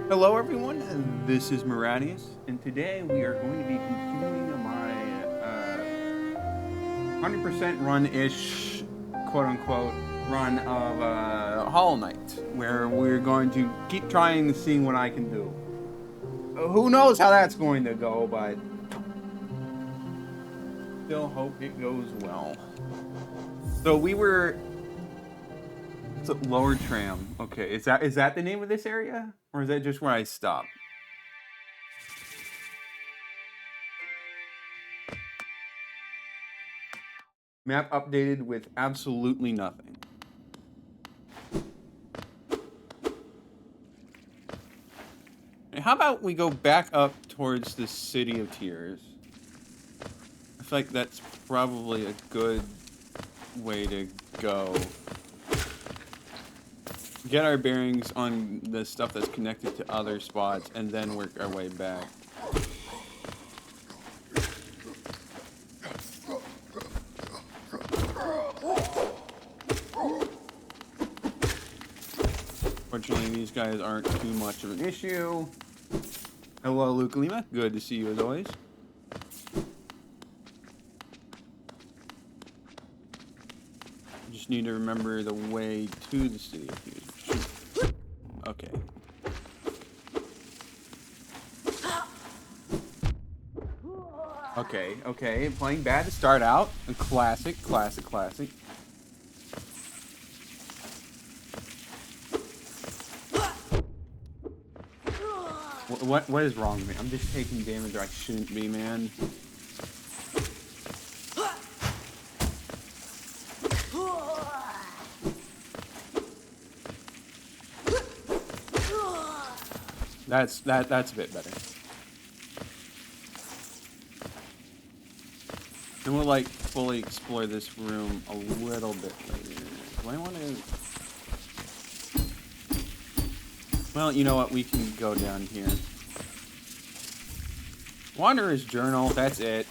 Hello, everyone. This is Maradius, and today we are going to be continuing my 100% run-ish, quote-unquote, run of Hollow Knight, where we're going to keep trying to see what I can do. Who knows how that's going to go, but still hope it goes well. So we were... It's a Lower Tram. Okay, is that the name of this area? Or is that just where I stopped? Map updated with absolutely nothing. How about we go back up towards the City of Tears? I feel like that's probably a good way to go. Get our bearings on the stuff that's connected to other spots, and then work our way back. Fortunately, these guys aren't too much of an issue. Hello, Luke Lima. Good to see you as always. Just need to remember the way to the City of Tears. Okay. Okay. Playing bad to start out. A classic. What is wrong with me? I'm just taking damage I shouldn't be, man. That's a bit better. And we'll like fully explore this room a little bit later. Do I want to? Well, you know what? We can go down here. Wanderer's Journal. That's it.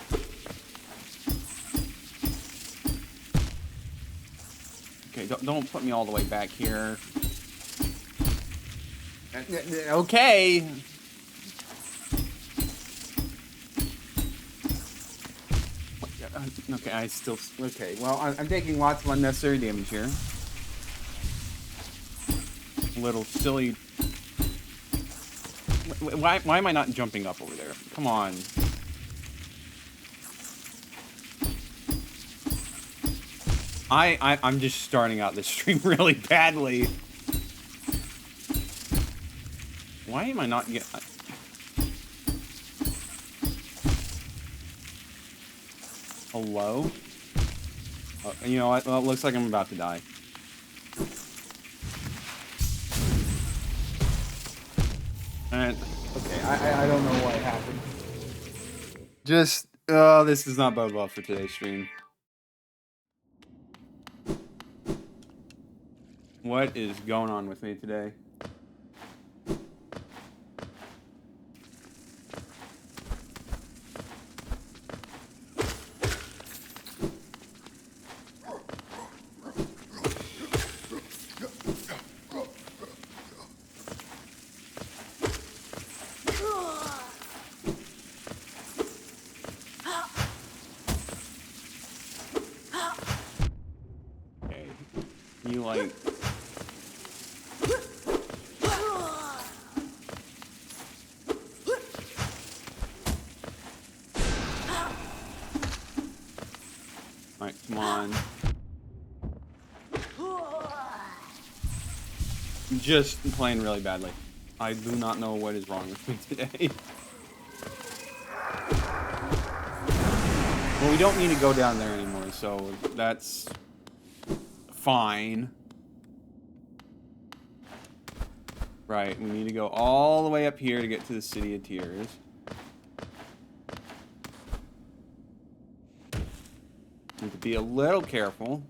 Okay, don't put me all the way back here. Okay. Okay, I still... Okay, well, I'm taking lots of unnecessary damage here. A little silly... Why am I not jumping up over there? Come on. I'm just starting out this stream really badly. Why am I not getting... Hello? You know what? Well, it looks like I'm about to die. And, okay, I don't know what happened. Just, this does not bode well for today's stream. What is going on with me today? You like... Alright, come on. I'm just playing really badly. I do not know what is wrong with me today. Well, we don't need to go down there anymore, so that's... fine. Right, we need to go all the way up here to get to the City of Tears. Need to be a little careful.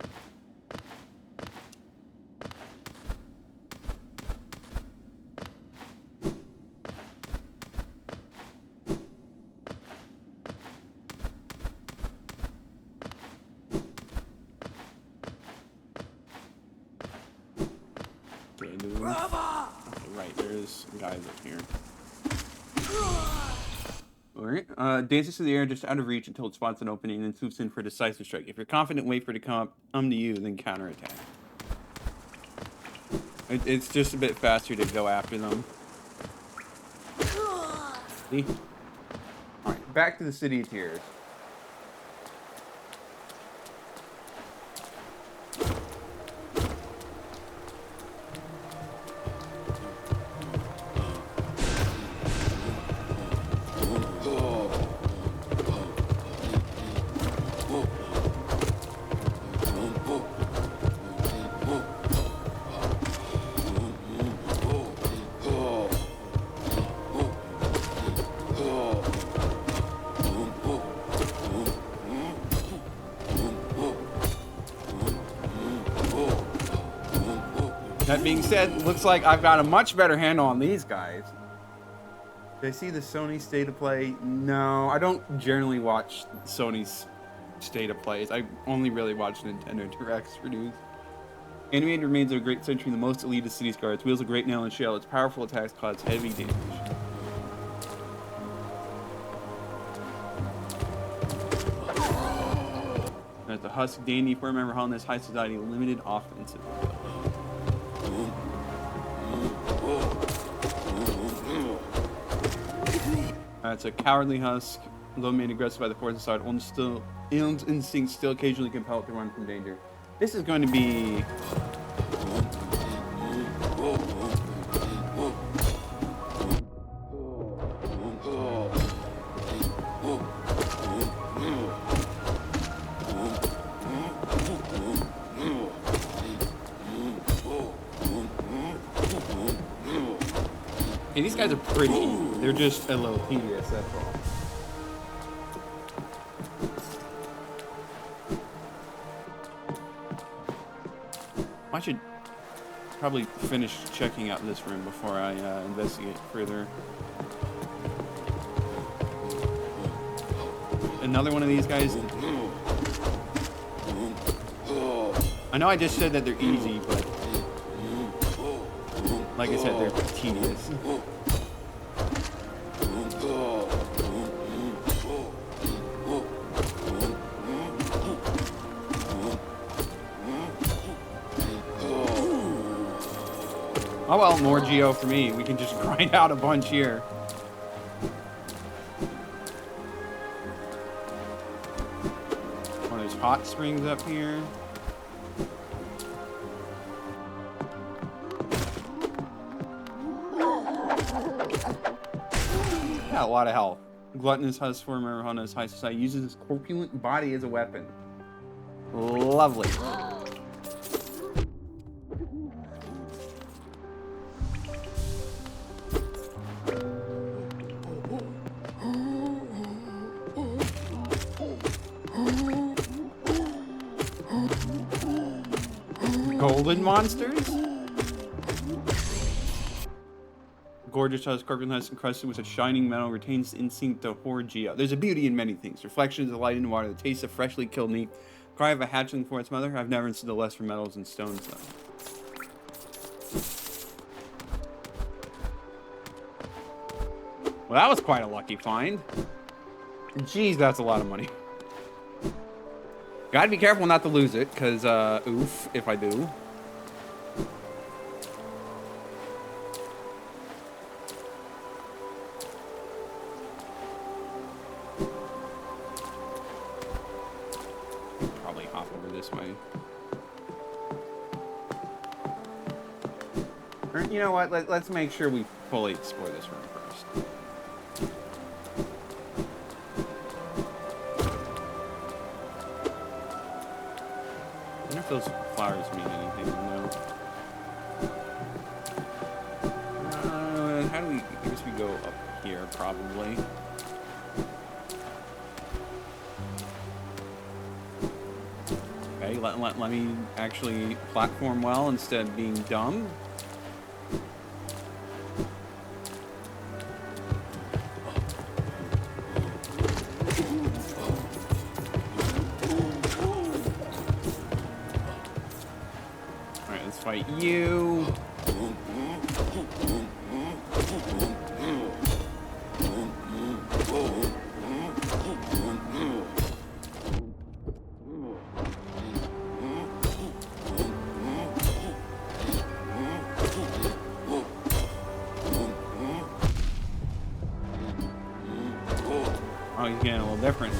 Okay, right, there's this guy's up here. Alright, dances through the air just out of reach until it spots an opening and then swoops in for a decisive strike. If you're confident, wait for it to come to you, then counterattack. It's just a bit faster to go after them. See? Alright, back to the City of Tears. That being said, looks like I've got a much better handle on these guys. Did I see the Sony State of Play? No, I don't generally watch Sony's State of Plays. I only really watch Nintendo Directs for news. Animated remains of a great century, the most elite of city guards. Wields a great nail and shell. Its powerful attacks cause heavy damage. There's the Husk Dandy, 4-member Holland's high society, limited offensive. It's a cowardly husk, though made aggressive by the force inside, Ilm's instincts still occasionally compel it to run from danger. This is going to be... Hey, these guys are pretty easy. They're just a little tedious, that's all. I should probably finish checking out this room before I investigate further. Another one of these guys. I know I just said that they're easy, but like I said, they're tedious. Oh well, more Geo for me. We can just grind out a bunch here. Oh, there's hot springs up here. Yeah, a lot of health. Gluttonous Husk, former Honda's high society, uses his corpulent body as a weapon. Lovely. Golden monsters? Gorgeous Husk, corpulent Husk encrusted with a shining metal, retains instinct to hoard Geo. There's a beauty in many things. Reflections of light in water, the taste of freshly killed meat, cry of a hatchling for its mother. I've never understood the less for metals and stones, though. Well, that was quite a lucky find. Jeez, that's a lot of money. Gotta be careful not to lose it, because, oof, if I do. Probably hop over this way. Or, you know what, let's make sure we fully explore this room first. I wonder if those flowers mean anything, no. How do we, I guess we go up here, probably. Okay, let me actually platform well instead of being dumb. Fight you. Oh, he's getting a little different.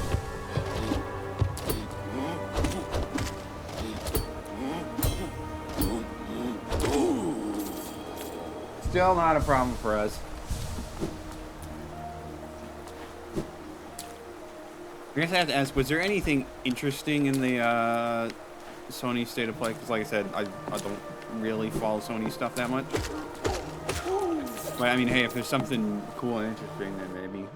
Still not a problem for us. I guess I have to ask, was there anything interesting in the Sony State of Play? Because like I said, I don't really follow Sony stuff that much. But I mean, hey, if there's something cool and interesting, then maybe.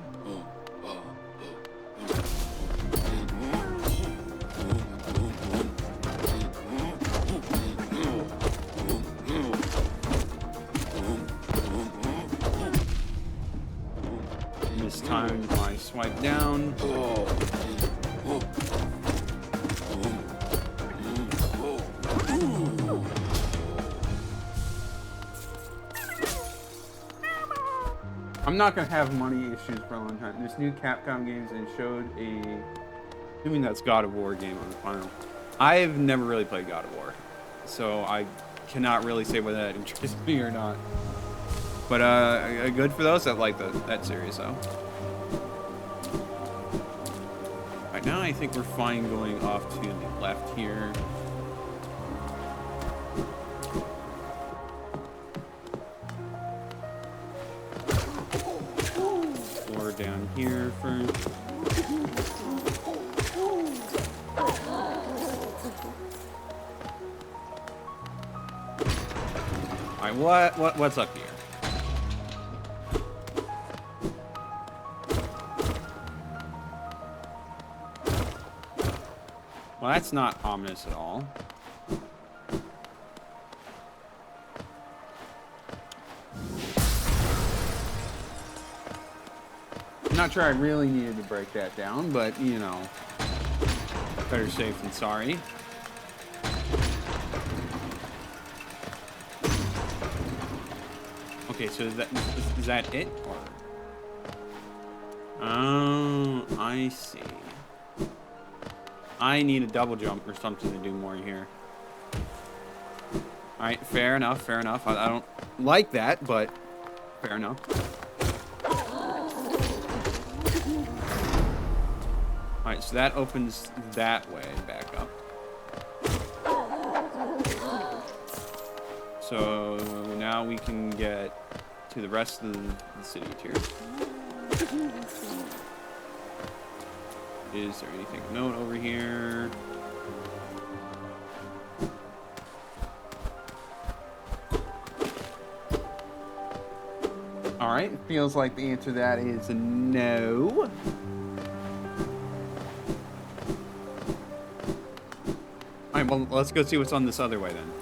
Mistimed my swipe down. I'm not gonna have money issues for a long time. This new Capcom games and showed assuming that's God of War game on the final. I've never really played God of War, so I cannot really say whether that interests me or not. But good for those that like that series though. Right now I think we're fine going off to the left here. Or down here first. Alright, what's up here? Well, that's not ominous at all. I'm not sure I really needed to break that down, but, you know, better safe than sorry. Okay, so is that it? Or... oh, I see. I need a double jump or something to do more here. Alright, fair enough, fair enough. I don't like that, but fair enough. Alright, so that opens that way back up. So now we can get to the rest of the city tier. Is there anything to note over here? Alright, feels like the answer to that is no. Alright, well, let's go see what's on this other way then.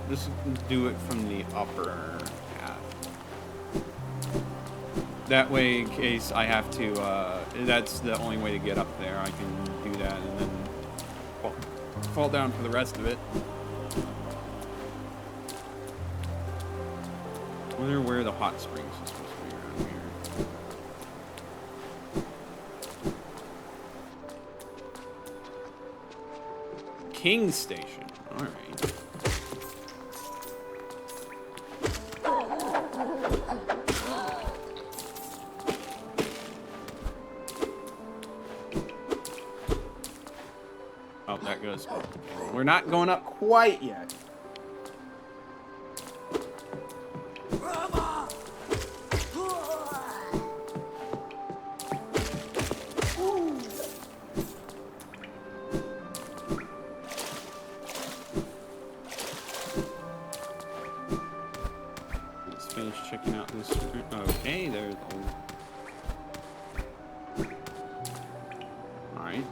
Let's do it from the upper half. That way, in case I have to, that's the only way to get up there. I can do that and then fall down for the rest of it. I wonder where the hot springs is supposed to be around here. King Station. Alright. Oh, that goes up. We're not going up quite yet. Let's finish checking out this. Okay, there's alright.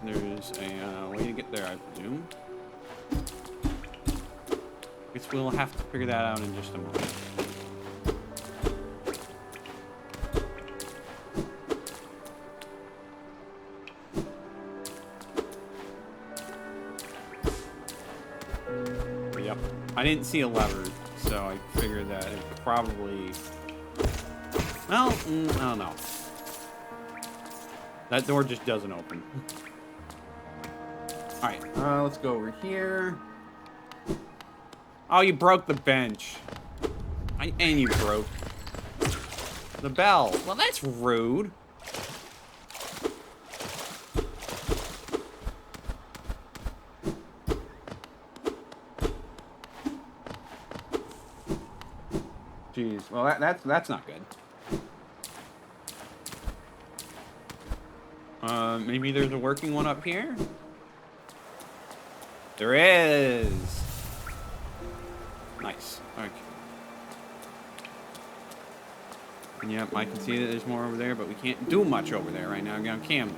There's a way to get there, I presume. Guess we'll have to figure that out in just a moment. Yep. I didn't see a lever, so I figured that it probably... well, I don't know. That door just doesn't open. Alright, let's go over here. Oh, you broke the bench. And you broke the bell. Well, that's rude. Jeez. Well, that's not good. Maybe there's a working one up here? There is! Nice. Okay. And yep, I can see that there's more over there, but we can't do much over there right now, can we?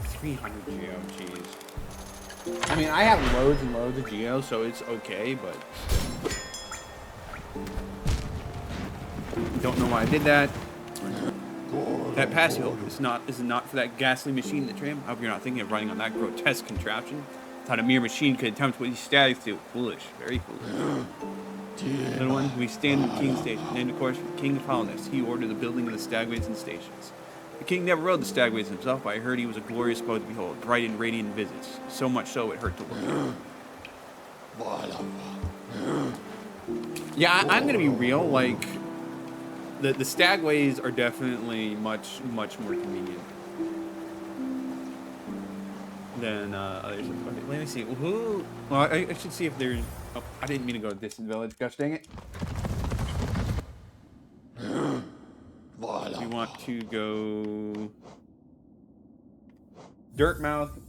300 geo, jeez. I mean, I have loads and loads of geo, so it's okay, but... Don't know why I did that. That passio is not for that ghastly machine that tram. I hope you're not thinking of running on that grotesque contraption. Thought a mere machine could attempt what these statics do. Foolish, very foolish. Little one, we stand at the King's Station, named of course the King of Colonists. He ordered the building of the stagways and stations. The king never rode the stagways himself, but I heard he was a glorious boat to behold, bright and radiant in visits. So much so it hurt to look at. Yeah, I'm gonna be real, like... The stagways are definitely much more convenient than others. Okay, let me see. Who? Well, I should see if there's. Oh, I didn't mean to go to Distant Village. Gosh dang it. We want to go Dirtmouth.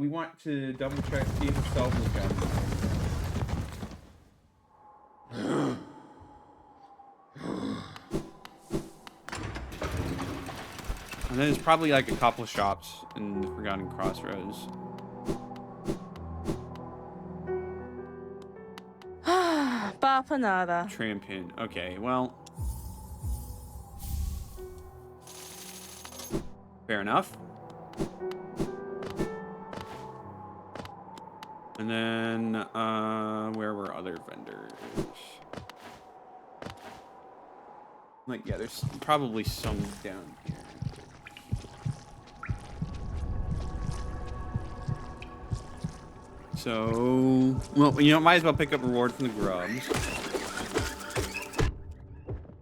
We want to double check see if the stealth is gone. And then there's probably like a couple of shops in the Forgotten Crossroads. Bapanada. Trampin. Okay, well. Fair enough. And then, where were other vendors? Like, yeah, there's probably some down here. So, well, you know, might as well pick up reward from the grubs.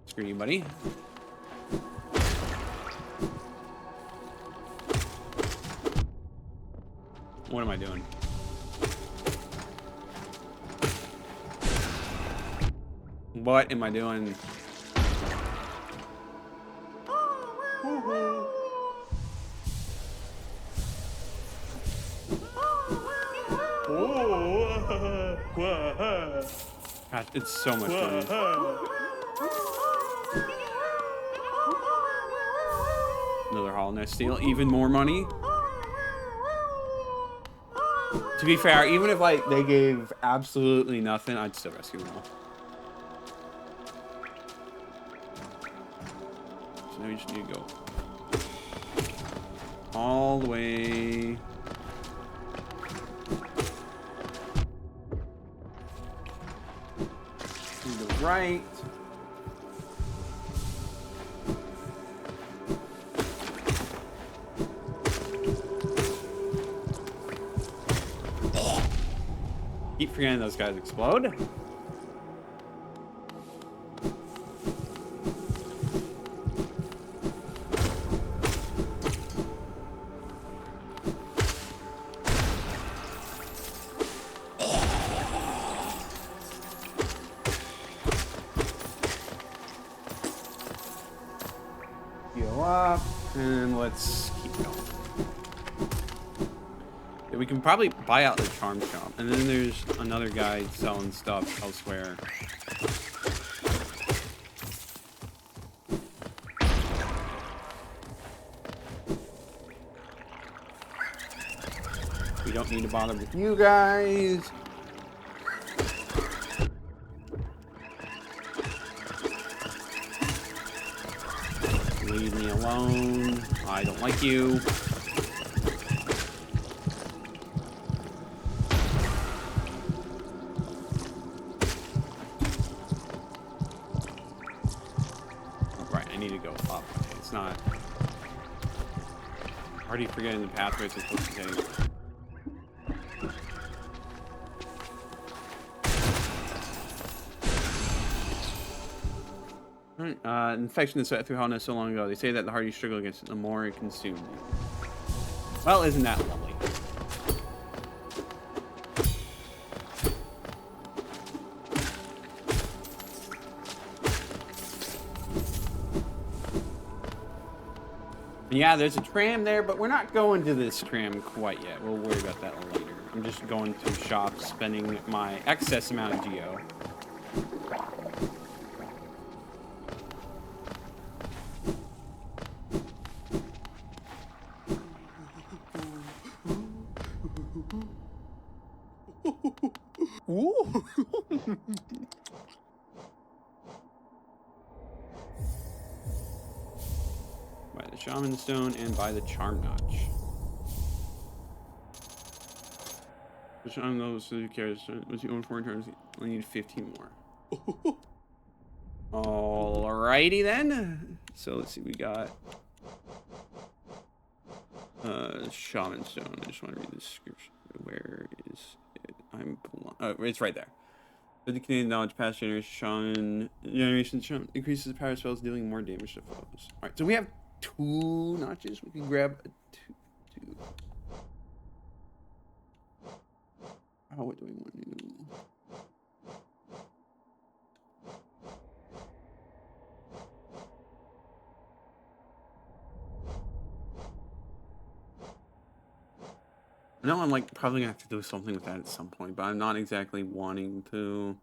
Screw you, buddy. What am I doing? What am I doing? God, it's so much money. Another Hornet steal, even more money. To be fair, even if like they gave absolutely nothing, I'd still rescue them all. So now we just need to go all the way. To the right. Keep forgetting those guys explode. Heal up, and let's keep going. Yeah, we can probably buy out the charm shop, and then there's another guy selling stuff elsewhere. We don't need to bother with you guys. Leave me alone. I don't like you. Right, I need to go up. It's not... Already forgetting the pathways we're supposed to take. Infection is sweat through Hornet so long ago. They say that the harder you struggle against it, the more it consumes you. Well, isn't that lovely? Yeah, there's a tram there, but we're not going to this tram quite yet. We'll worry about that later. I'm just going to shop, spending my excess amount of geo. Ooh. Buy the Shaman Stone and buy the Charm Notch. The Shaman knows who cares. Was you own 4 turns? I need 15 more. Alrighty then. So let's see, we got Shaman Stone. I just want to read the description. Where is it? It's right there. With the Canadian knowledge, past generation Shaman increases the power of spells, dealing more damage to foes. Alright, so we have 2 notches. We can grab a 2. Oh, what do we want to do? I know I'm like probably gonna have to do something with that at some point, but I'm not exactly wanting to.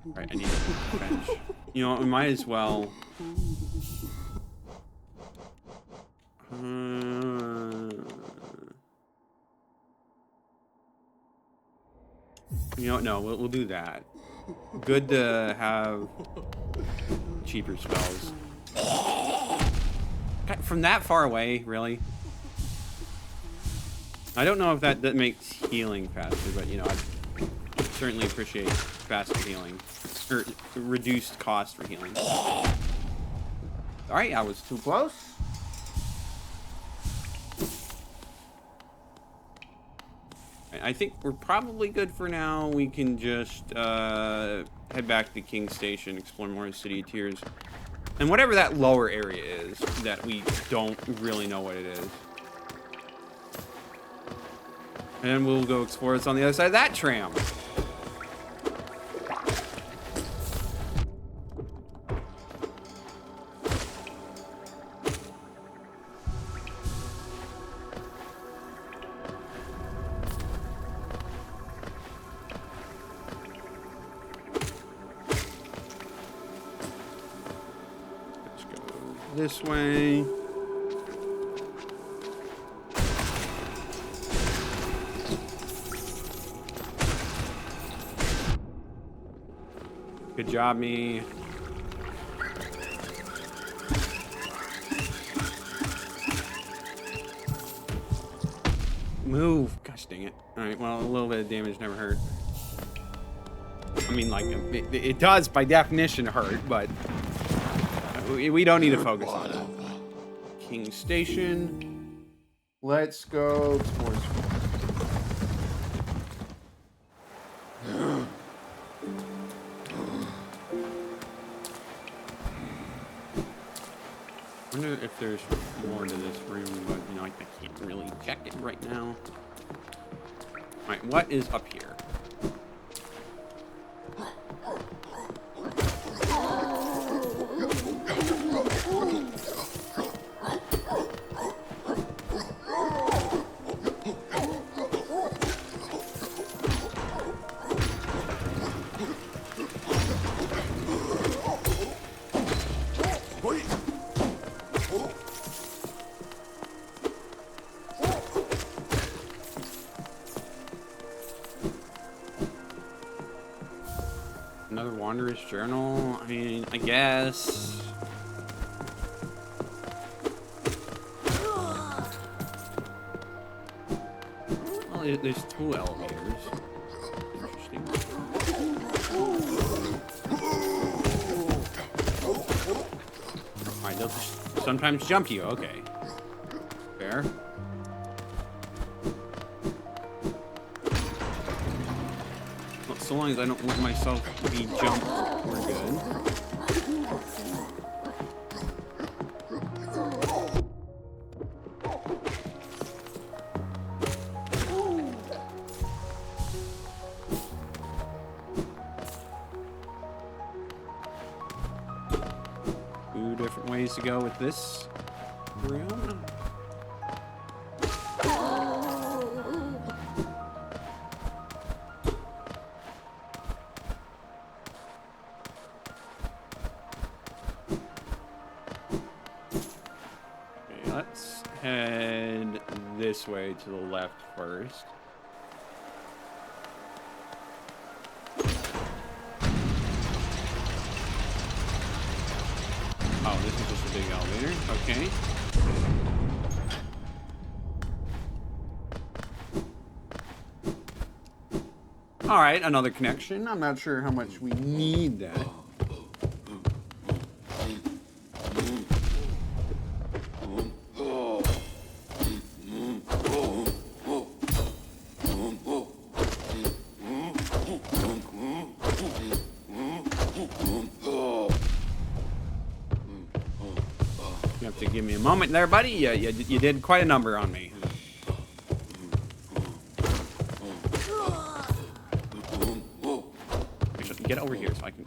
Right, I need a bench. You know, we might as well. You know what? No, we'll do that. Good to have cheaper spells. God, from that far away, really? I don't know if that makes healing faster, but you know, I certainly appreciate faster healing. Or reduced cost for healing. Alright, I was too close. I think we're probably good for now. We can just head back to King Station, explore more of the City of Tears. And whatever that lower area is that we don't really know what it is. And we'll go explore what's on the other side of that tram. This way. Good job, me. Move. Gosh dang it. Alright, well, a little bit of damage never hurt. I mean, like, it does by definition hurt, but we don't need to focus on it. King Station. Let's go towards. I wonder if there's more to this room, but you know, I can't really check it right now. Alright, what is up here? Another Wanderer's Journal? I mean, I guess. Well, there's 2 elevators. Interesting. Alright, they'll just sometimes jump you. Okay. Fair. Well, so long as I don't let myself be jumped, we're good. Two different ways to go with this room. Let's head this way to the left first. Oh, this is just a big elevator. Okay. All right, another connection. I'm not sure how much we need that. You have to give me a moment there, buddy. You did quite a number on me. Get over here so I can...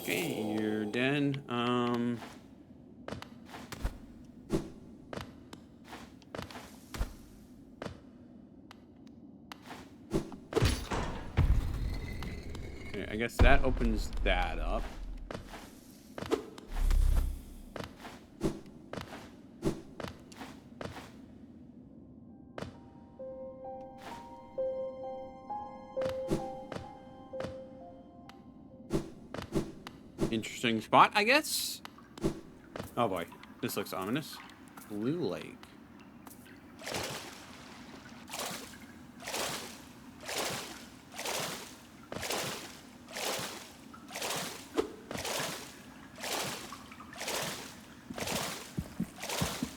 Okay, you're dead. Okay, I guess that opens that up. Interesting spot, I guess. Oh boy, this looks ominous. Blue Lake.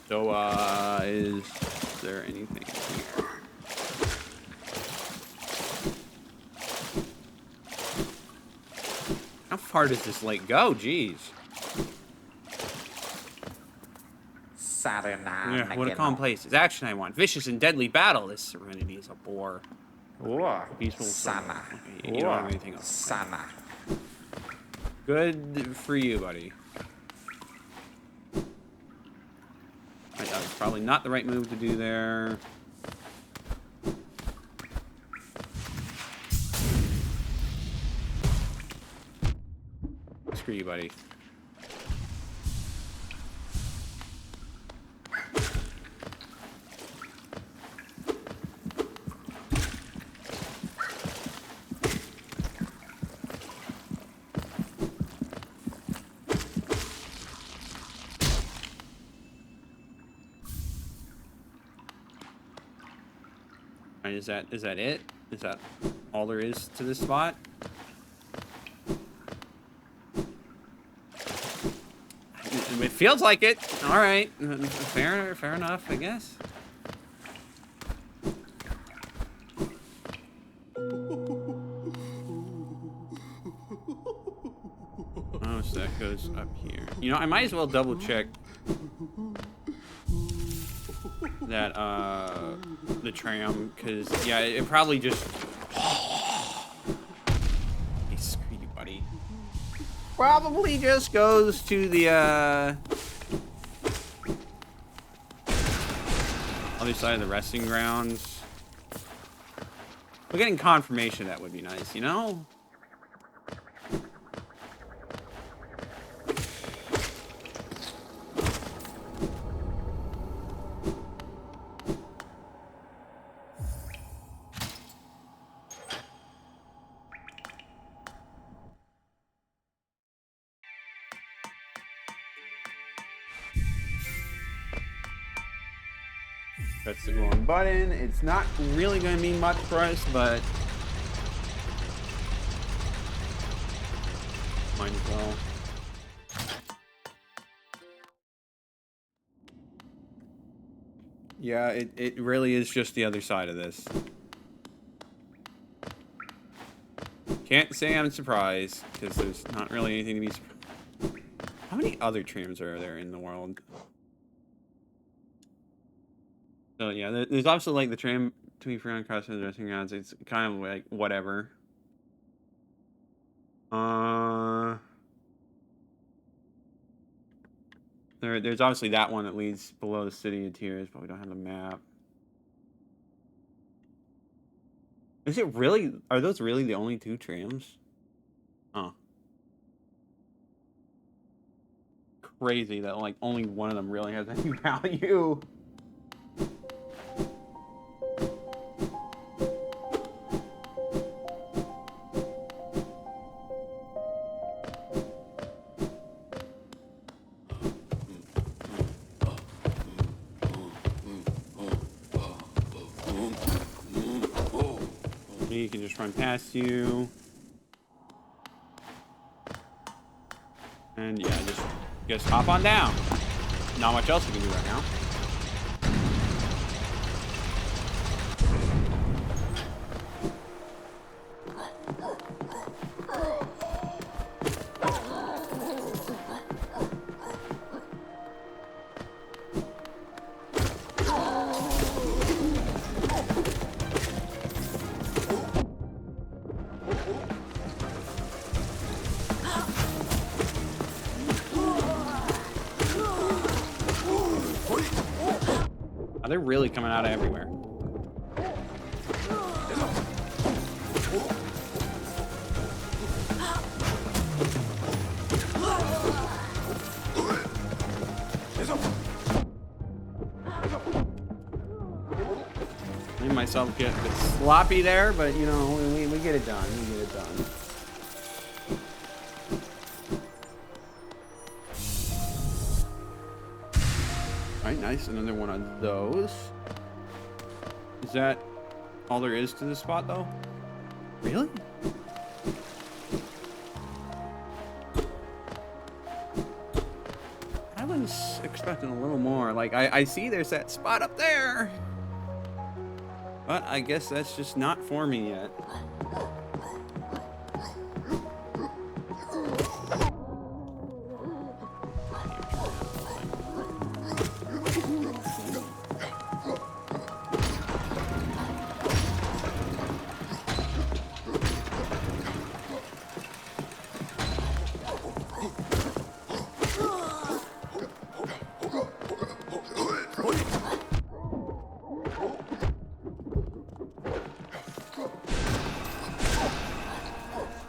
So, is there anything here? How far does this lake go? Jeez. Yeah, what a calm place. It's action I want. Vicious and deadly battle. This serenity is a bore. Peaceful Sana. Okay, you don't have anything else. Sana. Good for you, buddy. That was probably not the right move to do there. Screw you, buddy. Is that it? Is that all there is to this spot? It feels like it. All right, fair enough, I guess. Oh, so that goes up here. You know, I might as well double check that the tram, because yeah, it probably just hey, screw you, buddy. Probably just goes to the other side of the resting grounds. We're getting confirmation that would be nice, you know? Press the glowing button. It's not really going to mean much for us, but might as well. Yeah, it really is just the other side of this. Can't say I'm surprised, because there's not really anything to be surprised. How many other trams are there in the world? So yeah, there's also like the tram to be free on crossing the dressing grounds. It's kind of like whatever. There's obviously that one that leads below the City of Tears, but we don't have the map. Is it really? Are those really the only two trams? Huh. Crazy that like only one of them really has any value. You can just run past you. And yeah, just hop on down. Not much else we can do right now. They're really coming out of everywhere. Made myself get a bit sloppy there, but you know, we get it done. We get it done. Alright, nice. Another one of those. Is that all there is to this spot, though? Really? I was expecting a little more. Like, I see there's that spot up there. But I guess that's just not for me yet.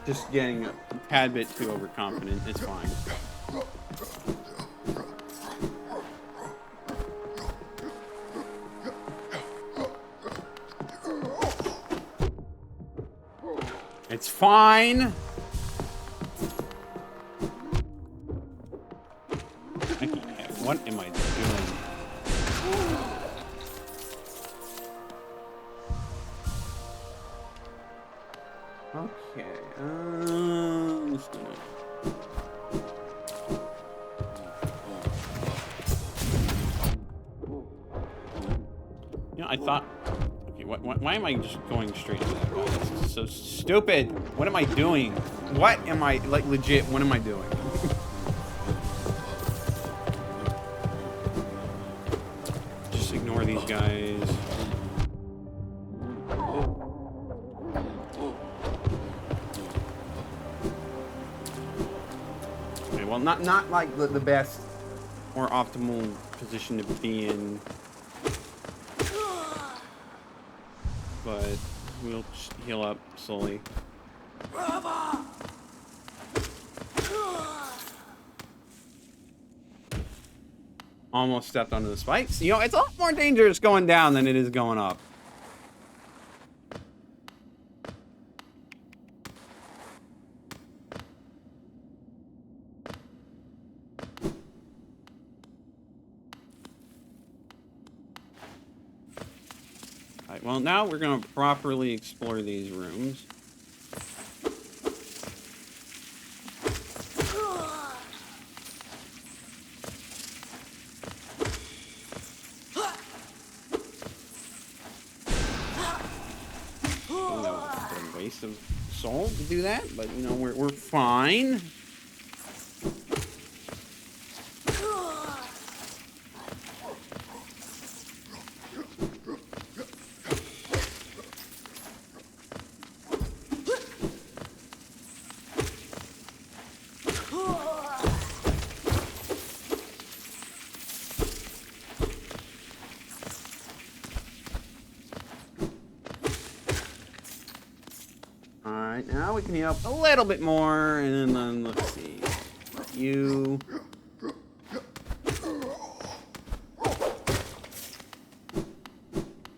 Just getting a tad bit too overconfident. It's fine. It's fine. What am I doing? Okay. You know, I thought. Okay, why am I just going straight to that guy? This is so stupid. What am I doing? What am I like legit? What am I doing? Just ignore these guys. Well, not like the best or optimal position to be in, but we'll just heal up slowly. Almost stepped onto the spikes. You know, it's a lot more dangerous going down than it is going up. Alright, well now we're gonna properly explore these rooms. Waste of soul to do that, but you know, we're fine. Now we can heal up a little bit more, and then let's see. You.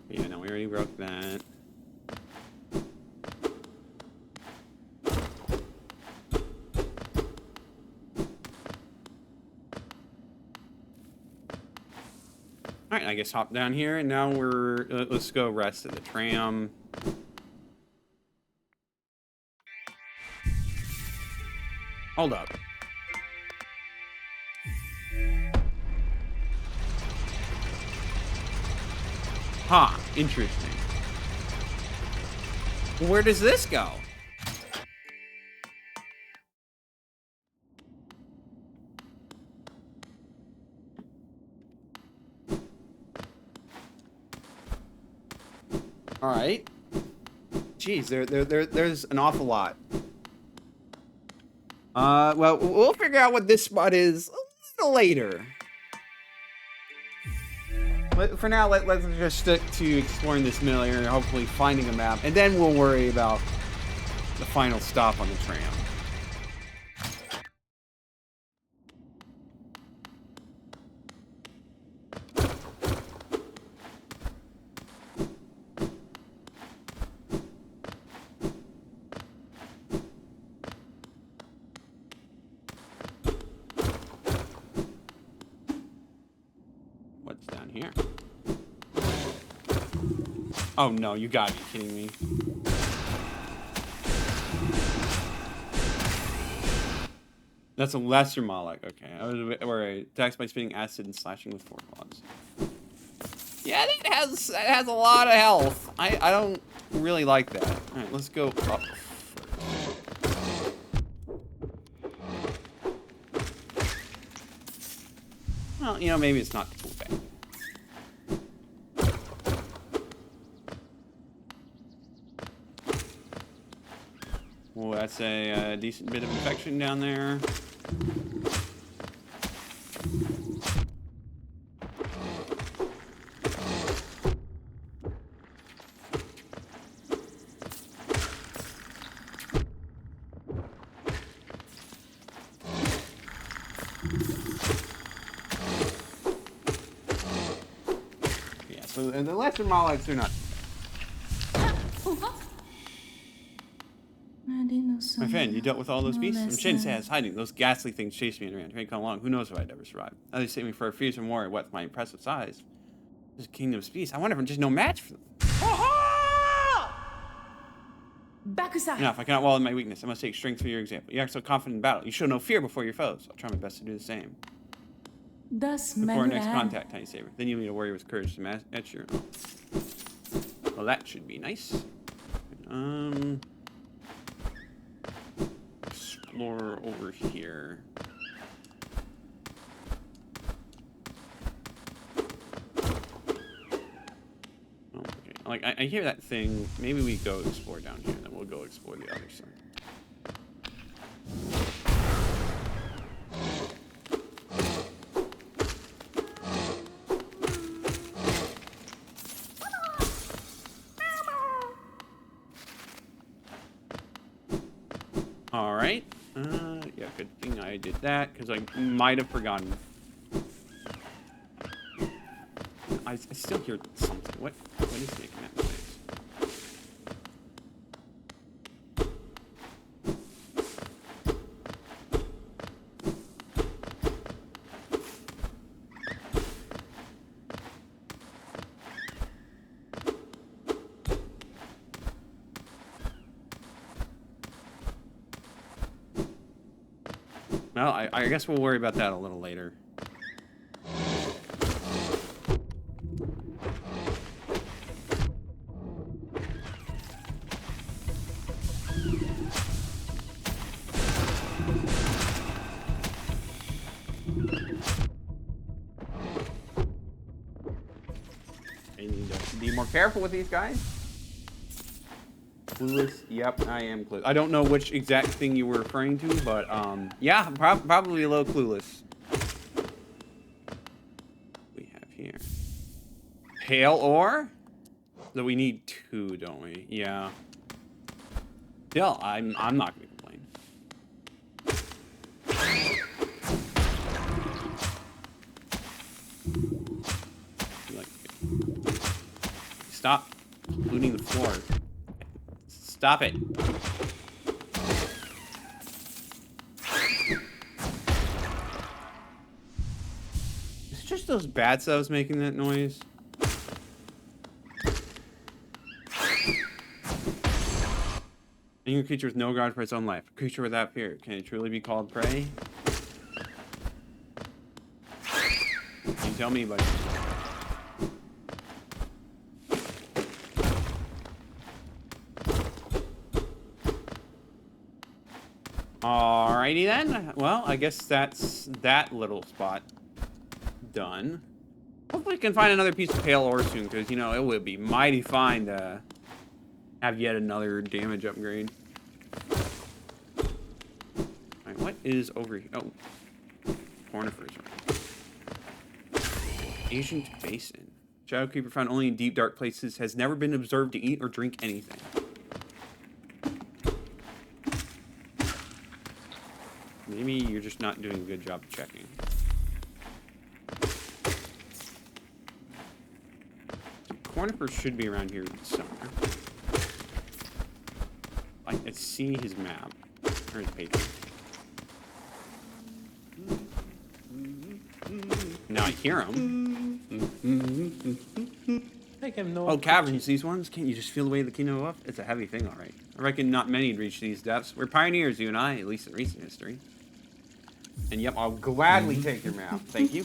Yeah, no, we already broke that. Alright, I guess hop down here, and now we're. Let's go rest at the tram. Hold up. Huh, interesting. Where does this go? All right. Jeez, there's an awful lot. Well, we'll figure out what this spot is a little later. But for now, let's just stick to exploring this middle area, hopefully finding a map, and then we'll worry about the final stop on the tram. What's down here? Oh no, you gotta be kidding me. That's a lesser Moloch. Okay, I was a bit worried. Attacks by spitting acid and slashing with forepaws. Yeah, that has a lot of health. I don't really like that. All right, let's go up. Well, you know, maybe it's not too bad. Well, that's a decent bit of infection down there. Yeah, so the lesser Molochs are not. My friend, you dealt with all those beasts? I'm ashamed to say I was hiding. Those ghastly things chased me around. If they'd come along, who knows if I'd ever survive. Now they saved me for a fearsome warrior with my impressive size. This kingdom of beasts. I wonder if I'm just no match for them. Enough, I cannot wallow in my weakness. I must take strength for your example. You act so confident in battle. You show no fear before your foes. I'll try my best to do the same. Before our next contact, tiny saber. Then you'll need a warrior with courage to match your own. Well, that should be nice. Explore over here. Oh, okay. Like, I hear that thing. Maybe we go explore down here, and then we'll go explore the other side. All right. Yeah, good thing I did that, because I might have forgotten. I still hear something. What is making that noise? Well, I guess we'll worry about that a little later. I need to be more careful with these guys. Clueless. Yep, I am clueless. I don't know which exact thing you were referring to, but yeah, probably a little clueless. We have here pale ore. So we need 2, don't we? Yeah. Still, I'm not gonna complain. Stop looting the floor. Stop it. Is it just those bats that was making that noise? Any creature with no regard for its own life. A creature without fear. Can it truly be called prey? You tell me, buddy. Alrighty then. Well, I guess that's that little spot done. Hopefully we can find another piece of pale ore soon, because, you know, it would be mighty fine to have yet another damage upgrade. Alright, what is over here? Oh. Conqueror. Ancient Basin. Shadow creeper found only in deep, dark places. Has never been observed to eat or drink anything. Maybe you're just not doing a good job of checking. Conqueror should be around here somewhere. I see his map. Or his paper. Now I hear him. Oh, caverns, these ones? Can't you just feel the way of the kingdom above? It's a heavy thing, alright. I reckon not many reach these depths. We're pioneers, you and I, at least in recent history. And yep, I'll gladly take your map. Thank you.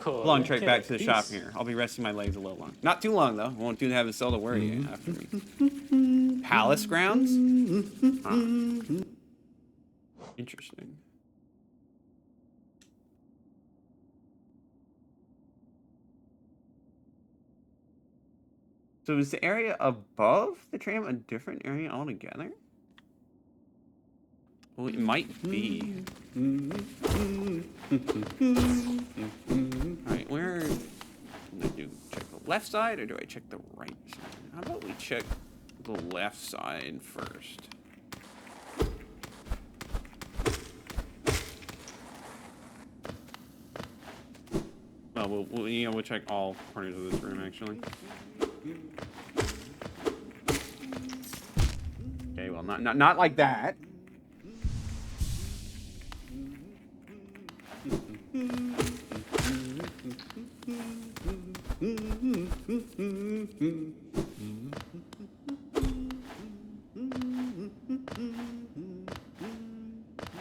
Long trek back to the shop here. I'll be resting my legs a little long. Not too long, though. Won't do to have Zelda worry after me. Palace grounds? Huh. Interesting. So is the area above the tram a different area altogether? Well, it might be. Alright, where do I check the left side or do I check the right side? How about we check the left side first? Well, we'll check all corners of this room actually. Okay, well, not like that.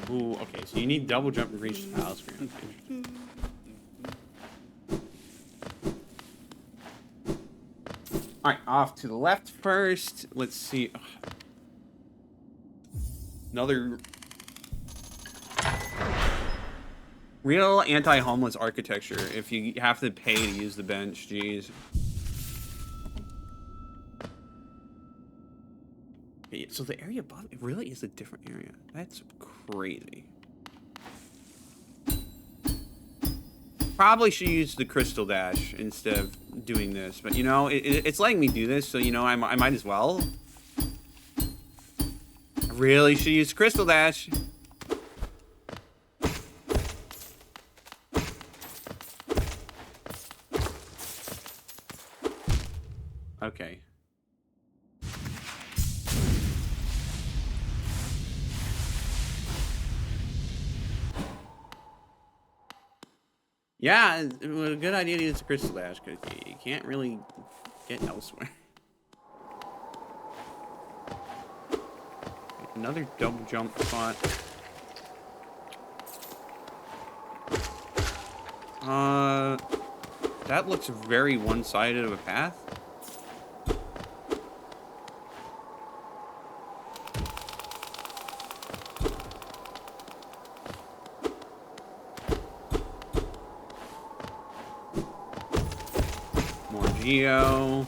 Ooh, okay, so you need double jump to reach the palace ground. Alright, off to the left first. Let's see. Another real anti-homeless architecture if you have to pay to use the bench. Jeez. Okay, so the area above it really is a different area. That's crazy. Probably should use the crystal dash instead of doing this, but you know, it's letting me do this, so you know, I might as well. I really should use crystal dash. Okay. Yeah, it was a good idea to use the crystal dash because you can't really get elsewhere. Another double jump spot. That looks very one-sided of a path. More geo.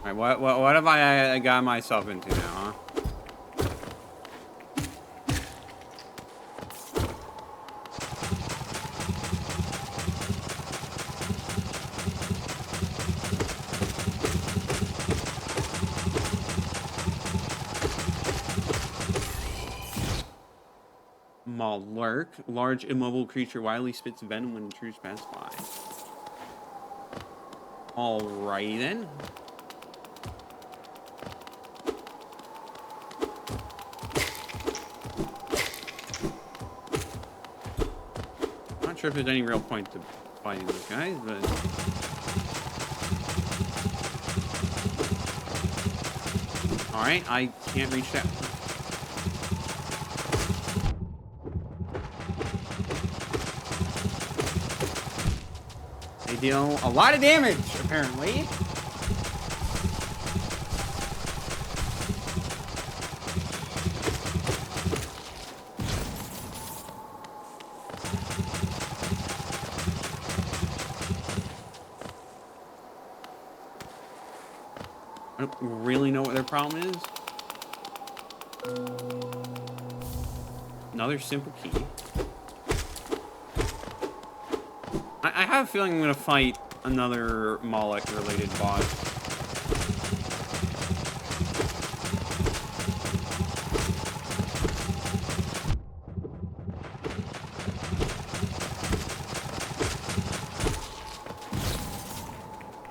Alright, what have I got myself into now, huh? Lurk. Large immobile creature wildly spits venom when intruders pass by. Alrighty then. Not sure if there's any real point to fighting those guys, but... Alright, I can't reach that. They deal a lot of damage, apparently. I don't really know what their problem is. Another simple key. I have a feeling I'm going to fight another Moloch-related boss.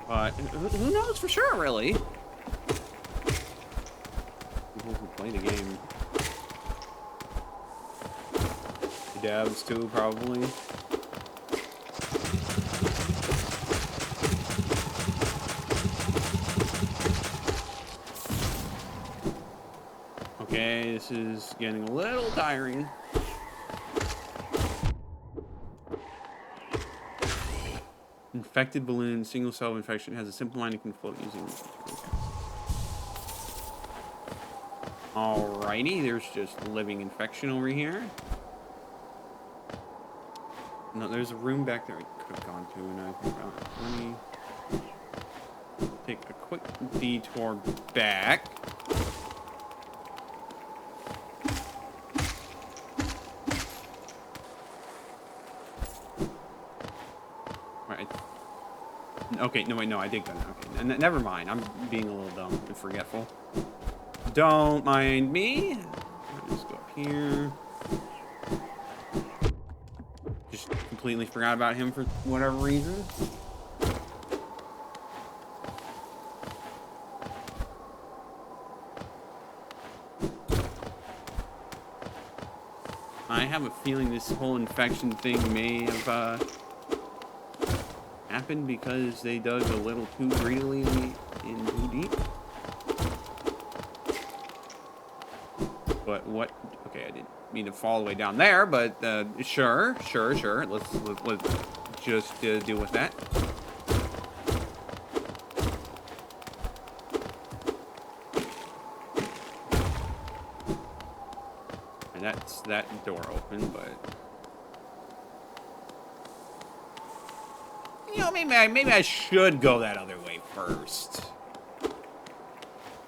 But who knows for sure, really? People who play the game. The devs, too, probably. Okay, this is getting a little tiring. Infected balloon, single cell infection, has a simple line it can float using. Alrighty, there's just living infection over here. No, there's a room back there I could have gone to, and I think let me take a quick detour back. Okay, no, wait, no, I did go now. Okay, never mind. I'm being a little dumb and forgetful. Don't mind me. Let's go up here. Just completely forgot about him for whatever reason. I have a feeling this whole infection thing may have, happened because they dug a little too greedily in too deep. But what? Okay, I didn't mean to fall all the way down there, but sure. Let's just deal with that. And that's that door open, but. You know, maybe I should go that other way first.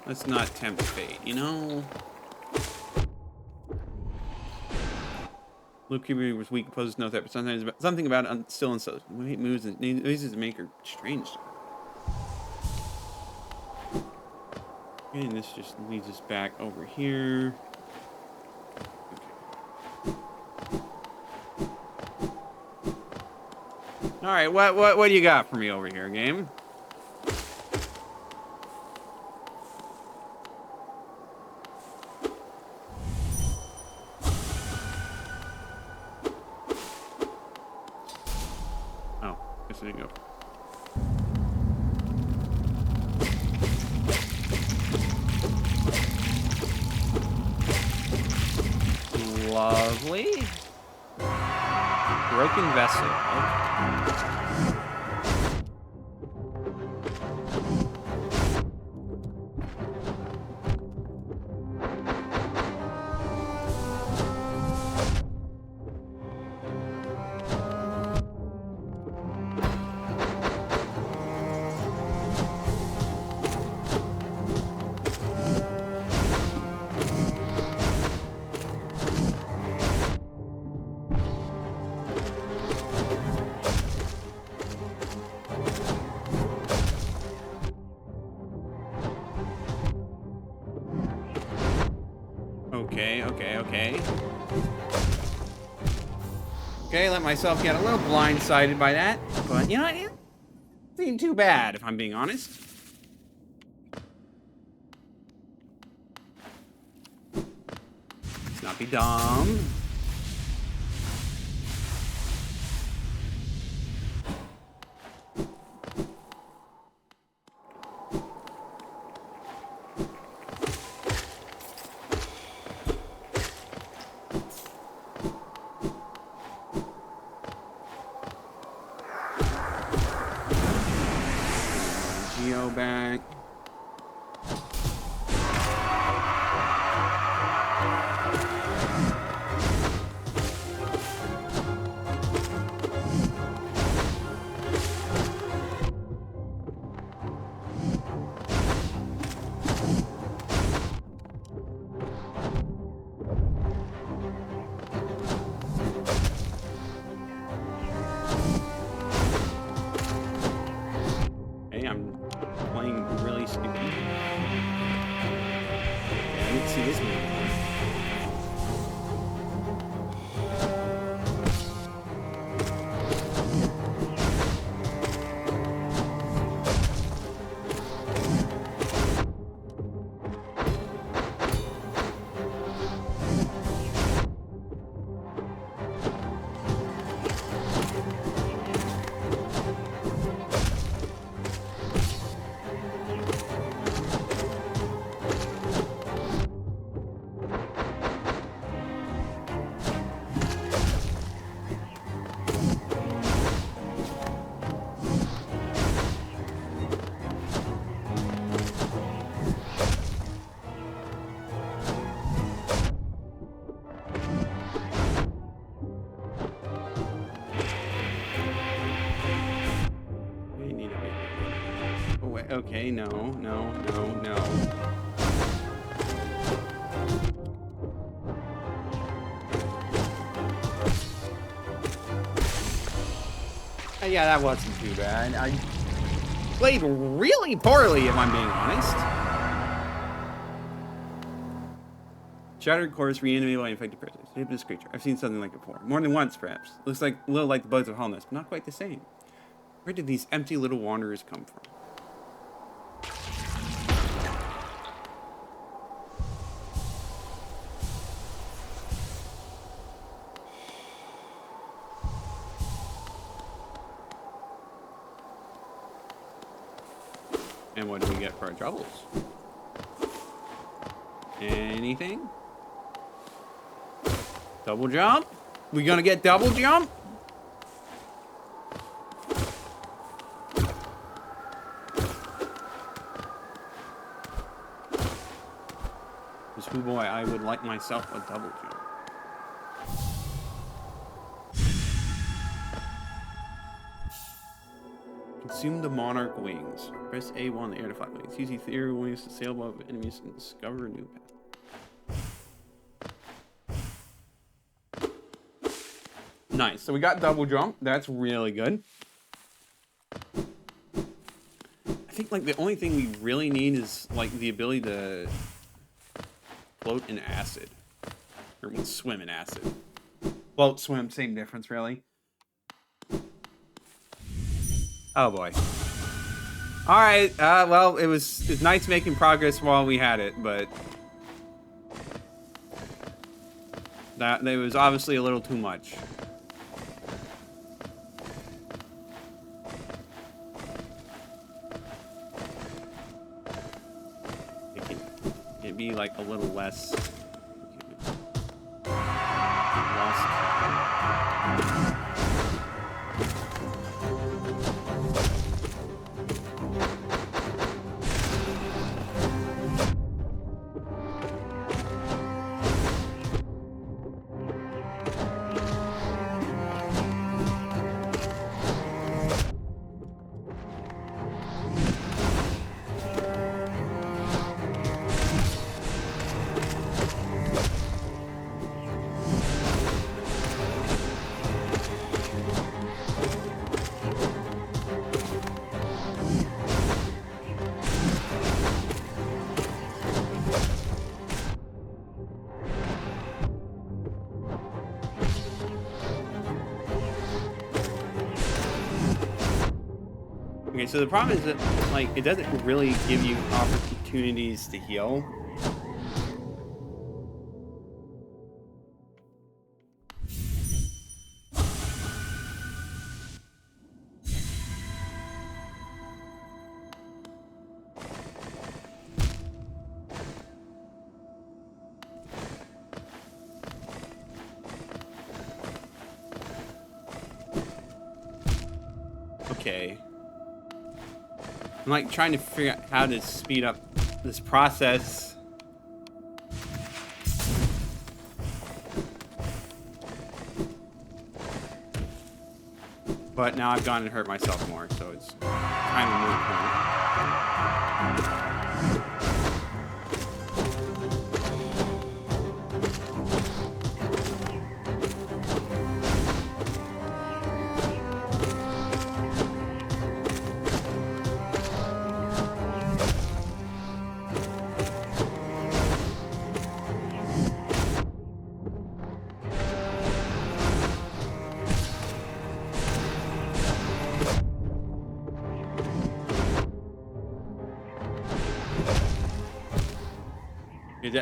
Let's not tempt fate, you know? Luke Cuber was weak, poses no threat, but sometimes something about it still unsettled. When he moves and noises make her strange. And this just leads us back over here. All right, what do you got for me over here, game? Oh, guess I didn't go. Lovely. Broken vessel. Okay. Okay. Okay, let myself get a little blindsided by that. But, you know, it didn't seem too bad, if I'm being honest. Let's not be dumb. Back. Hey, I'm playing really stupid. I didn't see this movie. Okay, no. Yeah, that wasn't too bad. I played really poorly, if I'm being honest. Shattered cores reanimated by infected prisoners. Hypnotous creature. I've seen something like it before. More than once, perhaps. Looks like a little like the bugs of Hornet, but not quite the same. Where did these empty little wanderers come from? And what do we get for our troubles? Anything? Double jump? We gonna get double jump? Because, oh boy, I would like myself a double jump. Consume the monarch wings. Press A1 the air to fly wings. Use ethereal wings to sail above enemies and discover a new path. Nice. So we got double jump. That's really good. I think like the only thing we really need is like the ability to float in acid. Or swim in acid. Float, swim, same difference really. Oh boy. All right. Well, it was nice making progress while we had it, but that was obviously a little too much. It can be like a little less. Okay, so the problem is that, like, it doesn't really give you opportunities to heal. Okay. I'm like trying to figure out how to speed up this process. But now I've gone and hurt myself more, so it's kind of a moot point.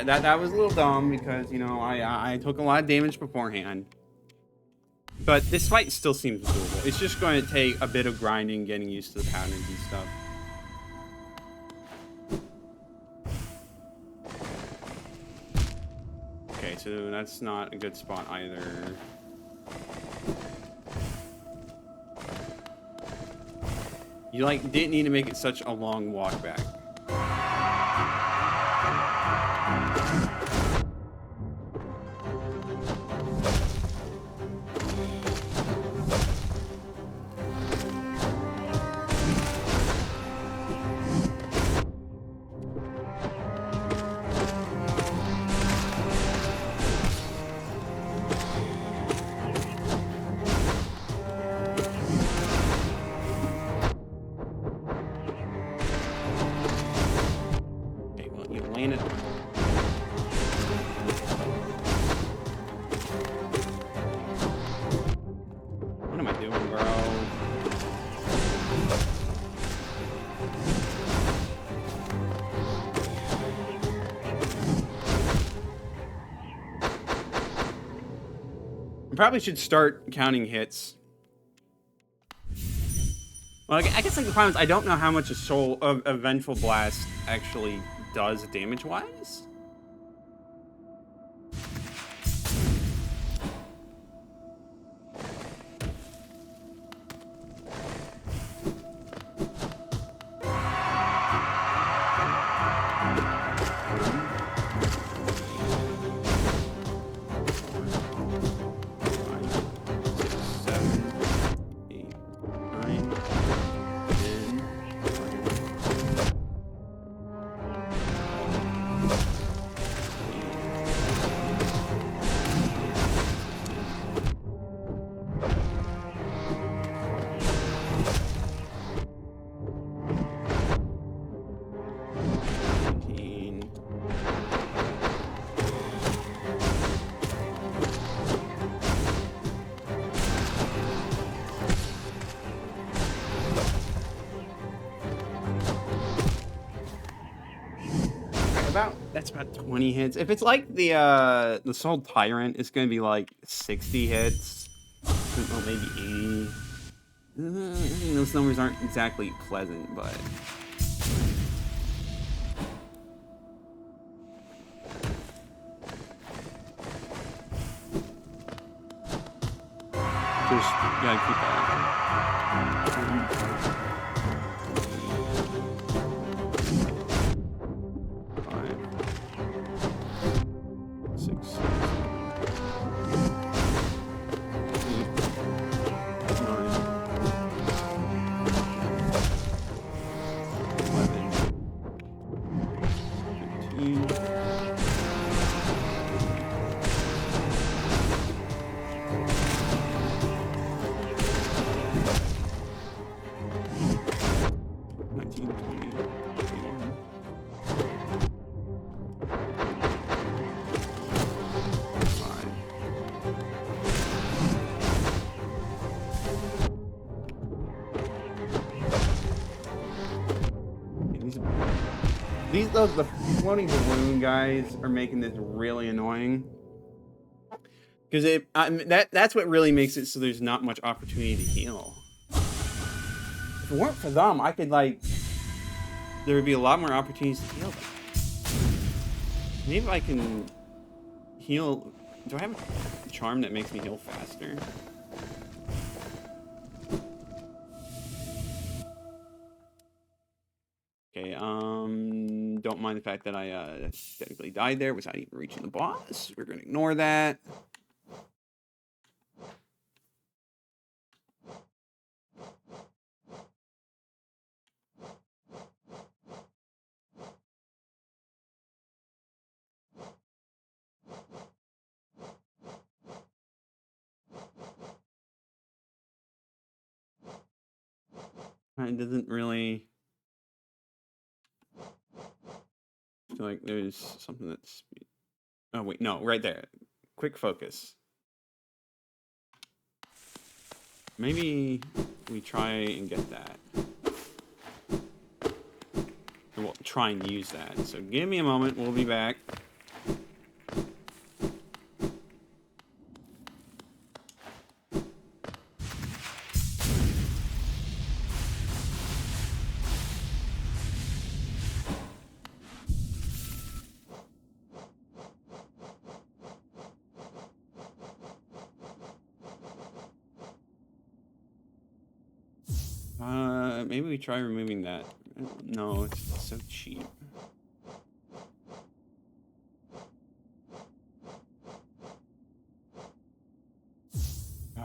That was a little dumb because, you know, I took a lot of damage beforehand. But this fight still seems doable. It's just going to take a bit of grinding, getting used to the patterns and stuff. Okay, so that's not a good spot either. You, like, didn't need to make it such a long walk back. I probably should start counting hits. Well, I guess like the problem is I don't know how much a Vengeful Blast actually does damage-wise. That's about 20 hits. If it's like the Soul Tyrant, it's gonna be like 60 hits, or maybe 80. Those numbers aren't exactly pleasant, but just gotta keep that. The floating balloon guys are making this really annoying. Because that's what really makes it so there's not much opportunity to heal. If it weren't for them, I could there would be a lot more opportunities to heal them. Maybe if I can heal. Do I have a charm that makes me heal faster? Okay, don't mind the fact that I technically died there without even reaching the boss. We're gonna ignore that. It doesn't really feel like there's something that's... Oh, wait, no, right there. Quick focus. Maybe we try and get that. Or we'll try and use that. So give me a moment, we'll be back. Maybe we try removing that. No, it's so cheap.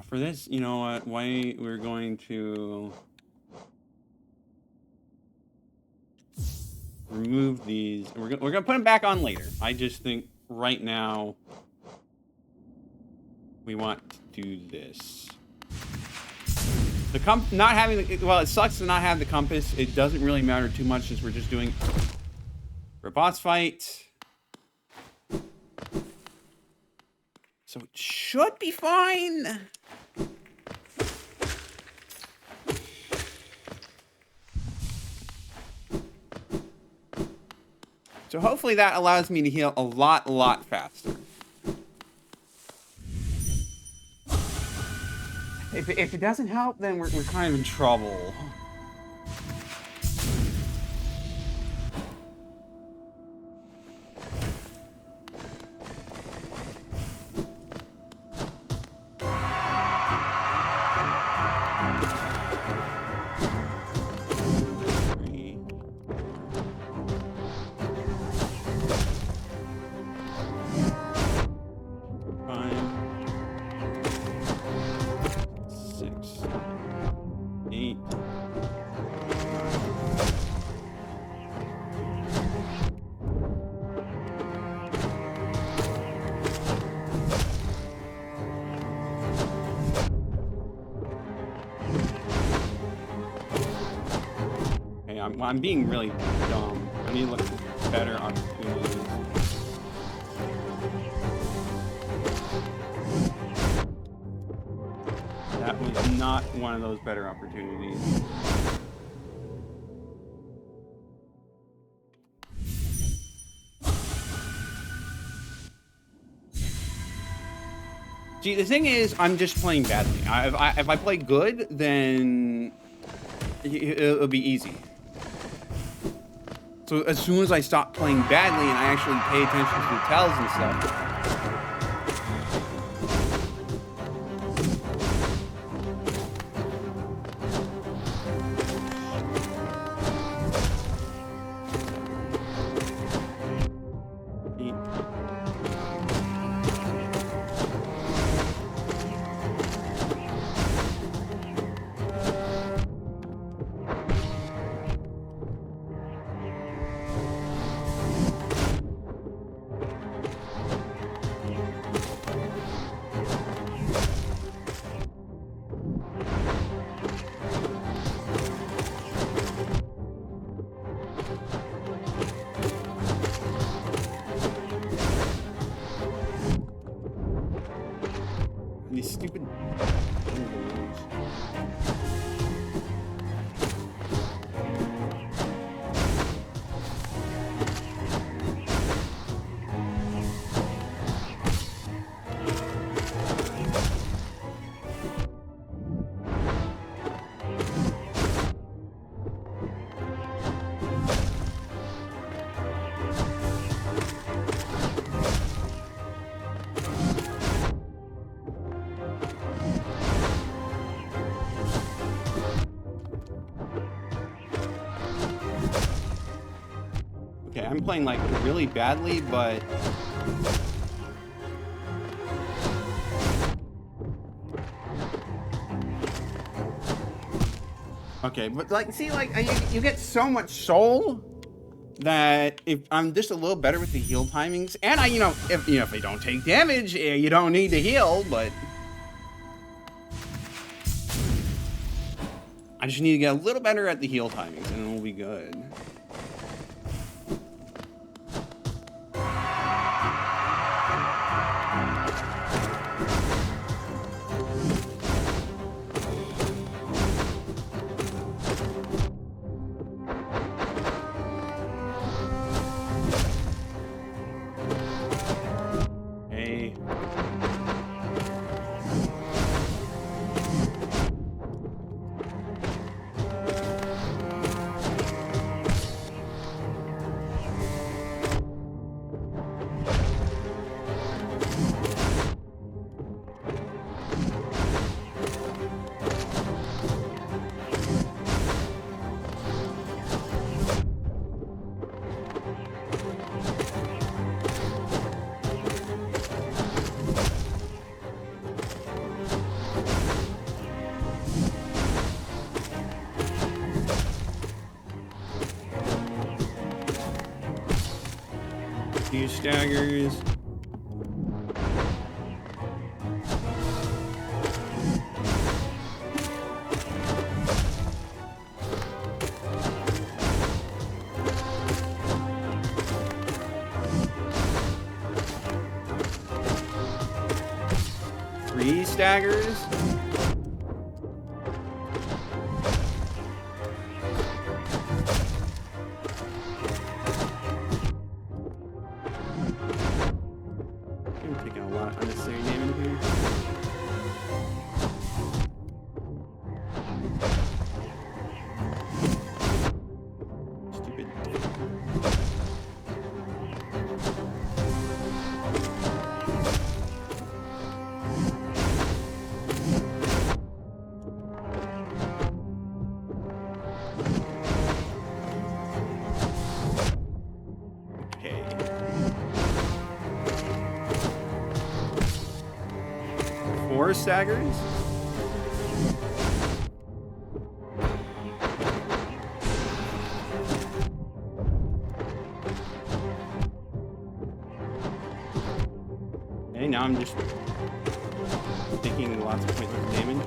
For this, you know what? Why we're going to remove these. We're gonna put them back on later. I just think right now we want to do this. The not having the, well, it sucks to not have the compass. It doesn't really matter too much since we're just doing for a boss fight. So it should be fine. So hopefully that allows me to heal a lot faster. If it doesn't help, then we're kind of in trouble. I'm being really dumb. I need to look for better opportunities. That was not one of those better opportunities. See, the thing is, I'm just playing badly. If I play good, then it'll be easy. So as soon as I stop playing badly and I actually pay attention to the tells and stuff, Okay, I'm playing like really badly, but okay, but like, see, like you get so much soul that if I'm just a little better with the heal timings, and if I don't take damage, you don't need to heal, but I just need to get a little better at the heal timings, and we'll be good. Few staggers. Three staggers. Four staggers. Okay, now I'm just taking lots of points of damage.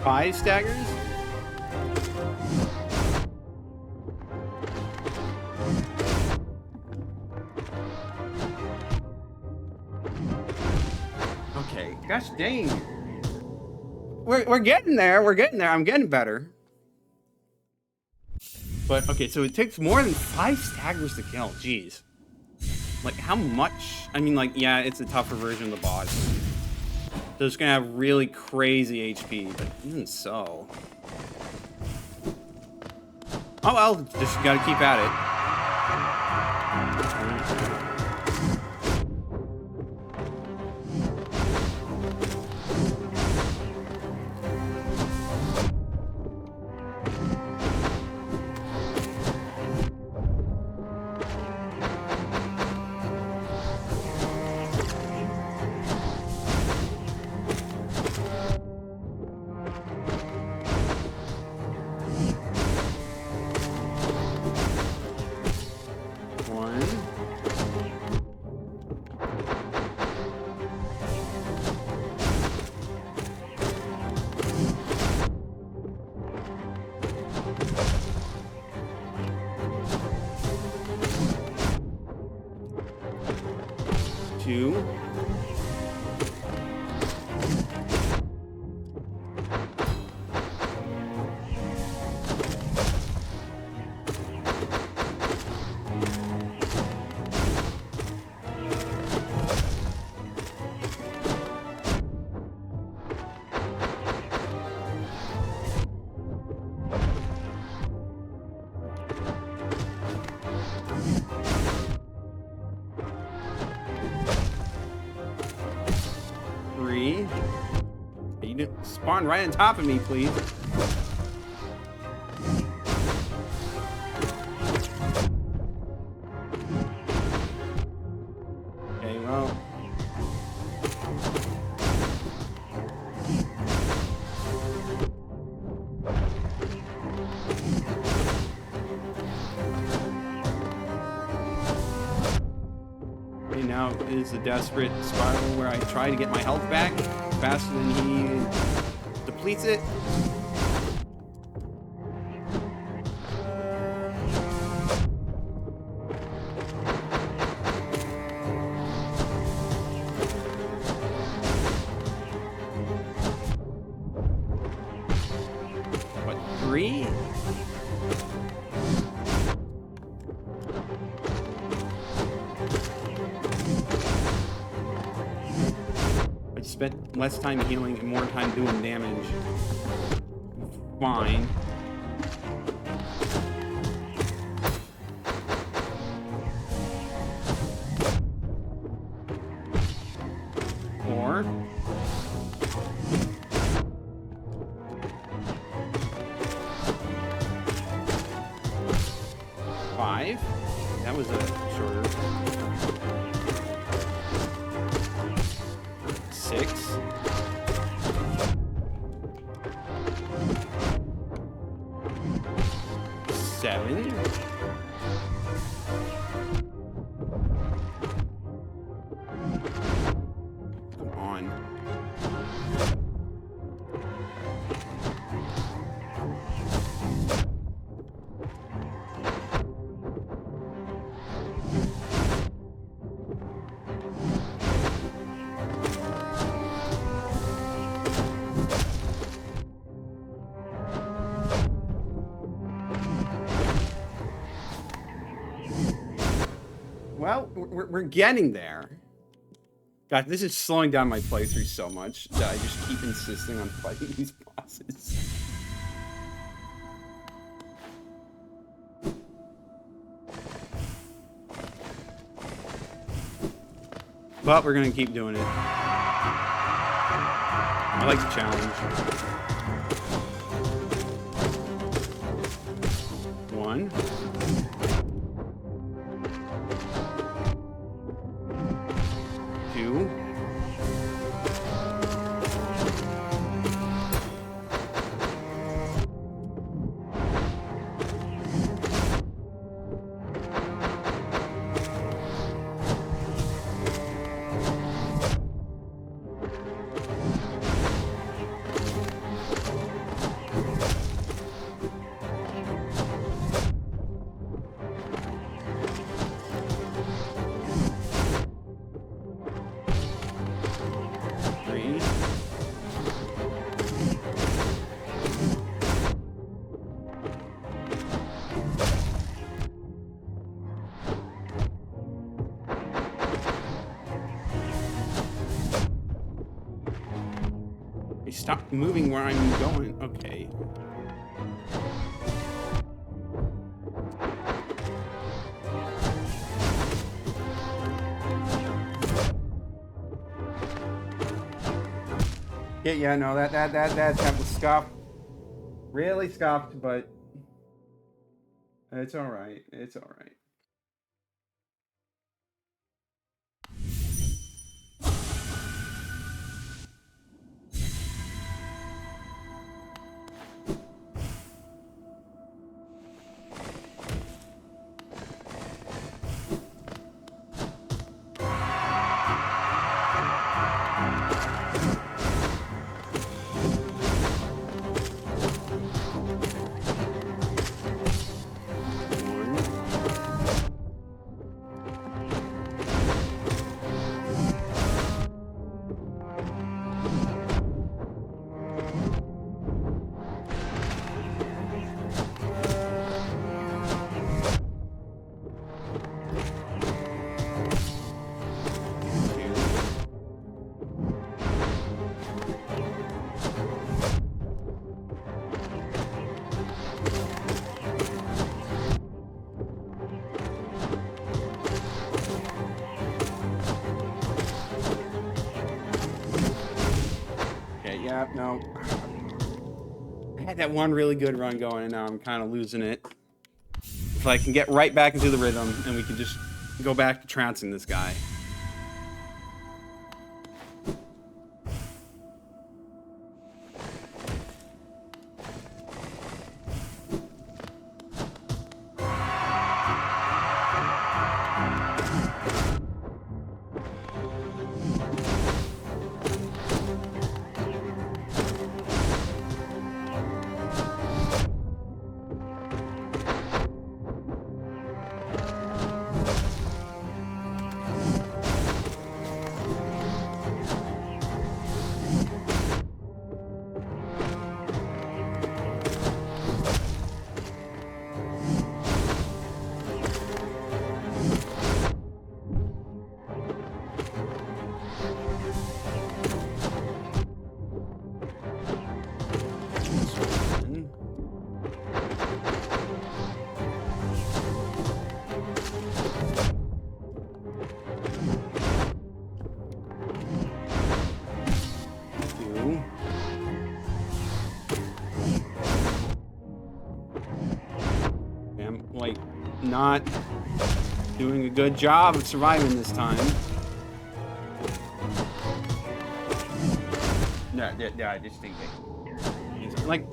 Five staggers? Okay, gosh dang. We're getting there. We're getting there. I'm getting better. But okay, so it takes more than 5 staggers to kill. Jeez. Like how much? I mean, like, yeah, it's a tougher version of the boss. So it's gonna have really crazy HP, but even so. Oh well, just gotta keep at it. Two. You didn't spawn right on top of me, please. Okay, well. Okay, now is the desperate spiral where I try to get my health back faster than he depletes it. What, 3? I spent less time healing and more time doing damage. Fine. Four. Five. That was a shorter. 6. 7. Come on. Well, we're getting there. God, this is slowing down my playthrough so much that I just keep insisting on fighting these bosses. But we're gonna keep doing it. I like the challenge. 1. 2. 3. 'Hey, stop moving where I'm going. Okay. Yeah, no, that was scuffed. Really scuffed, but it's alright. It's alright. crap, no. I had that one really good run going, and now I'm kind of losing it. If I can get right back into the rhythm, and we can just go back to trouncing this guy. Like, not doing a good job of surviving this time. No, I just think that, like,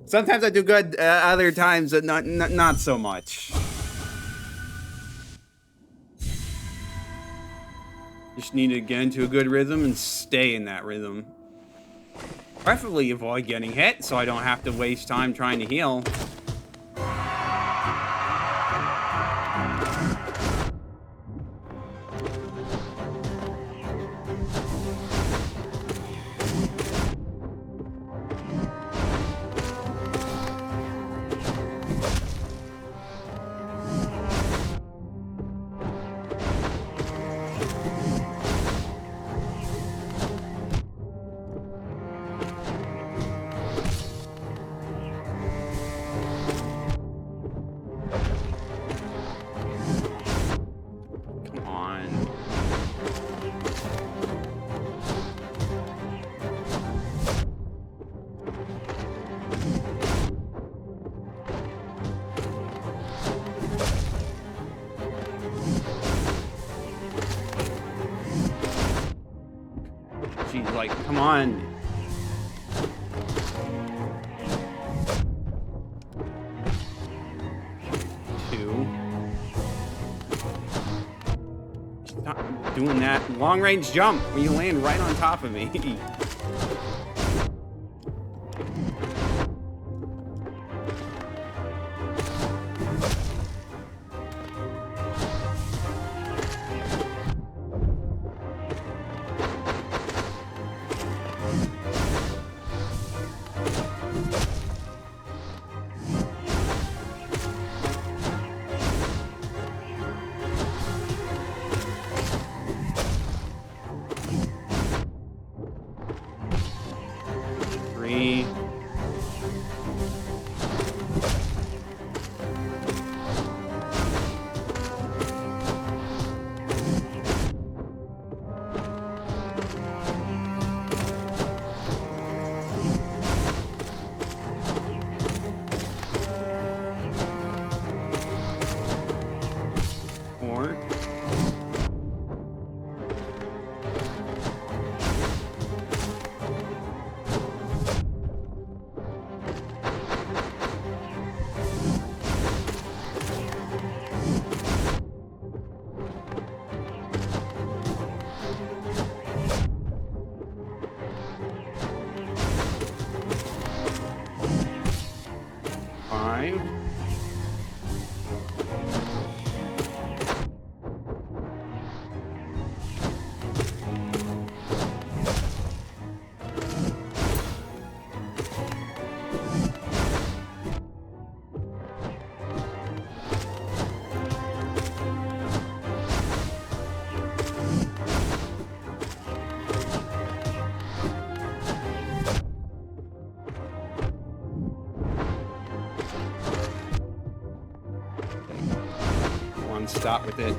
sometimes I do good, other times not so much. Just need to get into a good rhythm and stay in that rhythm. Preferably avoid getting hit so I don't have to waste time trying to heal. She's like, come on. Two. She's not doing that long range jump when you land right on top of me. Stop with it.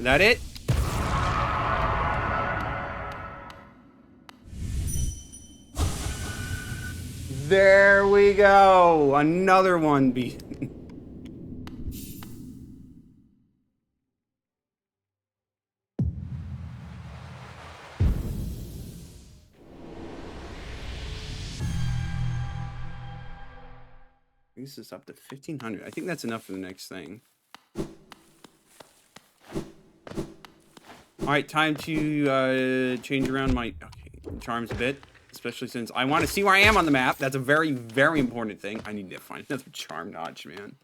Is that it? There we go. Another one beat. This is up to 1,500. I think that's enough for the next thing. All right, time to change around my charms a bit, especially since I want to see where I am on the map. That's a very, very important thing. I need to find another charm notch, man.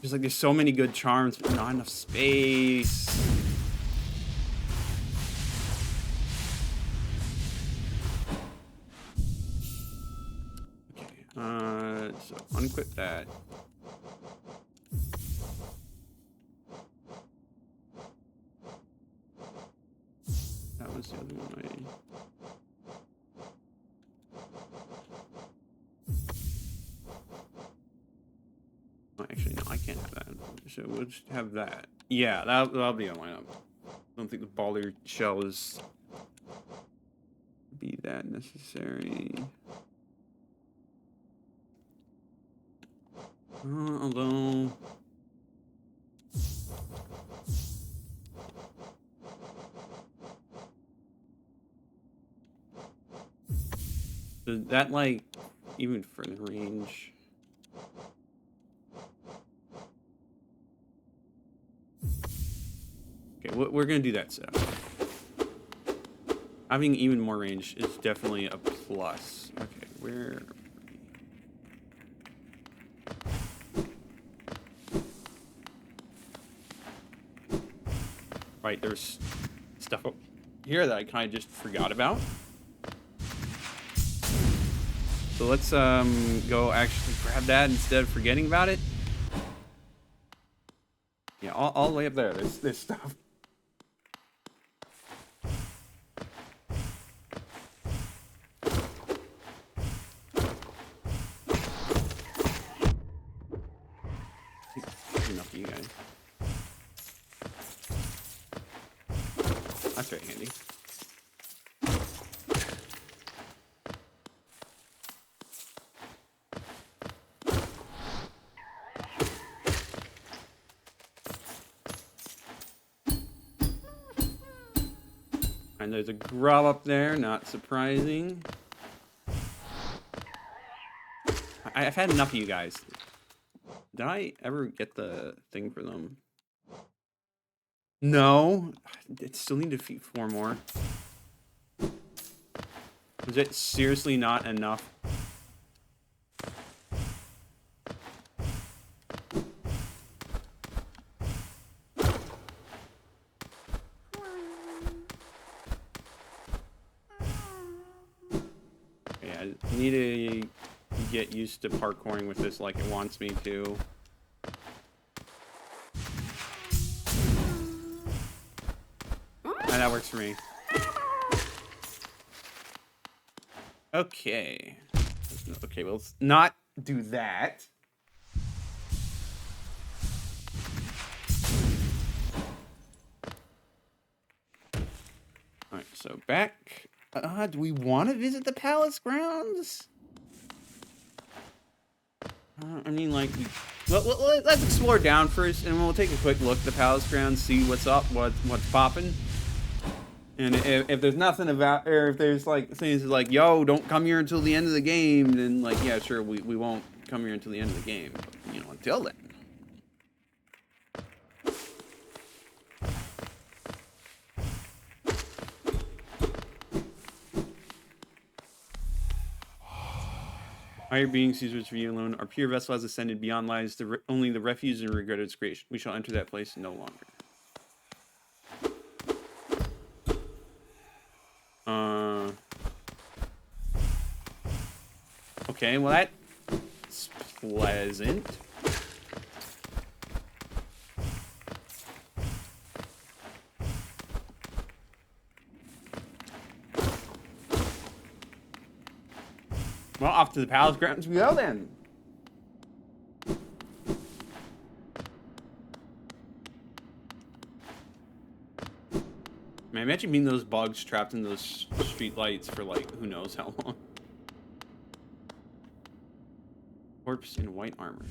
There's like, there's so many good charms, but not enough space. Okay, so unequip that. That was the other one actually, no, I can't have that. So we'll just have that. Yeah, that'll be a lineup. I don't think the baller shell is be that necessary. Although so that like even further range. Okay, we're gonna do that setup. Having even more range is definitely a plus. Okay, where? Right, there's stuff up here that I kind of just forgot about. So let's go actually grab that instead of forgetting about it. Yeah, all the way up there. There's stuff. Enough of you guys. That's very handy. And there's a grub up there, not surprising. I've had enough of you guys. Did I ever get the thing for them? No. I still need to defeat 4 more. Is it seriously not enough? Yeah, I need to get used to parkouring with this like it wants me to. And that works for me. Okay. Okay, well, let's not do that. Alright, so back. Do we want to visit the palace grounds? I mean, like, let's explore down first, and we'll take a quick look at the palace grounds, see what's up, what's popping. And if there's nothing about, or if there's like things like, yo, don't come here until the end of the game, then like, yeah, sure, we won't come here until the end of the game. But, you know, until then. Higher beings, Caesar's for you alone. Our pure vessel has ascended beyond lies. Only the refuge and regret its creation. We shall enter that place no longer. Okay, well that's pleasant. Well, off to the palace grounds we go then. Man, imagine being those bugs trapped in those street lights for like who knows how long. Corpse in white armor.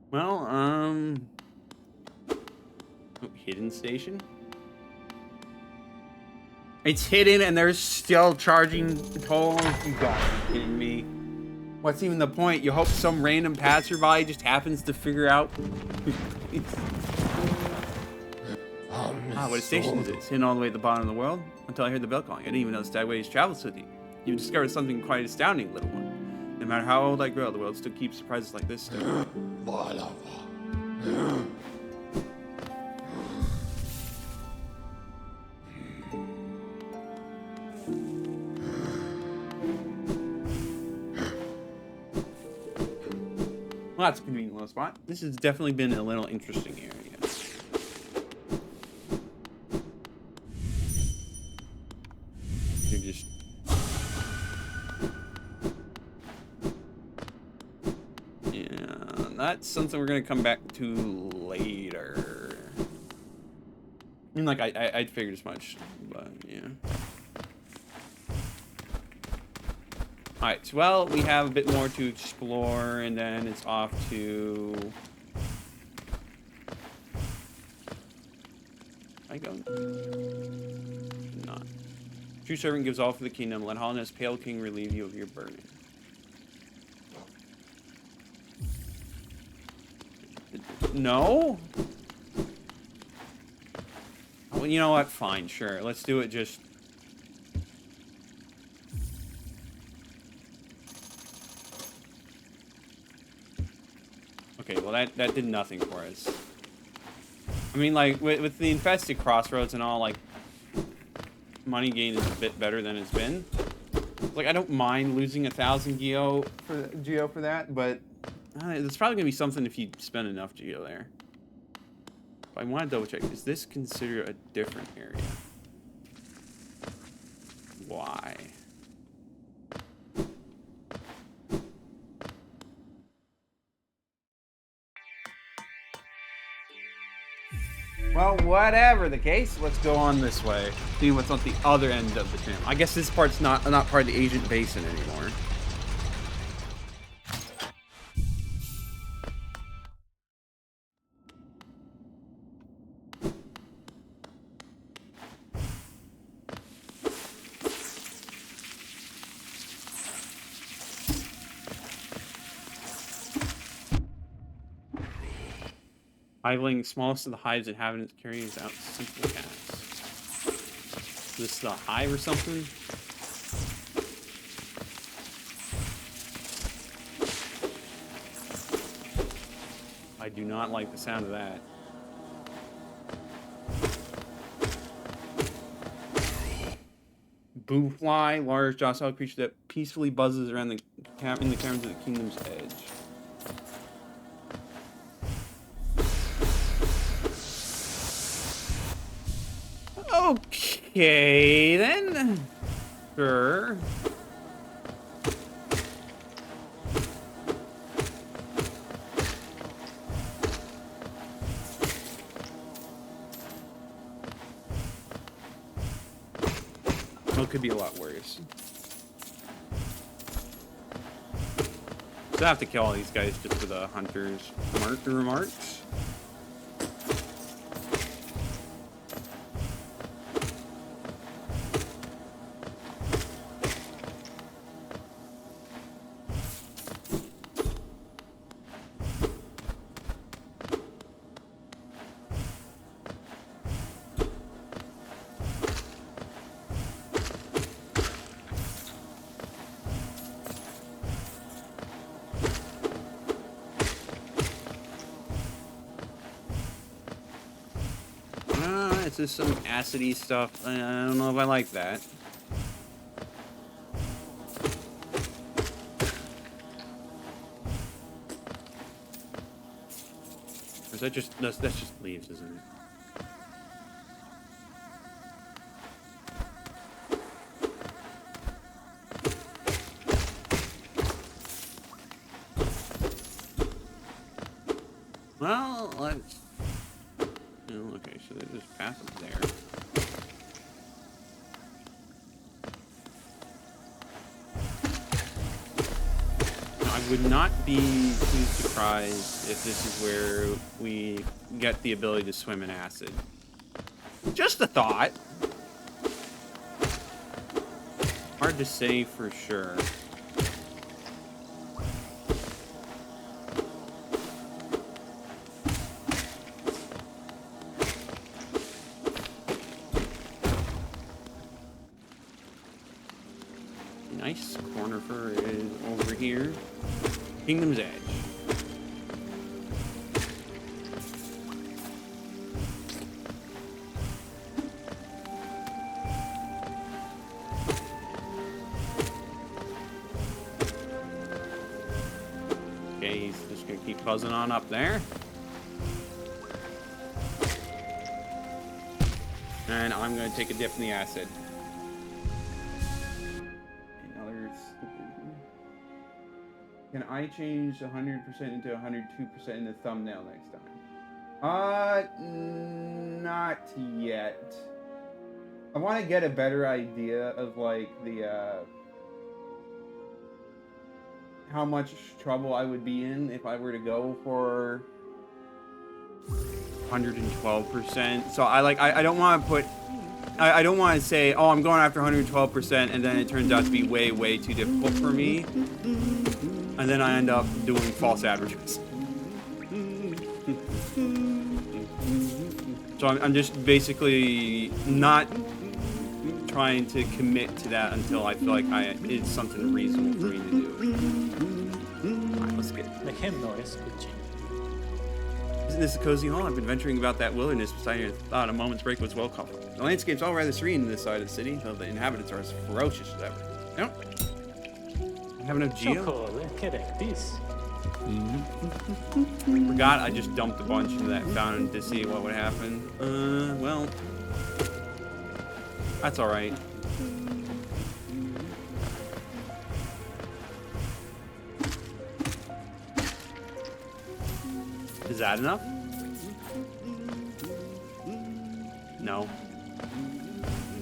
Well, hidden station. It's hidden and they're still charging tolls. You gotta be kidding me. What's even the point? You hope some random passerby just happens to figure out. What station is it? It's hidden all the way at the bottom of the world until I heard the bell calling. I didn't even know Stagways travels with you. You've discovered something quite astounding, little one. No matter how old I grow, the world still keeps surprises like this. Well, that's a convenient little spot. This has definitely been a little interesting area. You're just... Yeah, that's something we're going to come back to later. I mean, like, I'd figured as much, but, yeah. Alright, well, we have a bit more to explore, and then it's off to... I go? Not. True servant gives all for the kingdom. Let Holland's pale king relieve you of your burden. No? Well, you know what? Fine, sure. Let's do it just... Okay, well that did nothing for us. I mean, like, with the infested crossroads and all, like, money gain is a bit better than it's been. Like, I don't mind losing 1,000 geo for that, but it's probably gonna be something if you spend enough geo there. But I want to double check. Is this considered a different area? Why? Well, whatever the case, let's go on this way. See what's on the other end of the channel. I guess this part's not part of the Agent Basin anymore. Hiveling, smallest of the hives inhabitants carries out simple tasks. Is this the hive or something? I do not like the sound of that. Boofly, large docile creature that peacefully buzzes around in the caverns of the kingdom's edge. Okay, then. Sure. Well, it could be a lot worse. So I have to kill all these guys just for the hunter's remarks. This is some acidy stuff. I don't know if I like that. Or is that just that's just leaves, isn't it? let's... Oh, okay, so there's this passage there. I would not be too surprised if this is where we get the ability to swim in acid. Just a thought. Hard to say for sure. Nice corner for is over here. Kingdom's Edge. Okay, he's just gonna keep buzzing on up there. And I'm gonna take a dip in the acid. Can I change 100% into 102% in the thumbnail next time? Not yet. I want to get a better idea of like the how much trouble I would be in if I were to go for 112%. So I don't want to put I don't want to say, oh, I'm going after 112% and then it turns out to be way too difficult for me. And then I end up doing false advertising. So I'm just basically not trying to commit to that until I feel like it's something reasonable for me to do. Alright, let's get it. The hymn noise could change. Isn't this a cozy hall? I've been venturing about that wilderness beside here and thought a moment's break was well comfortable. The landscape's all rather serene in this side of the city, though the inhabitants are as ferocious as ever. Yep. Have enough geo? Forgot I just dumped a bunch into that fountain to see what would happen. Well, that's all right. Is that enough? No.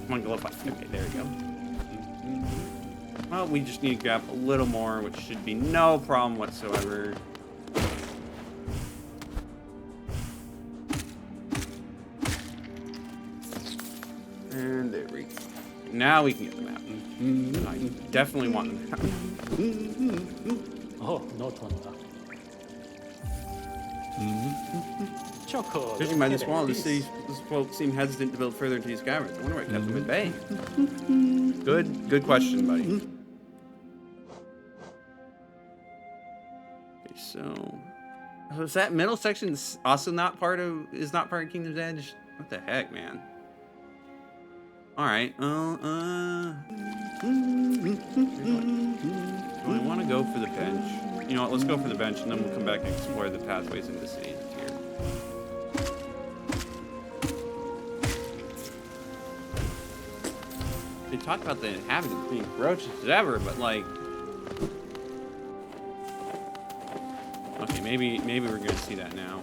Come on, glowify. Okay, there we go. Well, we just need to grab a little more, which should be no problem whatsoever. And there we go. Now we can get the map. I definitely want the map. Oh, not on that. Choco. Judging by this wall, this folk seem hesitant to build further into these caverns. I wonder what kept them at bay. Good question, buddy. Okay, so is that middle section also not part of Kingdom's Edge? What the heck, man? All right. Do I want to go for the bench? You know what? Let's go for the bench, and then we'll come back and explore the pathways into the city here. They talk about the inhabitants being ferocious as ever, but like, okay, maybe we're gonna see that now.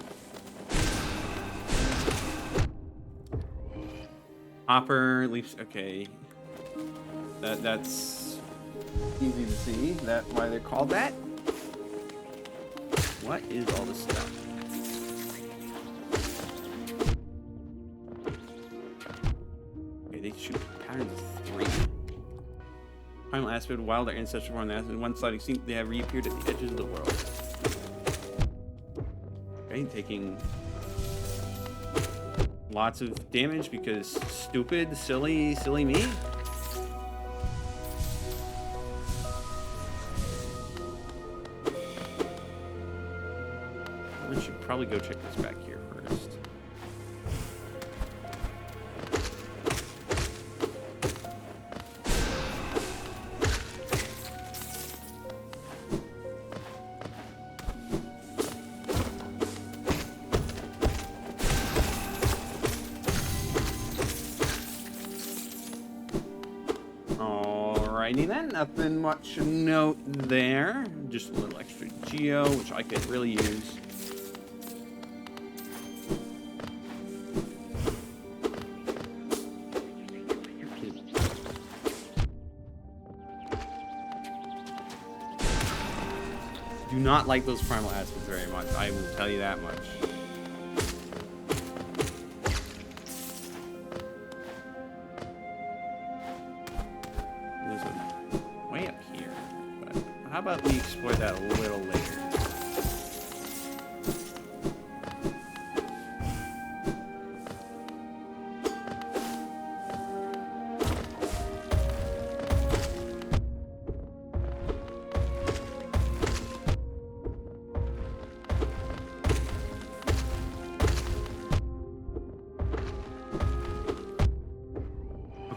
Hopper leaps. Okay, that's easy to see. That's why they're called that. What is all this stuff? Okay, they shoot patterns of 3. Primal aspect, wild, our ancestors were on the acid. One side extinct, they have reappeared at the edges of the world. Okay, taking lots of damage because stupid, silly me. I should probably go check this back here first. Alrighty then, nothing much to note there. Just a little extra geo, which I could really use. not like those primal acids very much. I will tell you that much. There's a way up here, but how about we explore that a little later?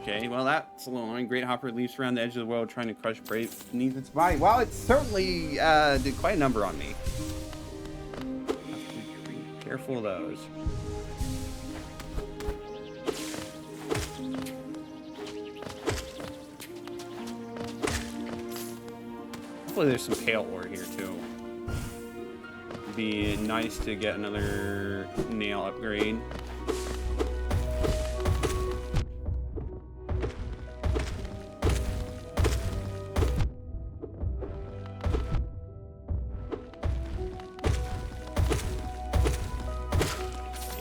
Okay, well that's a little annoying. Great Hopper leaps around the edge of the world trying to crush prey beneath its body. Well, it certainly did quite a number on me. Be careful of those. Hopefully there's some pale ore here too. It'd be nice to get another nail upgrade.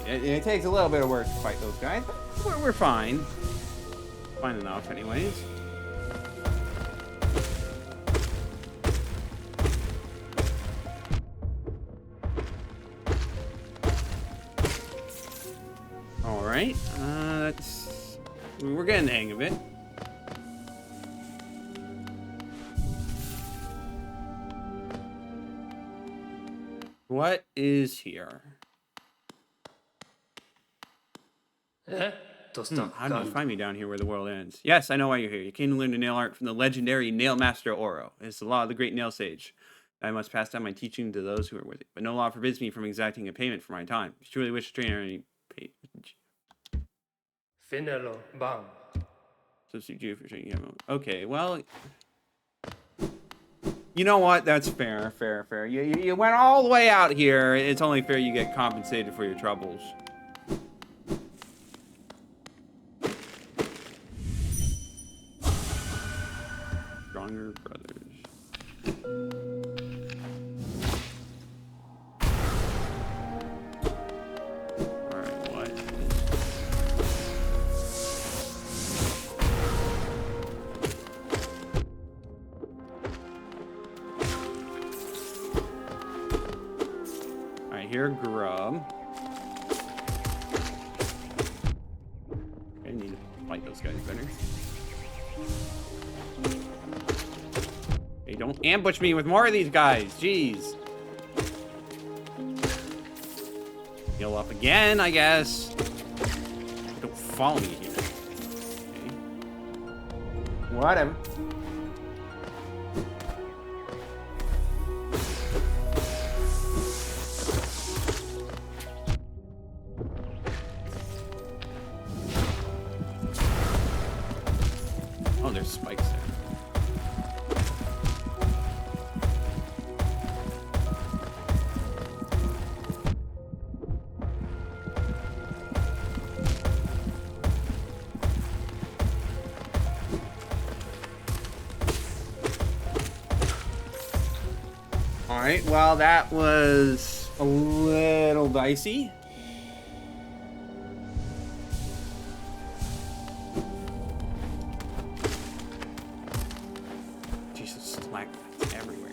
It takes a little bit of work to fight those guys, but We're fine. Fine enough, anyways. All right. We're getting the hang of it. What is here? How did you find me down here where the world ends? Yes, I know why you're here. You came to learn the nail art from the legendary nail master Oro. It's the law of the great nail sage. I must pass down my teaching to those who are worthy. But no law forbids me from exacting a payment for my time. If you truly wish to train any pay. Finelo, bam. Substitute you for training. Okay, well, you know what? That's fair, fair. You went all the way out here. It's only fair you get compensated for your troubles. Stronger brothers. Alright, what? Alright, here, grub. I need to fight those guys better. Hey, don't ambush me with more of these guys. Jeez. Heal up again, I guess. Don't follow me here. Okay. whatever. Oh, there's spikes there. Alright, well, that was a little dicey. Jesus, stalagmites everywhere.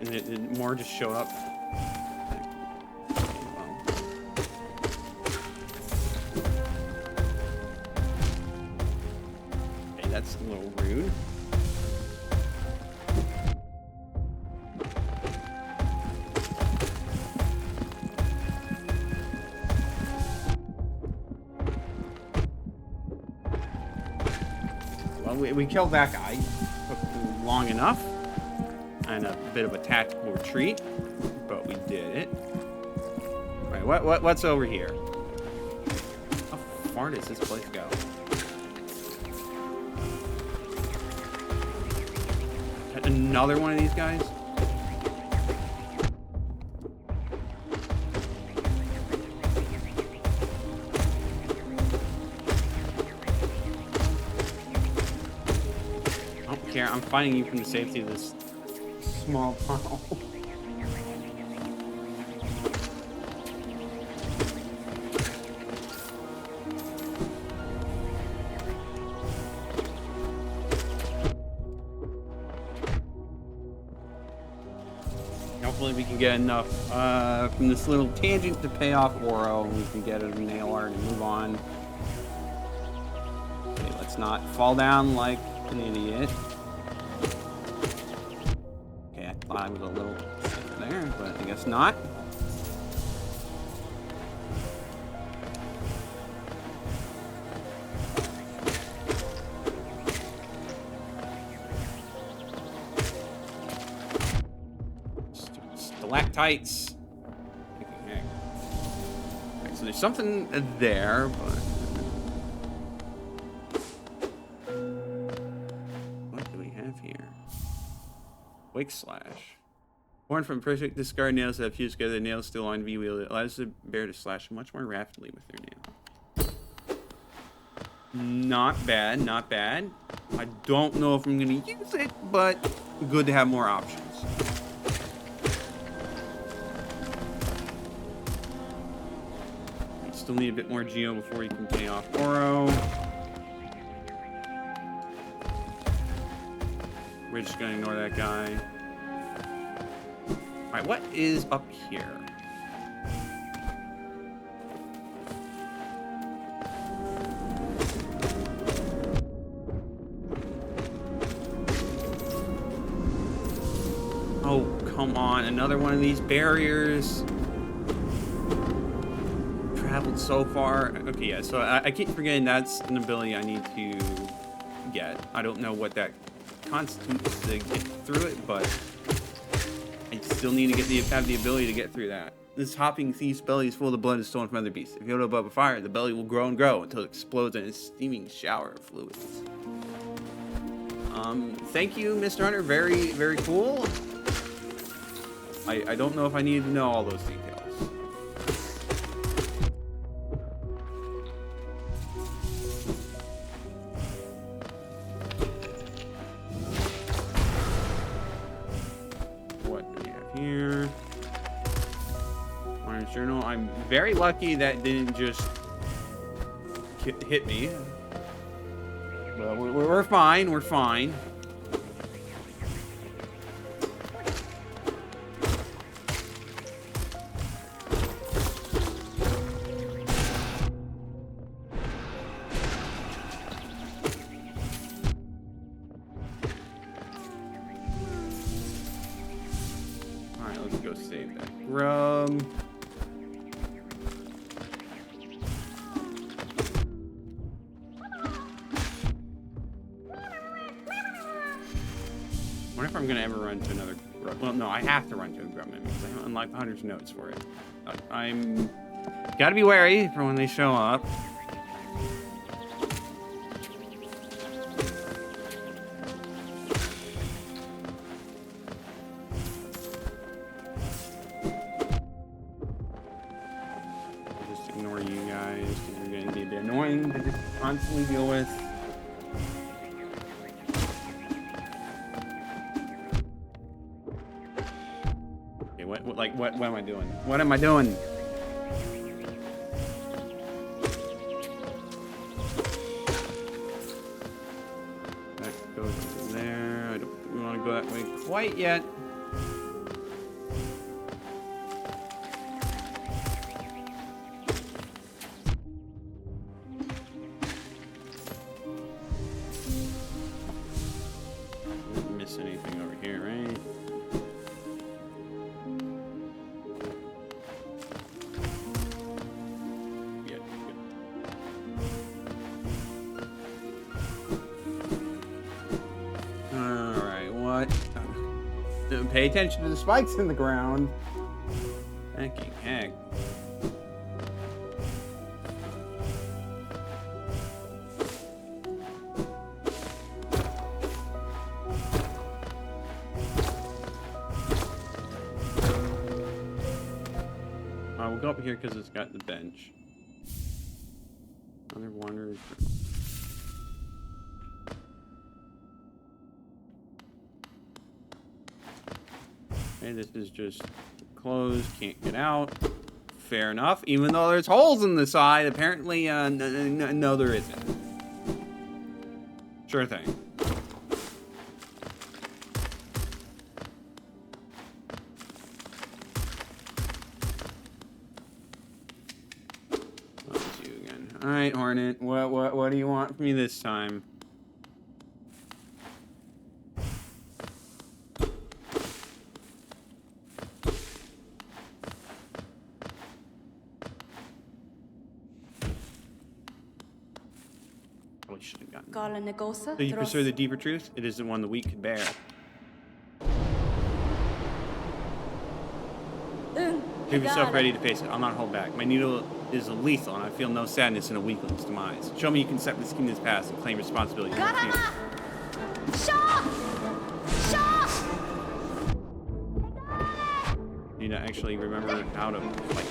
And more just showed up. Okay, that's a little rude. Well, we killed that guy. Took long enough. And a bit of a tactical retreat, but we did it. Right, what's over here? How far does this place go? Another one of these guys? care. I'm fighting you from the safety of this small tunnel. Hopefully we can get enough from this little tangent to pay off Oro, and we can get a nail art and move on. Okay, let's not fall down like an idiot. Okay, I thought I was a little safer there, but I guess not. Stalactites. Okay. Right, so there's something there, but what do we have here? Wake slash. Born from perfect discard nails that have fused together, the nails still on V wheel. It allows the bear to slash much more rapidly with their nail. Not bad, not bad. I don't know if I'm gonna use it, but good to have more options. Still need a bit more Geo before we can pay off Oro. We're just gonna ignore that guy. Alright, what is up here? Oh, come on, another one of these barriers. Traveled so far. Okay, yeah, so I keep forgetting that's an ability I need to get. I don't know what that constitutes to get through it, but I still need to have the ability to get through that. This hopping thief's belly is full of the blood stolen from other beasts. If you hold it above a fire, the belly will grow and grow until it explodes in a steaming shower of fluids. Thank you, Mr. Hunter. Very, very cool. I don't know if I needed to know all those details. Here. Orange journal. I'm very lucky that didn't just hit me. But we're fine. We're fine. Well, no, I have to run to a Grumman because I haven't unlocked the Hunter's Notes for it. I'm gotta be wary for when they show up. I'll just ignore you guys because you're gonna be a bit annoying to just constantly deal with. What am I doing? What am I doing? That goes there. I don't want to go that way quite yet. Didn't miss anything over here, right? Pay attention to the spikes in the ground. Fucking heck. We'll go up here because it's got the bench. Other wanderers. Okay, this is just closed, can't get out. Fair enough. Even though there's holes in the side, apparently, no, there isn't. Sure thing. Oh, it's you again. All right, Hornet. What do you want from me this time? So you pursue the deeper truth? It is the one the weak could bear. Keep yourself ready to face it. I'll not hold back. My needle is lethal, and I feel no sadness in a weakling's demise. Show me you can step this kingdom's past and claim responsibility for your future. You need to actually remember how to fight.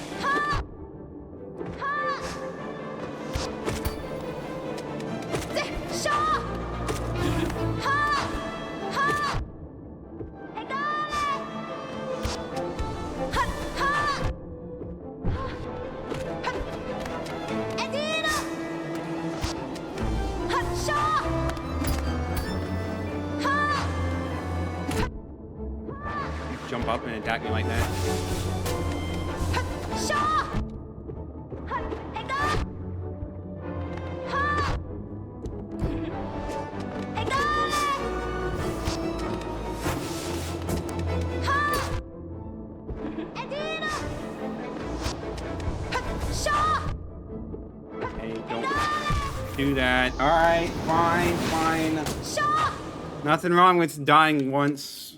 Jump up and attack me like that. Hey, don't do that. Alright, fine. Nothing wrong with dying once.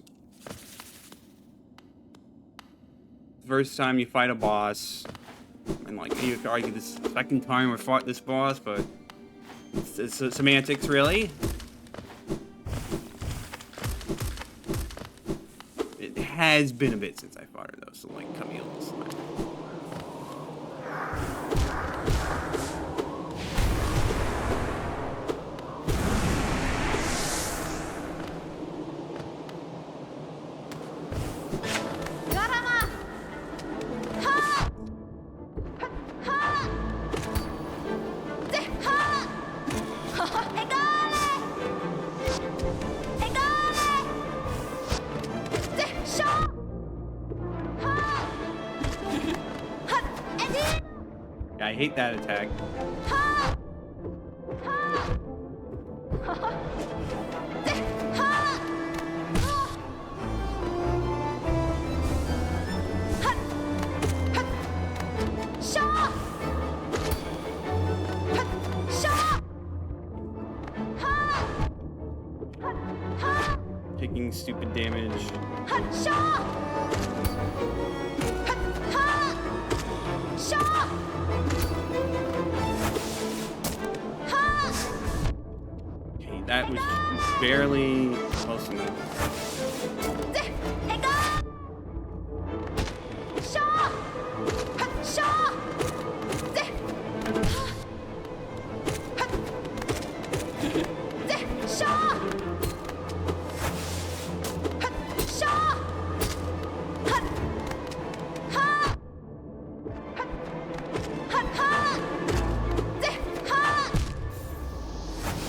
First time you fight a boss, and like you could argue this second time we fought this boss, but it's semantics, really. It has been a bit since I fought her though, so like cut me a little slack. I hate that attack. Taking stupid damage. That was barely close enough.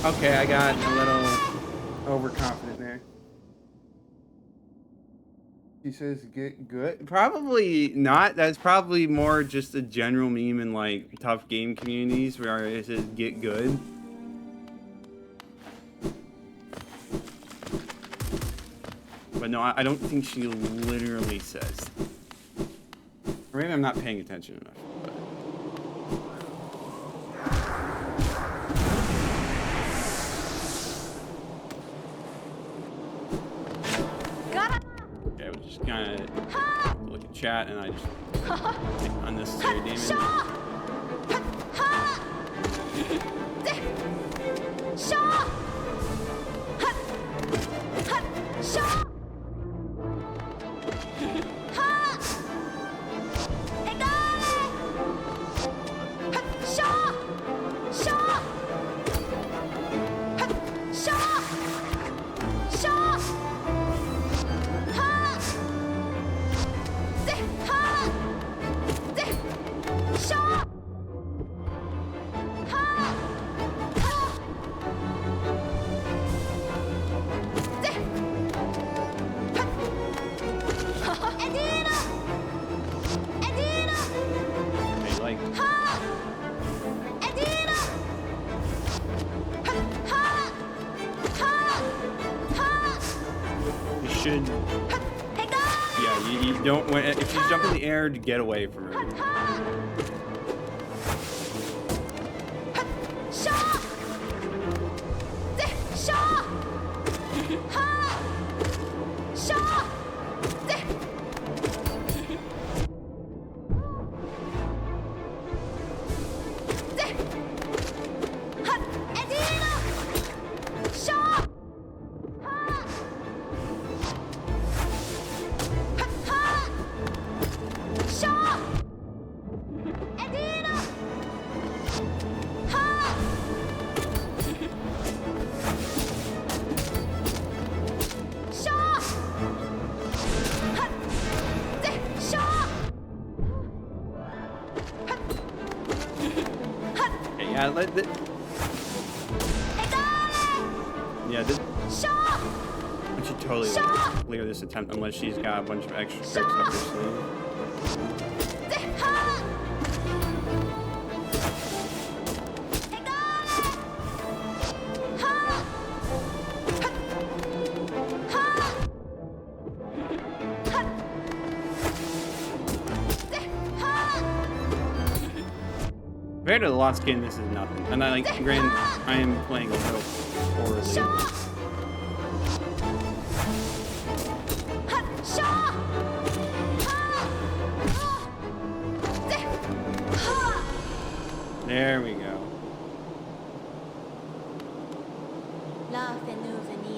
Okay, I got a little overconfident there. He says get good? Probably not. That's probably more just a general meme in like tough game communities where it says get good. But no, I don't think she literally says. Or maybe I'm not paying attention enough. Kind of look at chat and I just take unnecessary damage. should. Yeah, you don't. If she's jumping in the air, to get away from her. Yeah, this. I should totally clear this attempt unless she's got a bunch of extra tricks up her sleeve. Compared to the Lost Skin, this is nothing. And I am playing a little poorly. There we go.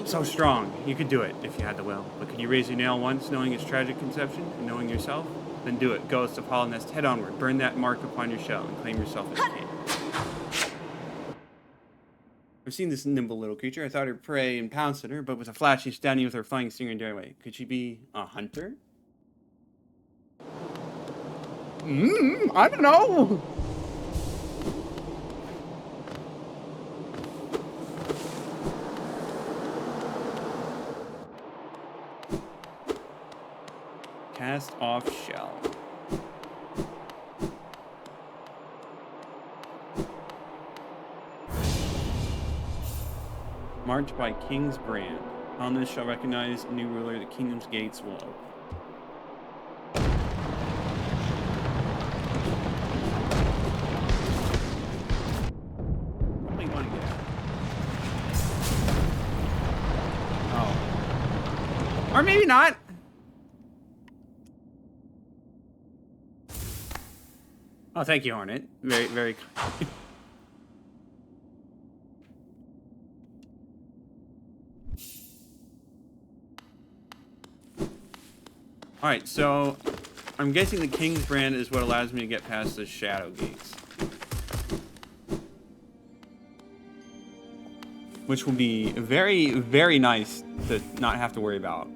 So strong. You could do it if you had the will. But could you raise your nail once, knowing its tragic conception and knowing yourself? Then do it. Ghost of Hollow Nest, head onward. Burn that mark upon your shell and claim yourself as king. I've seen this nimble little creature. I thought her prey and pounced at her, but with a flash, she's standing with her flying stinger and away. Could she be a hunter? I don't know. Cast off shell. Marked by King's brand. On this shall recognize a new ruler. The kingdom's gates will open. Probably want to get out. Oh. Or maybe not. Oh, thank you, Hornet. Very, very kind. Alright, so I'm guessing the King's brand is what allows me to get past the shadow gates. Which will be very, very nice to not have to worry about.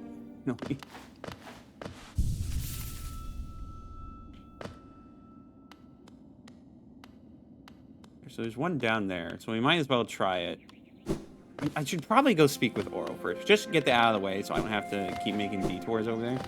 So there's one down there, so we might as well try it. I should probably go speak with Oro first, just to get that out of the way so I don't have to keep making detours over there.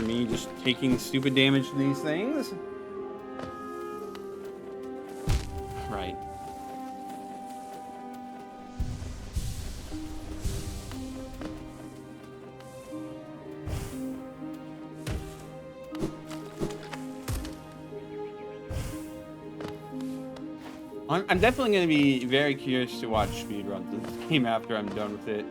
Me just taking stupid damage to these things. Right. I'm definitely going to be very curious to watch speedruns of this game after I'm done with it.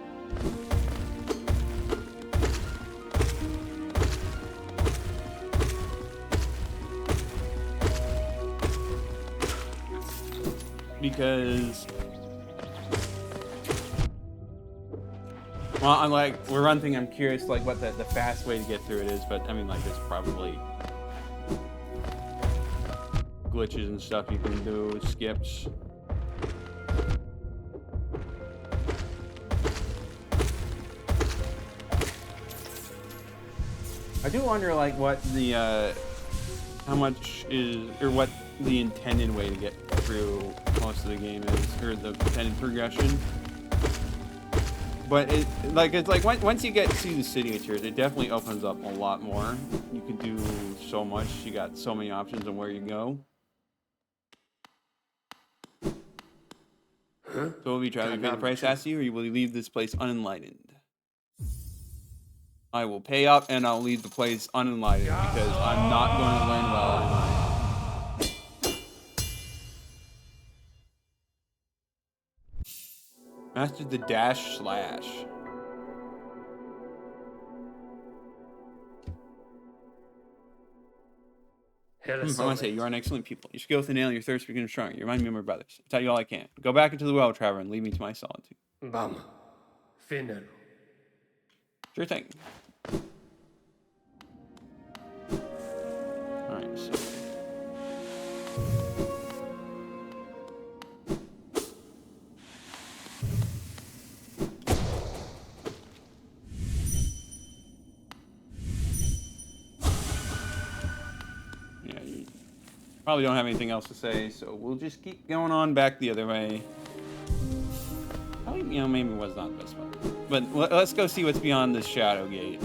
Because, well, I'm like, we're running. I'm curious, like, what the fast way to get through it is. But I mean, like, there's probably glitches and stuff you can do, skips. I do wonder, like, what the how much is, or what the intended way to get through most of the game is, or the intended progression. But it's like once you get to the city of tears, it definitely opens up a lot more. You can do so much. You got so many options on where you go. So will you try to pay the price asked you, or will you leave this place unenlightened? I will pay up and I'll leave the place unenlightened because I'm not going to learn well tonight. Mastered the dash slash. I want to say, you are an excellent people. You should go with the nail in your thirst, become stronger. You remind me of my brothers. I tell you all I can. Go back into the well, Trevor, and leave me to my solitude. Vamos. Finalo. Sure thing. Alright, so... yeah, you probably don't have anything else to say, so we'll just keep going on back the other way. Probably, you know, maybe it was not the best one. But let's go see what's beyond this shadow gate.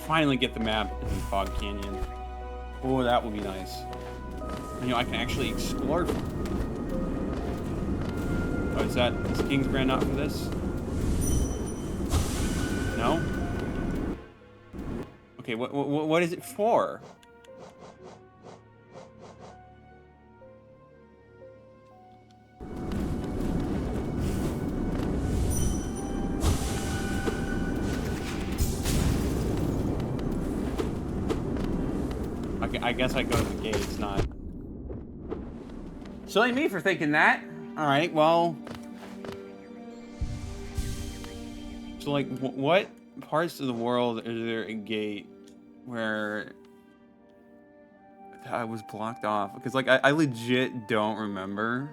Finally get the map in Fog Canyon. Oh, that would be nice. You know, I can actually explore. Oh, is King's Brand not for this? No? Okay, what is it for? I guess I go to the gate, it's not. Silly me for thinking that. Alright, well. So, like, what parts of the world is there a gate where I was blocked off? Because, like, I legit don't remember.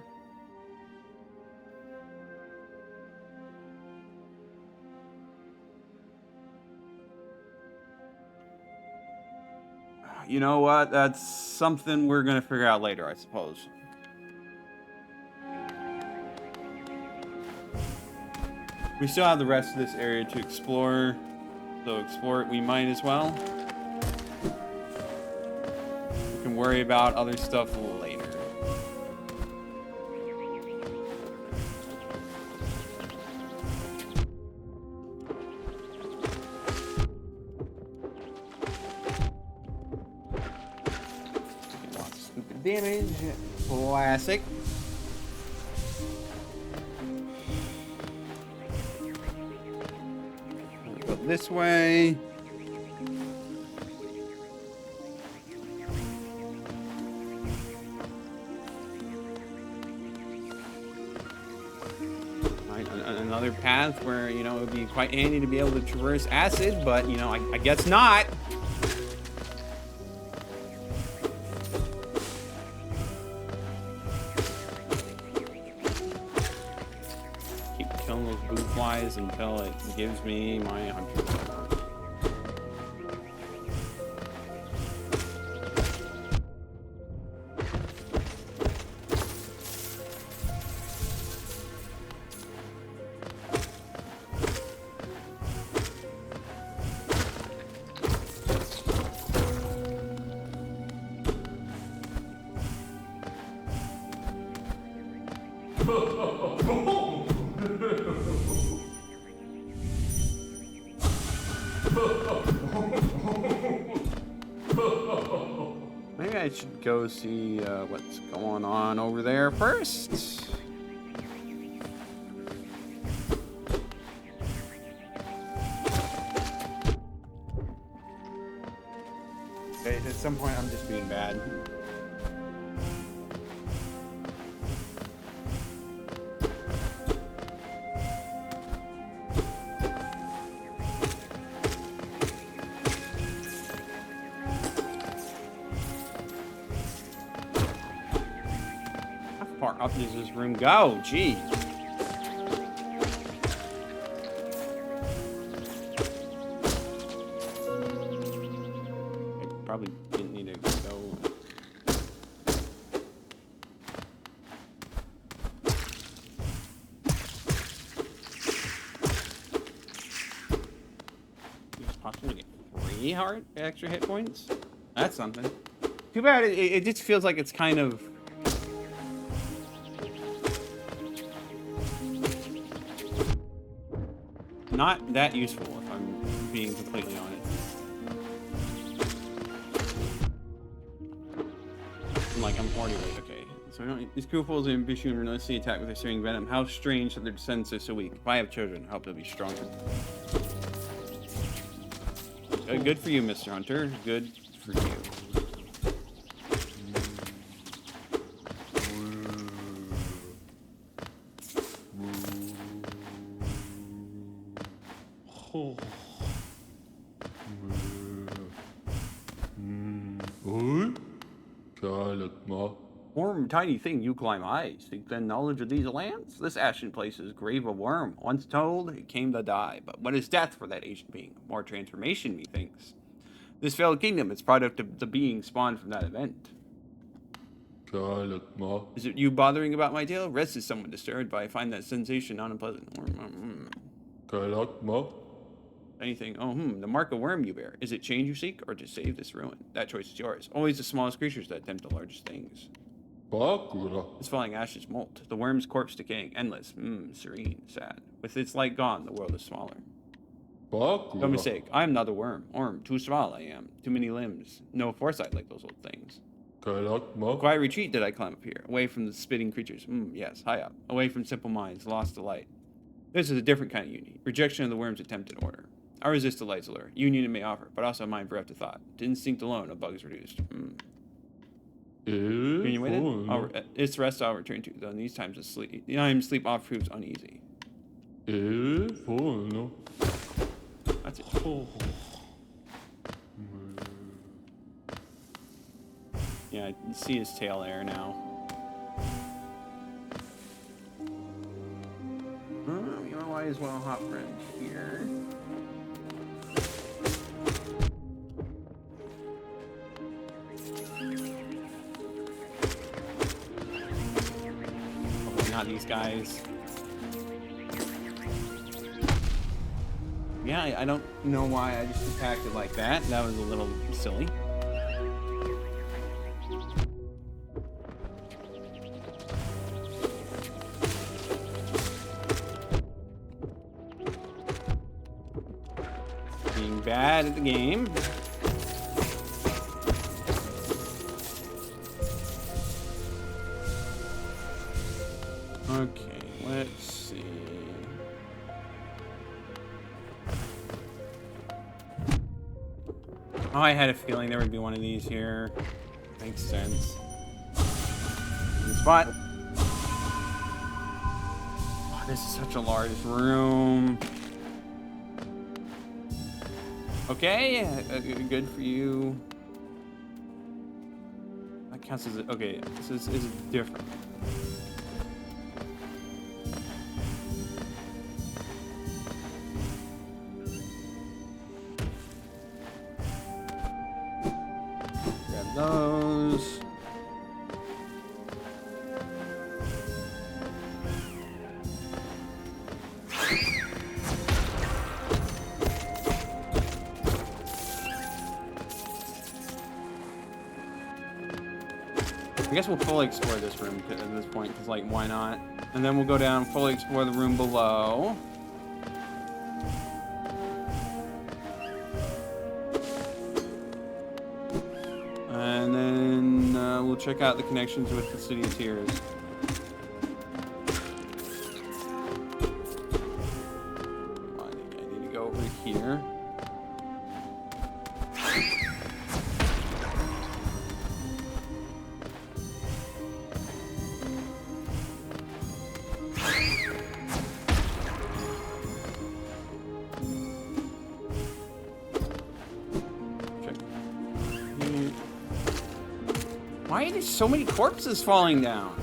You know what? That's something we're gonna figure out later, I suppose. We still have the rest of this area to explore, so explore it we might as well. We can worry about other stuff later. Damage, classic. Go this way. Right, another path where, you know, it would be quite handy to be able to traverse acid, but, you know, I guess not. Until it gives me my 100. Maybe I should go see what's going on over there first. Okay, at some point I'm just being bad. up does this room go? Jeez. I probably didn't need to go. It's possible to get 3 extra hit points? That's something. Too bad it just feels like it's kind of... not that useful, if I'm being completely honest. I'm 40 weight, okay. So these crew fools are ambitious and relentlessly attack with their searing venom. How strange that their descendants are so weak. If I have children, I hope they'll be stronger. Good for you, Mr. Hunter. Good for you. Worm, tiny thing, you climb high. Seek then knowledge of these lands? This ashen place is grave of worm. Once told, it came to die. But what is death for that ancient being? More transformation, methinks. This failed kingdom, its product of the being spawned from that event. Is it you bothering about my tale? Rest is somewhat disturbed, but I find that sensation unpleasant. Anything? Oh, the mark of worm you bear. Is it change you seek, or to save this ruin? That choice is yours. Always the smallest creatures that tempt the largest things. This falling ashes molt. The worm's corpse decaying, endless, serene, sad. With its light gone, the world is smaller. No mistake, I am not a worm. Too small I am. Too many limbs. No foresight like those old things. Quiet retreat did I climb up here, away from the spitting creatures. Yes, high up. Away from simple minds, lost to light. This is a different kind of union. Rejection of the worm's attempted order. I resist the light's allure. Union it may offer, but also mine bereft of thought. To instinct alone, a bug is reduced. Union it's rest I'll return to, though in these times of sleep. Sleep off proves uneasy. That's it. Yeah, I can see his tail there now. You know, might as well hop right here. Not these guys. Yeah, I don't know why I just attacked it like that. That was a little silly. Being bad at the game. Okay, let's see. Oh, I had a feeling there would be one of these here. Makes sense. Good spot. Oh, this is such a large room. Okay, good for you. That counts as okay. This is different. Those. I guess we'll fully explore this room at this point, because, like, why not? And then we'll go down, fully explore the room below. And then we'll check out the connections with the City of Tears. I need to go over here. Why are there so many corpses falling down?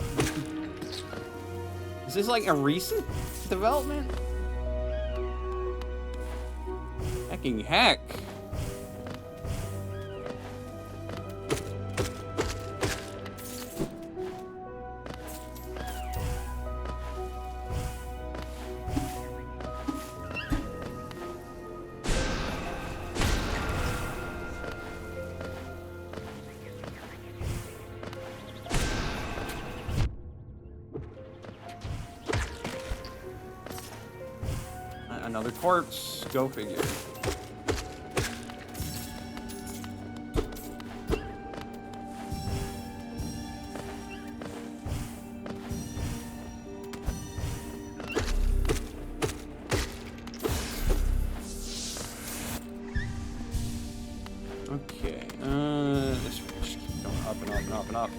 Is this like a recent development? Hecking heck. Another corpse. Go figure. Okay. Just keep going up and up and up and up.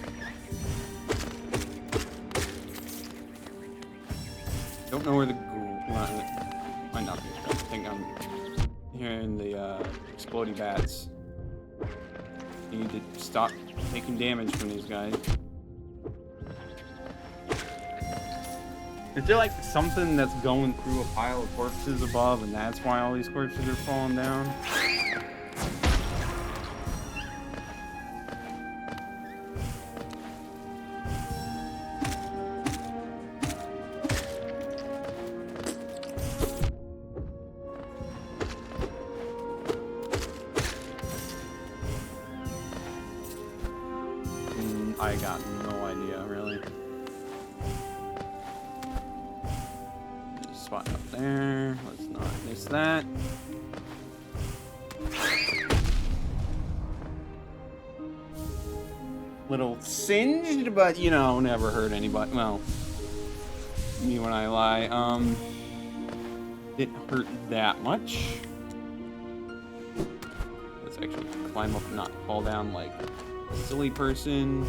Don't know where the might not be. I think I'm hearing the exploding bats. You need to stop taking damage from these guys. Is there like something that's going through a pile of corpses above, and that's why all these corpses are falling down? I got no idea, really. Just spot up there. Let's not miss that. Little singed, but you know, never hurt anybody. Well, me when I lie. Didn't hurt that much. Let's actually climb up and not fall down like a silly person.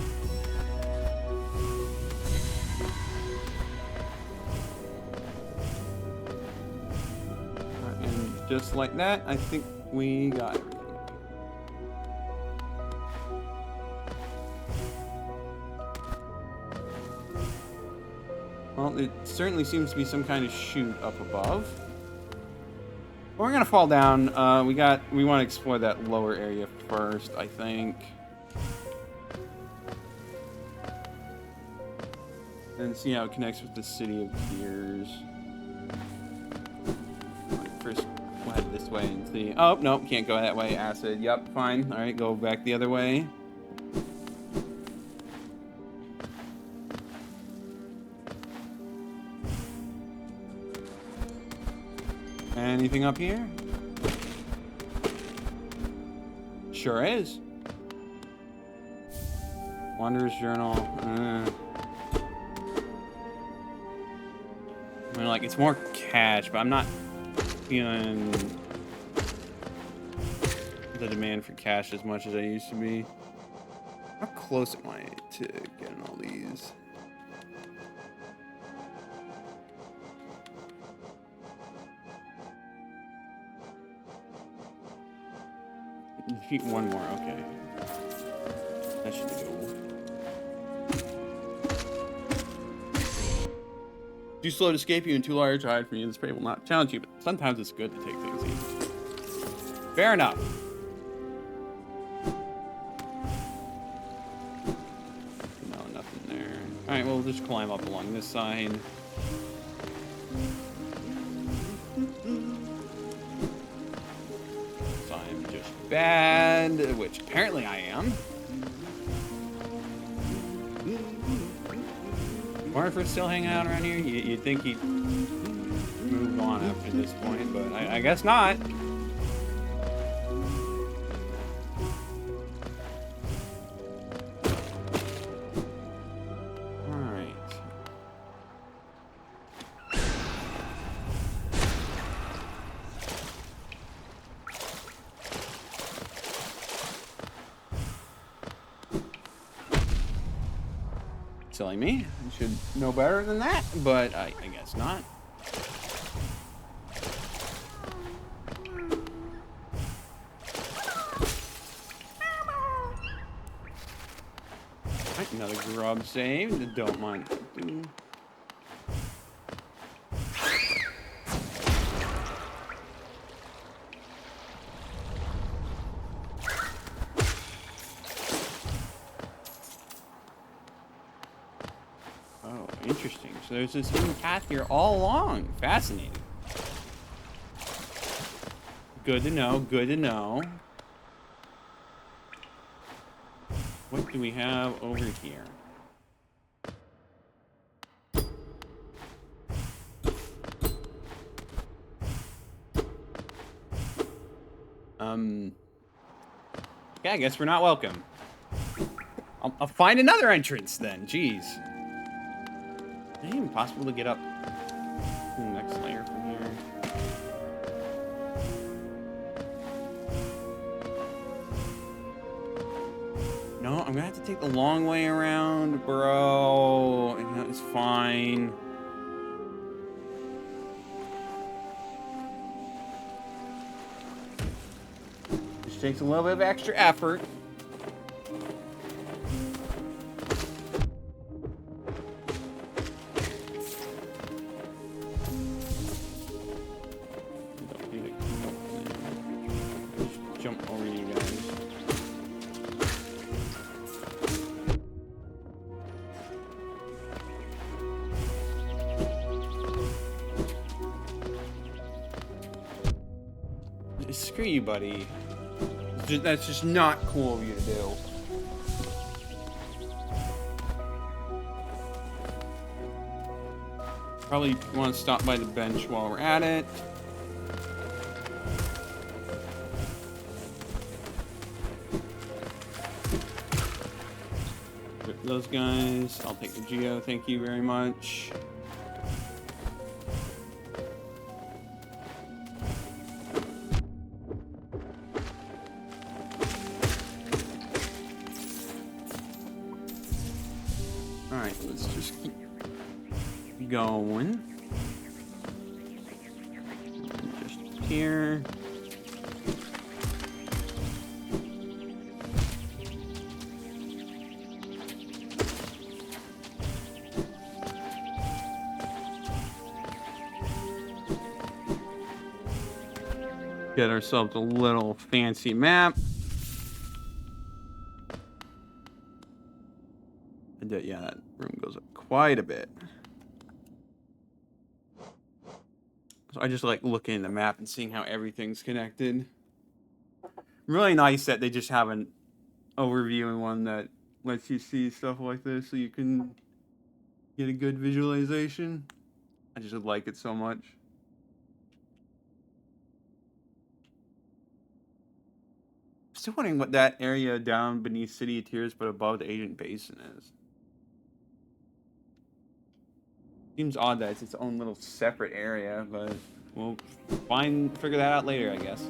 And just like that, I think we got everything. Well, it certainly seems to be some kind of chute up above. But we're gonna fall down. We want to explore that lower area first, I think. And see how it connects with the City of Tears. First, we'll head this way and see. Oh, no, can't go that way. Acid. Yep, fine. All right, go back the other way. Anything up here? Sure is. Wanderer's Journal. I mean, like, it's more cash, but I'm not feeling the demand for cash as much as I used to be. How close am I to getting all these? Keep one more, okay. That should be doable. Too slow to escape you and too large to hide from you. This prey will not challenge you, but sometimes it's good to take things easy. Fair enough. No, nothing there. Alright, we'll just climb up along this side. So I'm just bad, which apparently I am. Or if we're still hanging out around here, you'd think he'd move on after this point, but I guess not. Alright. Silly me. I should know better than that, but I guess not. Right, another grub saved. Don't mind. So there's this hidden path here all along. Fascinating. Good to know, good to know. What do we have over here? Yeah, I guess we're not welcome. I'll find another entrance then. Jeez. Is it even possible to get up to the next layer from here? No, I'm gonna have to take the long way around, bro. And it's fine. Just takes a little bit of extra effort. Jump over you guys. Screw you, buddy. That's just not cool of you to do. Probably want to stop by the bench while we're at it. Rip those guys. I'll take the Geo. Thank you very much. Alright, let's just keep going. Just here. Get ourselves a little fancy map. Yeah, that room goes up quite a bit. So I just like looking at the map and seeing how everything's connected. Really nice that they just have an overview and one that lets you see stuff like this so you can get a good visualization. I just like it so much. I'm still wondering what that area down beneath City of Tears but above the Ancient Basin is. Seems odd that it's its own little separate area, but we'll figure that out later, I guess.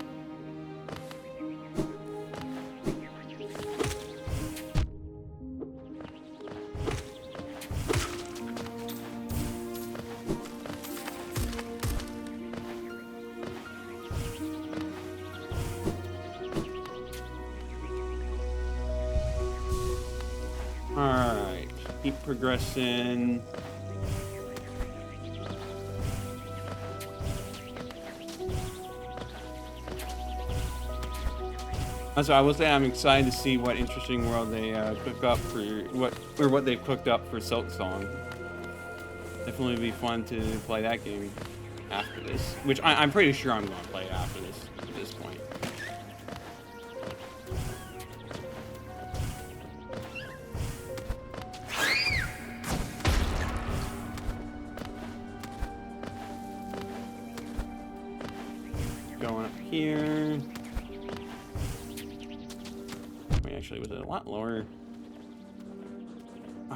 Alright, keep progressing. So I will say I'm excited to see what interesting world they cook up for what they've cooked up for Silk Song. Definitely be fun to play that game after this, which I'm pretty sure I'm going to play it after this at this point. Going up here. Actually, was it a lot lower?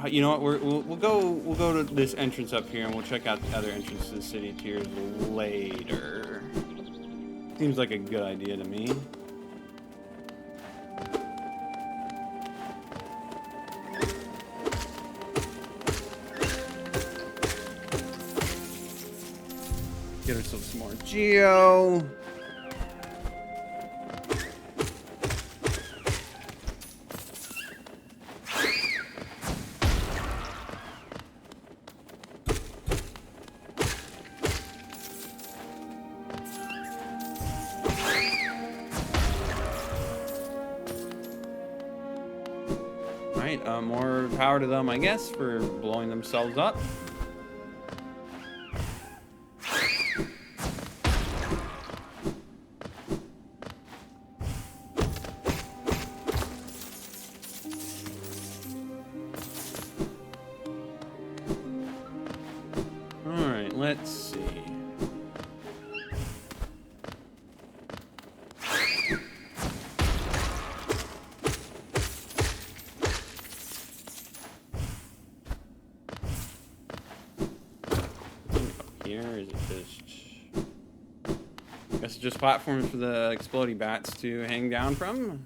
You know what? We'll go to this entrance up here, and we'll check out the other entrance to the City of Tears later. Seems like a good idea to me. Get ourselves some more Geo. More power to them, I guess, for blowing themselves up. let's see. Here is it just? I guess it's just platforms for the exploding bats to hang down from.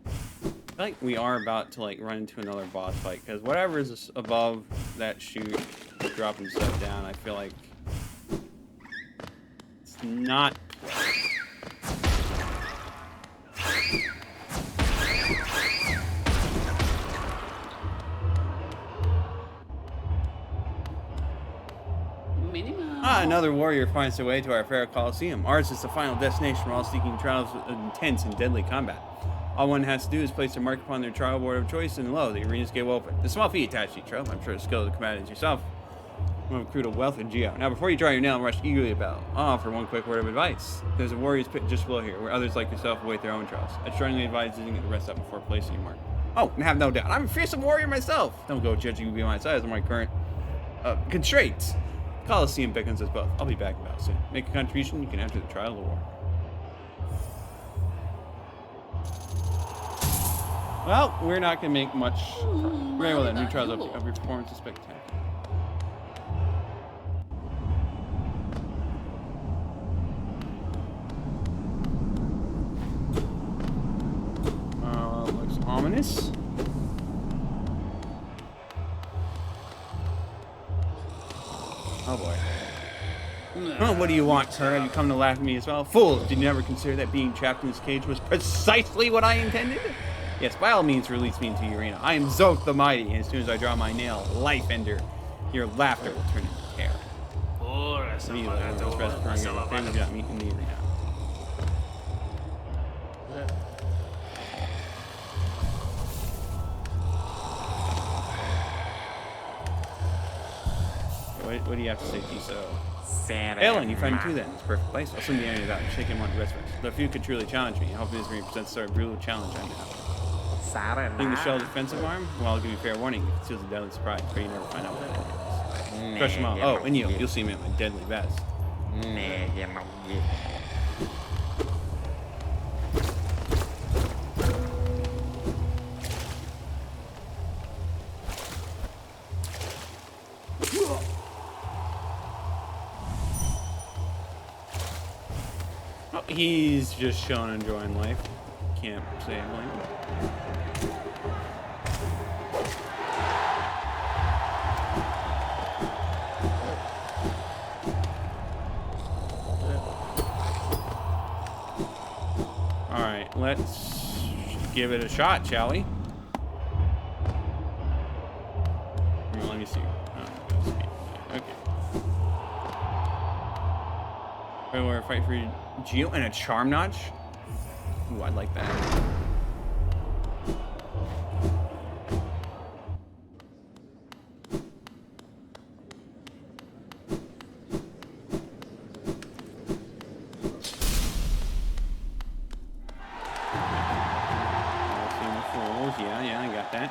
I feel like we are about to like run into another boss fight because whatever is above that chute, dropping stuff down. I feel like it's not. Another warrior finds their way to our fair Colosseum. Ours is the final destination for all seeking trials of intense and deadly combat. All one has to do is place their mark upon their trial board of choice, and lo, the arena's gate will open. The small fee attached to each trial, I'm sure the skill of the combatants yourself will accrue to wealth and geo. Now, before you draw your nail and rush eagerly about, I'll offer one quick word of advice. There's a warrior's pit just below here, where others like yourself await their own trials. I strongly advise using it to rest up before placing your mark. Oh, and have no doubt, I'm a fearsome warrior myself. Don't go judging me by my size or my current constraints. Colosseum beckons us both. I'll be back about soon. Make a contribution, you can enter the trial of the war. Well, we're not going to make much. Very well then, new trials of your performance is spectacular. Looks ominous. Oh boy. Oh, what do you want, sir? Have you come to laugh at me as well? Fools, did you never consider that being trapped in this cage was precisely what I intended? Yes, by all means, release me into the arena. I am Zoth the Mighty, and as soon as I draw my nail, life ender, your laughter will turn into terror. We do not meet in the arena. What do you have to say, Tiso? Ellen, you find me too then. It's a perfect place. I'll swing the enemy without shaking one rest. Though few could truly challenge me, I hope this represents a brutal challenge I now. Think the shell's defensive arm? Well, I'll give you fair warning. It conceals a deadly surprise, but you never find out what that is. Crush them all. Oh, and you'll see me at my deadly best. Oh, he's just showing enjoying life. Can't say I blame him. Alright, let's give it a shot, shall we? Let me see. Okay. We're fight for Geo and a charm notch? Ooh, I'd like that. Colosseum of Fools. Yeah, I got that.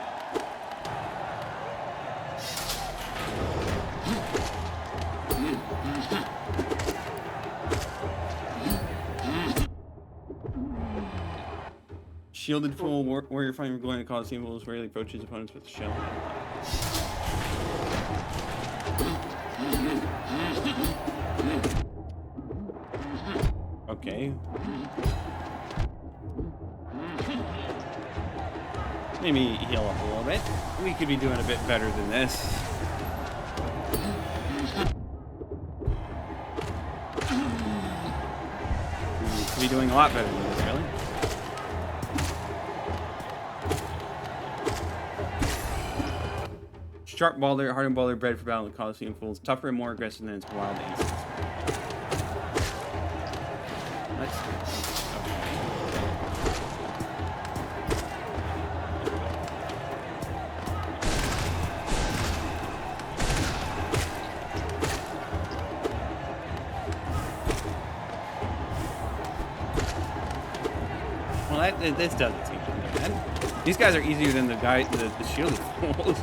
Shielded Fool, warrior fighting going to Colosseum of Fools rarely approaches opponents with a shield. Okay. Maybe heal up a little bit. We could be doing a bit better than this. We could be doing a lot better than this, really. Sharp baller, hardened baller, bred for battle in the Colosseum of Fools. Tougher and more aggressive than its wild instincts. Let's do this. Well, this doesn't seem too bad. These guys are easier than the shielded fools.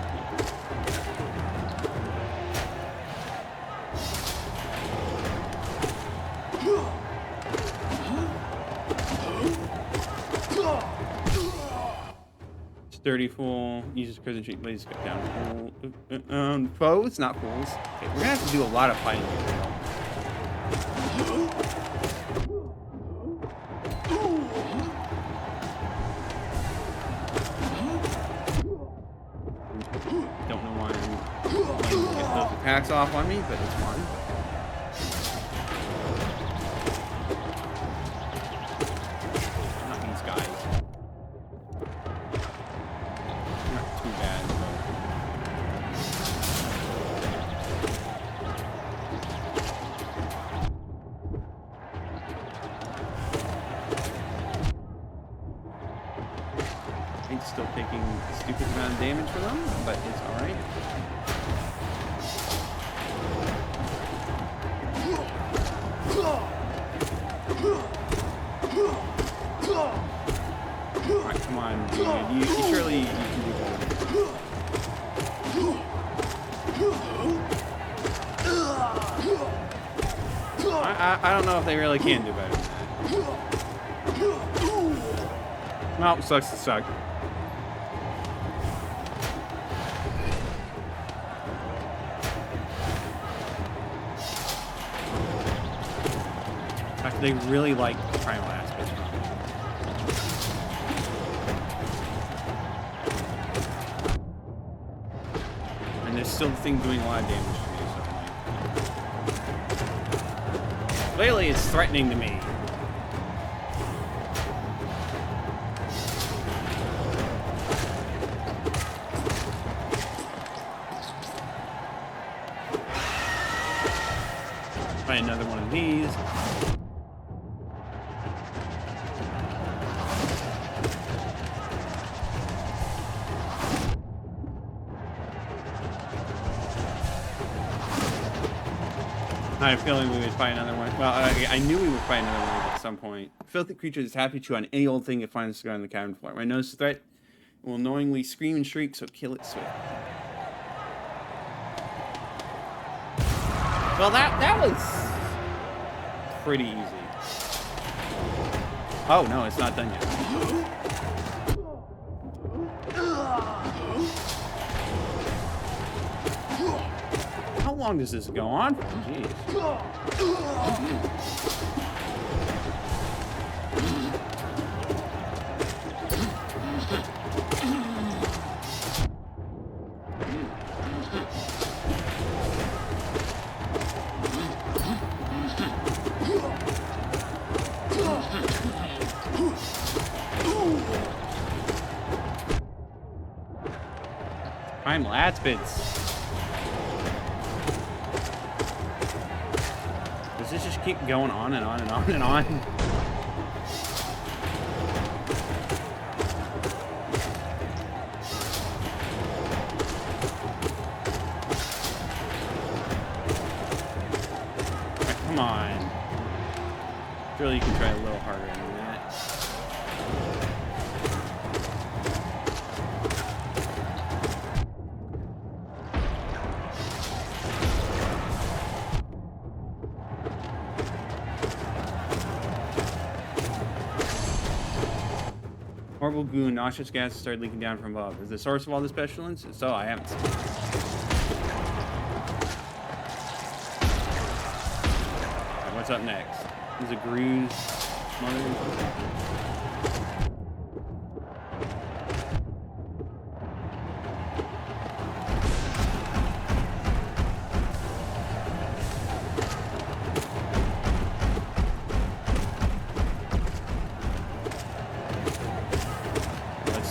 30 full. Uses prison sheet blades cut down. Foes, not fools. Okay, we're gonna have to do a lot of fighting here. Don't know why I'm going to get those attacks off on me, but it's fun. Not these guys. Not too bad. It's still taking a stupid amount of damage for them, but it's alright. Alright, come on, dude. You surely you can do better. I don't know if they really can do better than that. Well, sucks to suck. In fact, they really like the primal aspect. And there's still the thing doing a lot of damage to me, so clearly it's threatening to me. Find another one of these. I have a feeling we would find another one. Well, I knew we would find another one at some point. Filthy creature is happy to on any old thing it finds on the cabin floor. When it knows the threat, it will knowingly scream and shriek, so kill it swift. Well, that was pretty easy. Oh, no, it's not done yet. How long does this go on for? Jeez. Primal Aspens. Does this just keep going on and on and on and on? Right, come on. Surely you can try a little harder than that. Horrible goo and nauseous gases started leaking down from above. Is the source of all this pestilence? If so, I haven't seen it. Right, what's up next? Is it Gru's mother or something?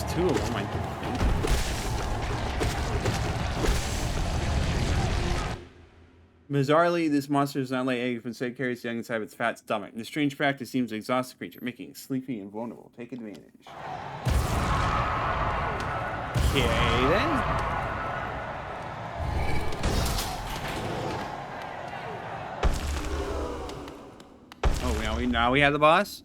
Two of them, I think. Bizarrely, this monster does not lay eggs, but instead carries the young inside of its fat stomach. This strange practice seems to exhaust the creature, making it sleepy and vulnerable. Take advantage. Okay, then. Oh, now we have the boss?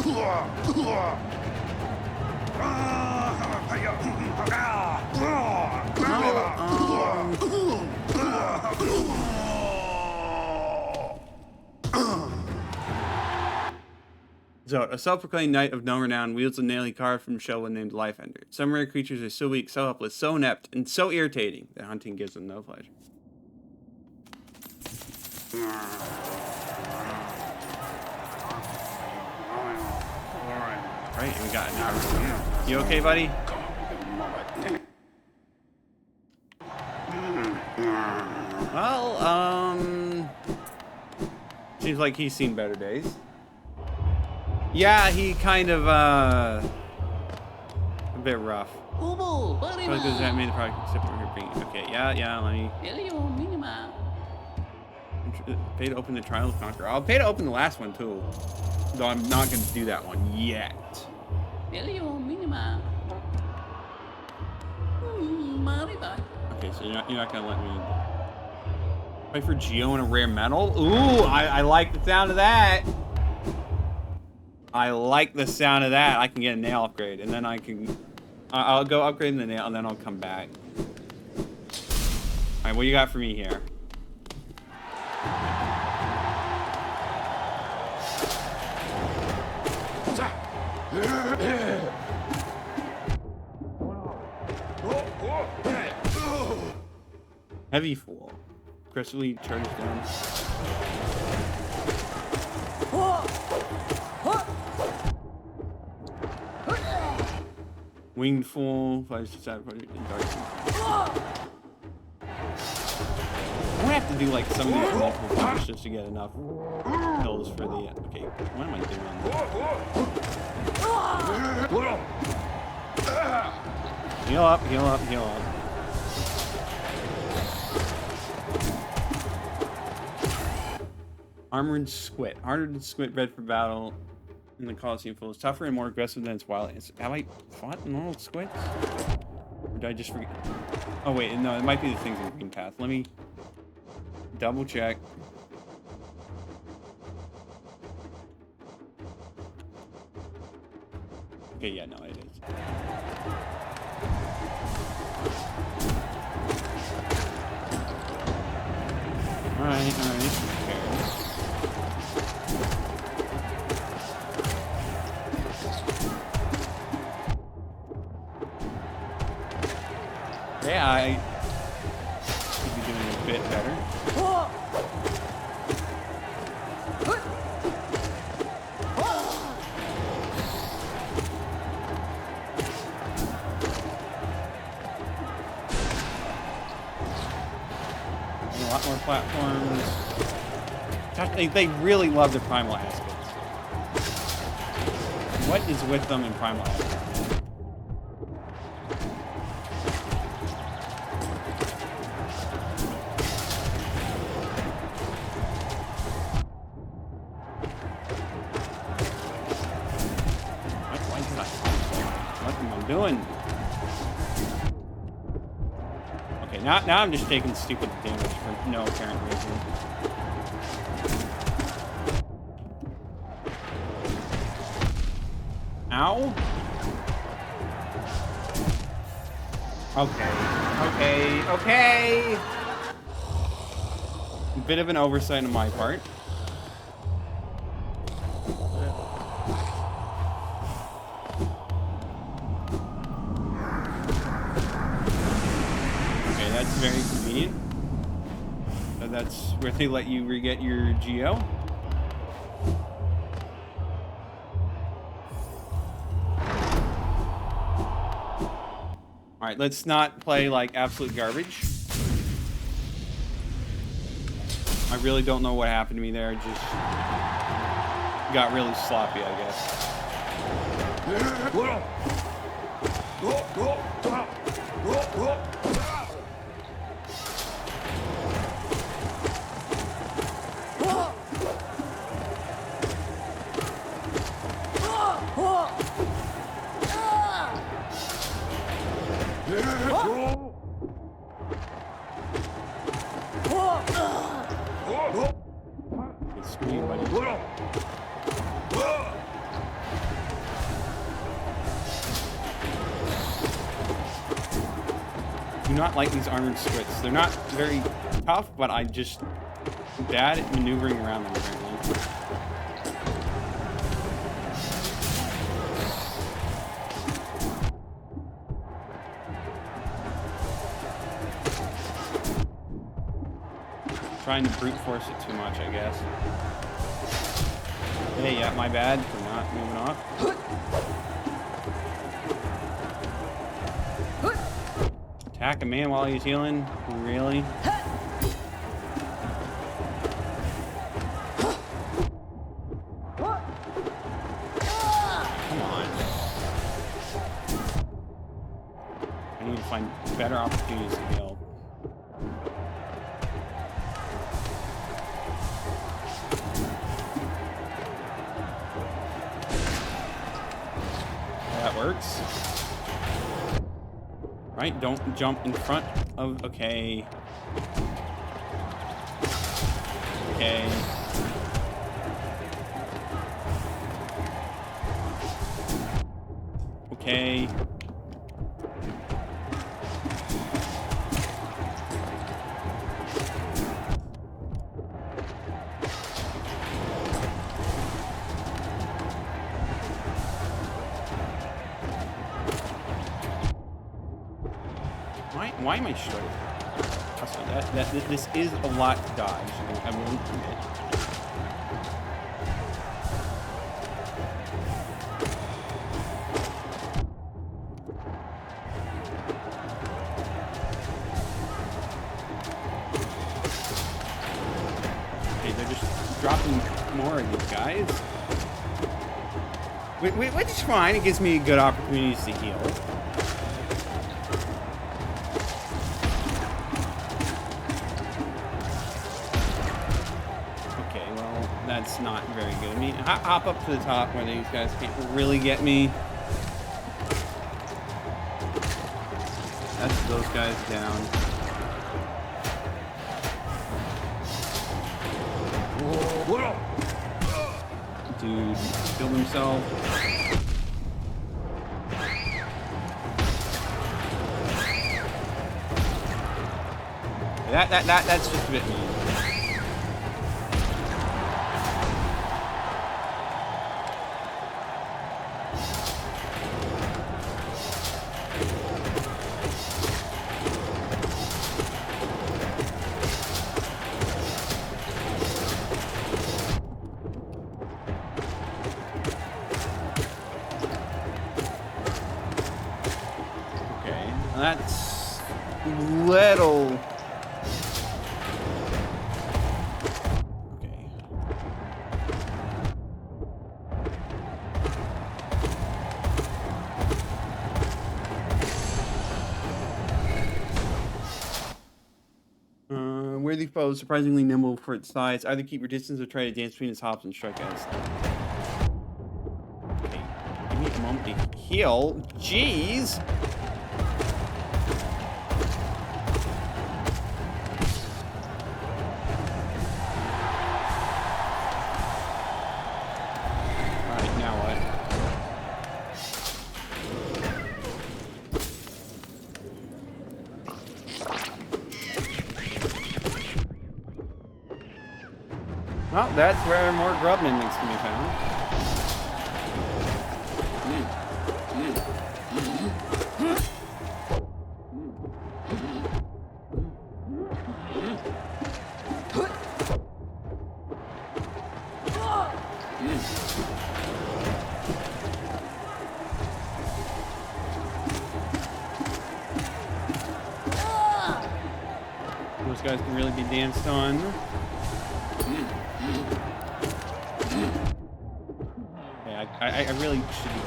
So, a self-proclaimed knight of no renown wields a nail he carved from Shelwood named Lifeender. Some rare creatures are so weak, so helpless, so inept, and so irritating that hunting gives them no pleasure. Right, and we got an hour. You okay, buddy? Well, seems like he's seen better days. Yeah, he kind of, a bit rough. Probably because that made the product except for being okay. Yeah, let me. Pay to open the Trial of Conqueror. I'll pay to open the last one too. Though I'm not going to do that one yet. Okay, so you're not going to let me. Wait for Geo and a rare metal? Ooh, I like the sound of that. I like the sound of that. I can get a nail upgrade, and then I can... I'll go upgrade the nail, and then I'll come back. Alright, what do you got for me here? Heavy Fool. Aggressively charges down. Winged Fool. I'm gonna have to do like some of these multiple times just to get enough kills for the. Okay, what am I doing? Heal up, heal up, heal up. Armored Squid. Hardened Squid bred for battle in the Colosseum of Fools. Tougher and more aggressive than its wild. Have I fought normal squids? Or did I just forget? Oh wait, no, it might be the things in Green Path. Let me double check. Okay, yeah, no, it is. Alright. Yeah, I should be doing a bit better. A lot more platforms. Gosh, they really love the primal aspects. What is with them in primal aspects? Now I'm just taking stupid damage for no apparent reason. Ow. Okay. A bit of an oversight on my part. Very convenient. So that's where they let you re-get your Geo. Alright, let's not play like absolute garbage. I really don't know what happened to me there. Just got really sloppy, I guess. do not like these armored squits. They're not very tough, but I'm just bad at maneuvering around them, apparently. Trying to brute force it too much, I guess. Hey, yeah, my bad for not moving off. Attack a man while he's healing? Really? Come on. I need to find better opportunities to heal. That works. Right, don't jump in front of, okay. Okay. Okay. Why am I struggling? This is a lot to dodge. I won't admit. Okay, they're just dropping more of these guys. Which is fine. It gives me good opportunities to heal. That's not very good. I mean, hop up to the top where these guys can't really get me. That's those guys down. Dude killed himself. That's just a bit mean. That's little. Okay. Worthy foe, surprisingly nimble for its size. Either keep your distance or try to dance between its hops and strike at its stomach. Okay. Give me a moment to heal. Jeez. Well, that's where more grub mimics can be found. Those guys can really be danced on. I really should be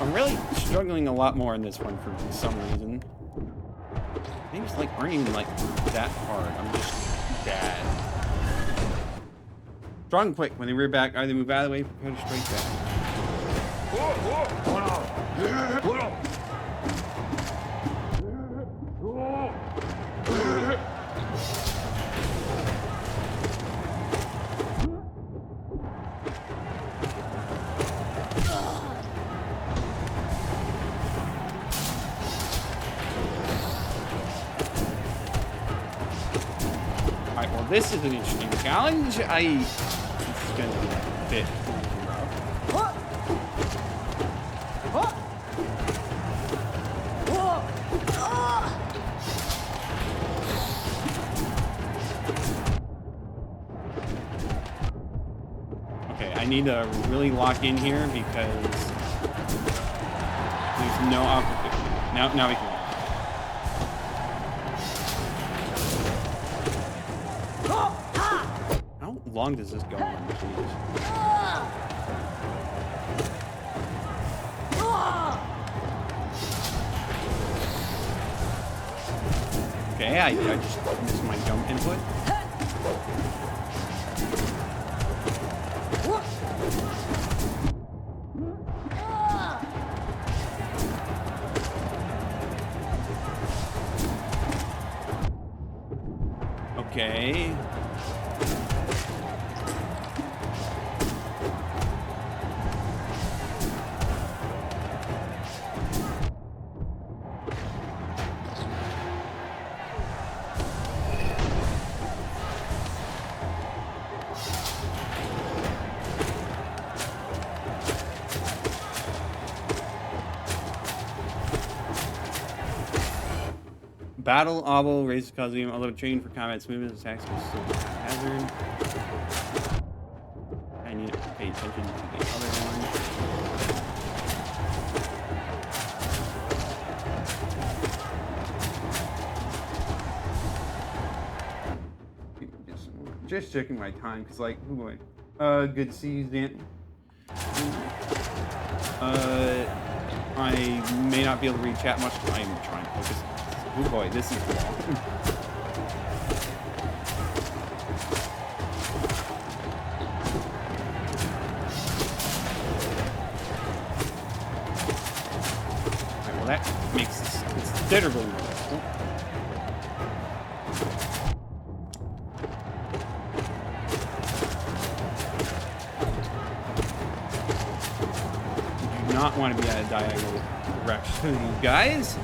I'm really struggling a lot more in this one for some reason. Things like aren't even like that hard. I'm just bad. Strong and quick. When they rear back, either move out of the way or prepare to strike back. this is an interesting challenge. It's gonna be a bit rough. Okay, I need to really lock in here because there's no opportunity. Now we can. How long does this go on? Jeez. Okay, I just missed my jump input. Okay. Battle Obel raises Colosseum, although trained for combat movement attacks is still a hazard. I need to pay attention to the other one. Just checking my time, cause like, oh boy, good to see you, Dan. I may not be able to read chat much. I am trying to focus. Oh boy, this is long. Alright, well that makes this considerably more difficult. You do not want to be at a diagonal direction, you guys.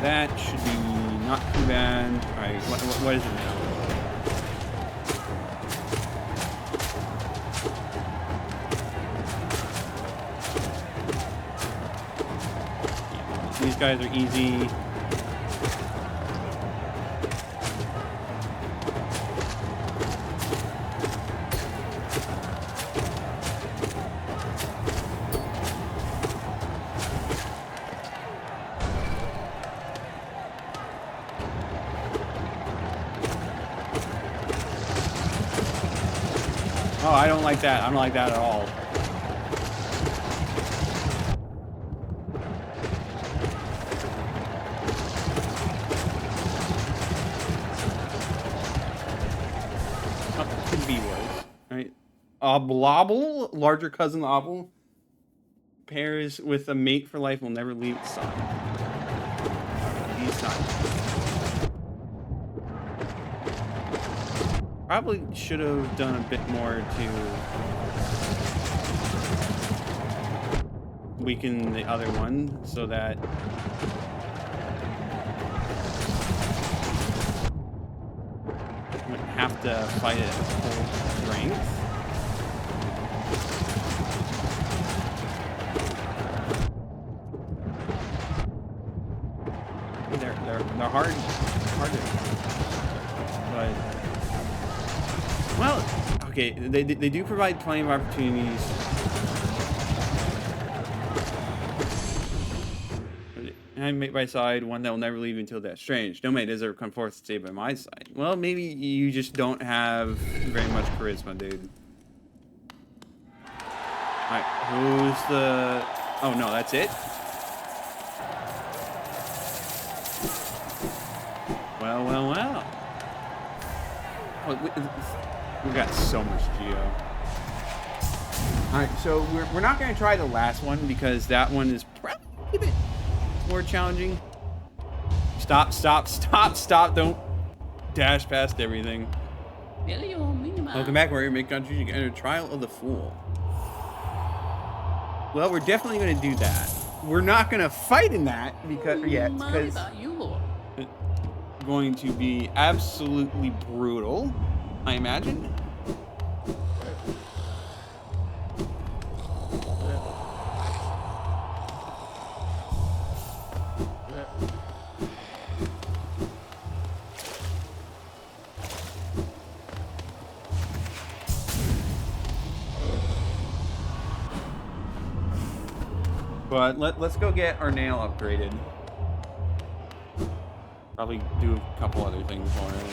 That should be not too bad. All right, what is it now? Yeah, these guys are easy. Oh, I don't like that. I don't like that at all. Oh, could be worse. Alright. Oblobble, larger cousin Obel, pairs with a mate for life, will never leave its side. These sides. Probably should have done a bit more to weaken the other one so that I wouldn't have to fight it at full strength. They're hard to, but. Well, okay, they do provide plenty of opportunities. And mate by side, one that will never leave until death. Strange. No mate deserve come forth to stay by my side. Well, maybe you just don't have very much charisma, dude. Alright, who's the... Oh, no, that's it? Well, well, well. Oh, we got so much geo. Alright, so we're not going to try the last one because that one is probably a bit more challenging. Stop. Don't dash past everything. Welcome back, warrior. Make countries. You can enter Trial of the Fool. Well, we're definitely going to do that. we're not gonna fight in that because because It's going to be absolutely brutal, I imagine. But let's go get our nail upgraded. Probably do a couple other things for it.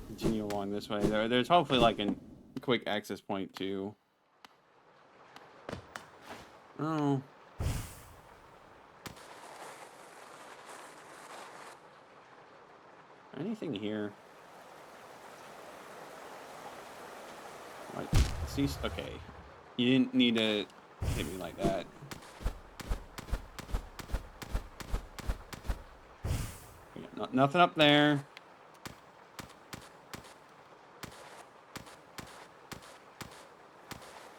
Continue along this way. There's hopefully like a quick access point too. Oh. Anything here? Like, see, okay. You didn't need to hit me like that. Yeah, nothing up there.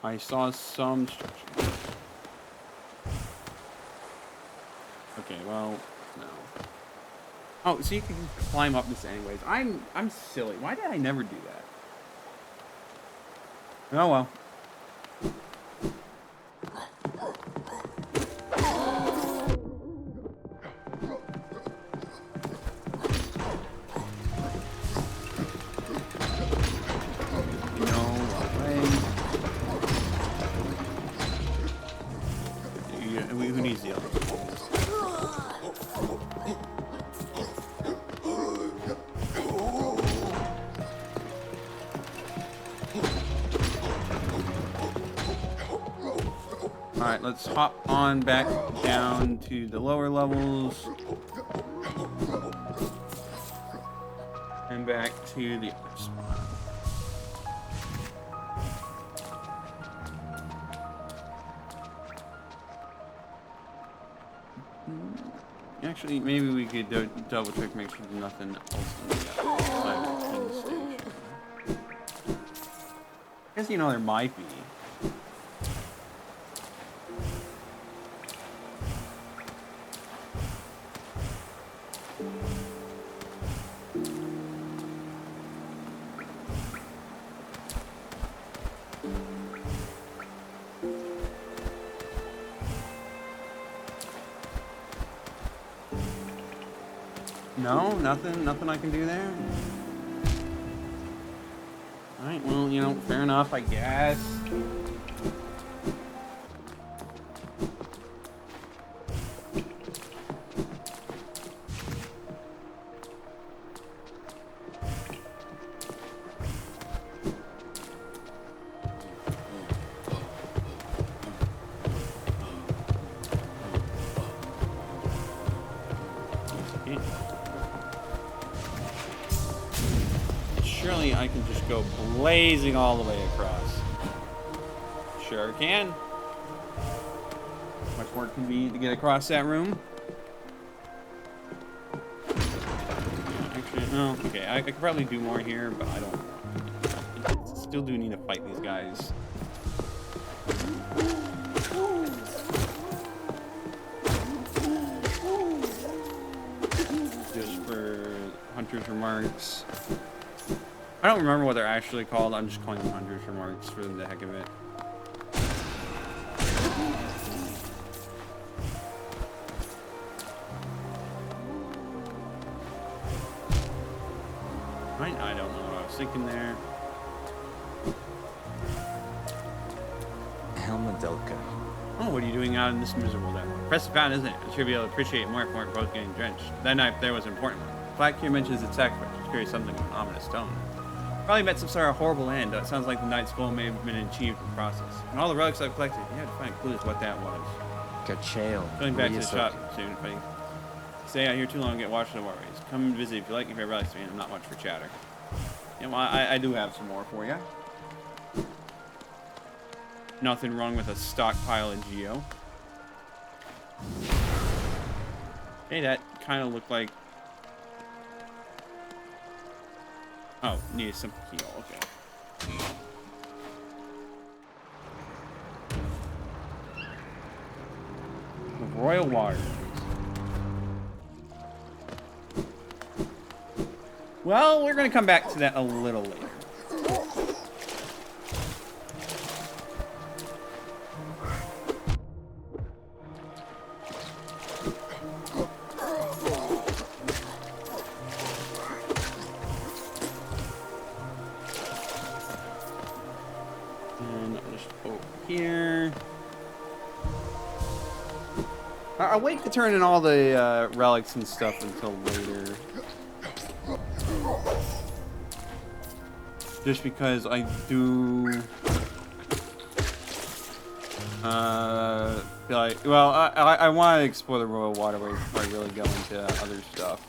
I saw some structure. Okay, well, no. Oh, so you can climb up this anyways. I'm silly. Why did I never do that? Oh well. Who needs the other? Alright, let's hop on back down to the lower levels. And back to the other spot. Actually, maybe we could double check, make sure there's nothing else on the outside of the station. I guess, you know, there might be. No, nothing I can do there. All right, well, you know, fair enough, I guess. Surely I can just go blazing all the way across. Sure can. Much work can be to get across that room. Actually, no. Okay, I could probably do more here, but I don't. I still do need to fight these guys. Just for Hunter's Remarks. I don't remember what they're actually called. I'm just calling them Hunter's Remarks for the heck of it. I don't know what I was thinking there. Helmadelka. Oh, what are you doing out in this miserable day? Press the button, isn't it? I should be able to appreciate more if we weren't both getting drenched. That night there was an important one. Black here mentions its sacrifice, which carries something of an ominous tone. Probably met some sort of horrible end, though it sounds like the knight's goal may have been achieved in the process. And all the relics I've collected, you had to find clues what that was. Gachael. Going back to the shop soon, if I stay out here too long and get washed in the Waterways. Come and visit if you like, if you ever likes me, and I'm not much for chatter. Yeah, well, I do have some more for you. Nothing wrong with a stockpile of Geo. Okay, that kind of looked like Oh, need a simple heal. Okay. The Royal Waterways. Well, we're gonna come back to that a little later. And I'll just over here. I'll wait to turn in all the relics and stuff until later. Just because I do feel like, well, I want to explore the Royal Waterways before I really go into other stuff.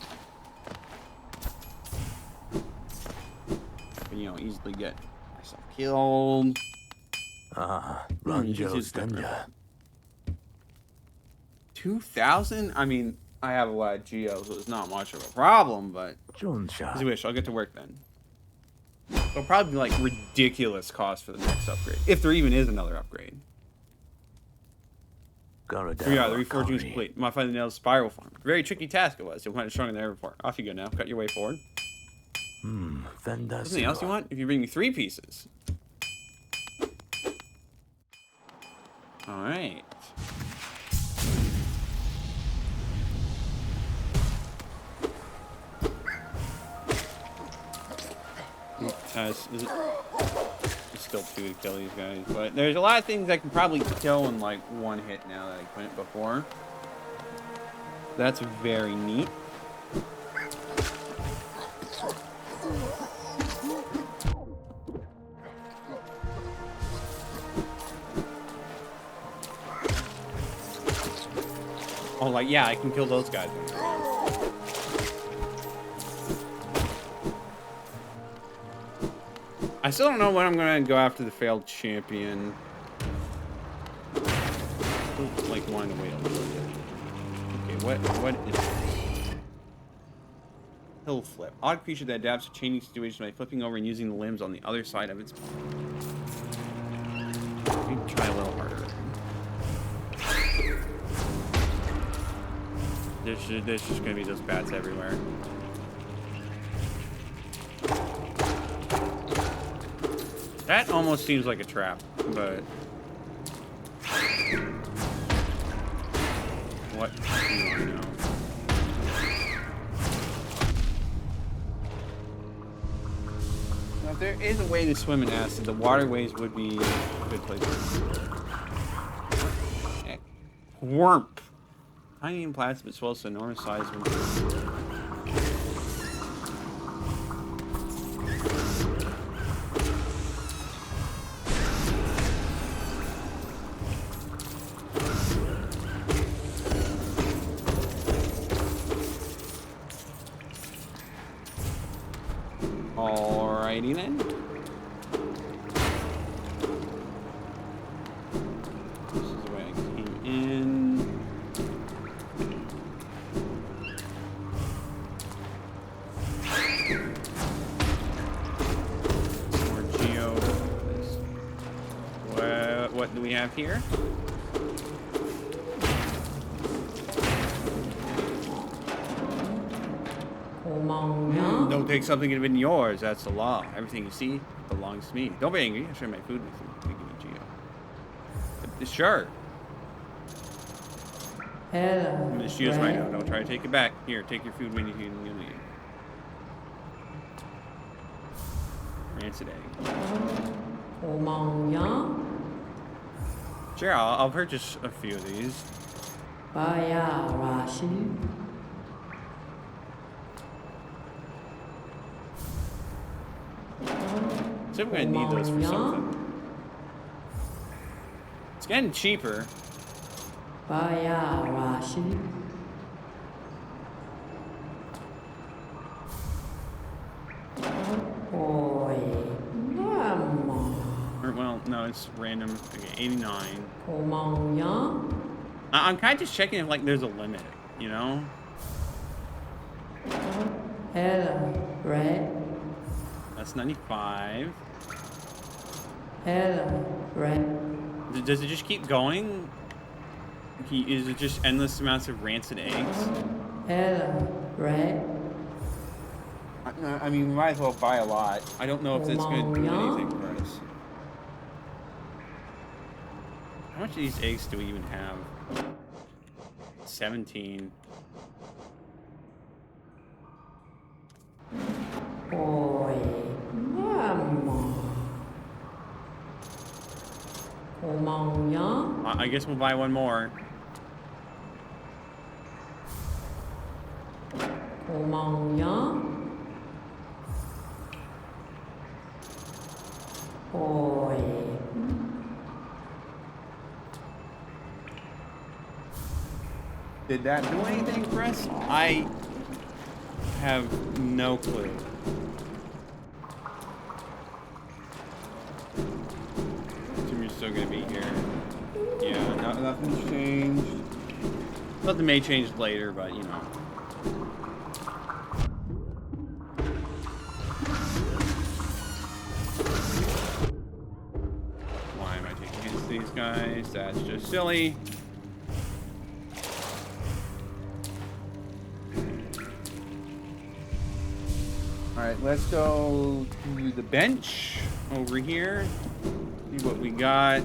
And, you know, easily get myself killed. Ranjo's Ganja. 2,000? I mean, I have a lot of geos, so it's not much of a problem, but as you Jonsha. wish. I'll get to work then. It'll probably be like ridiculous cost for the next upgrade, if there even is another upgrade. Yeah, the reforging is complete. Modify the nail's spiral form. Very tricky task it was. It went stronger than ever before. Off you go now. Cut your way forward. Something else you want? If you bring me 3 pieces. All right. It's still 2 to kill these guys, but there's a lot of things I can probably kill in like 1 hit now that I couldn't before. That's very neat. Oh, like, yeah, I can kill those guys. I still don't know when I'm gonna go after the failed champion. Like, wanting to wait a little bit. Okay, what is this? Hill flip. Odd creature that adapts to changing situations by flipping over and using the limbs on the other side of its body. Let me try a little harder. There's just gonna be those bats everywhere. That almost seems like a trap, but what do I know? Now, if there is a way to swim in acid, the waterways would be a good place. Worm. Tiny and plastic, but swells to enormous size when alrighty then. This is the way I came in. What do we have here? Don't take something that been yours. That's the law. Everything you see belongs to me. Don't be angry. I'll share my food with you. Give me Geo. But sure. This Geo's right now. Don't try to take it back. Here, take your food when you leave. Rancid egg. Sure, I'll purchase a few of these. So I'm gonna need those for something. It's getting cheaper. Well, no, it's random. Okay, 89. I'm kind of just checking if, like, there's a limit, you know? That's 95. Hello, right? Does it just keep going? Is it just endless amounts of rancid eggs? Hello, right? I mean, we might as well buy a lot. I don't know if that's going to do anything for us. How much of these eggs do we even have? 17. Oi, vamos. Comunhão. I guess we'll buy one more. Comunhão. Oi. Did that do anything for us? I have no clue. Assume you're still gonna be here. Yeah, Nothing's changed. nothing may change later, but you know. Why am I taking against these guys? That's just silly. Alright, let's go to the Bench over here. See what we got.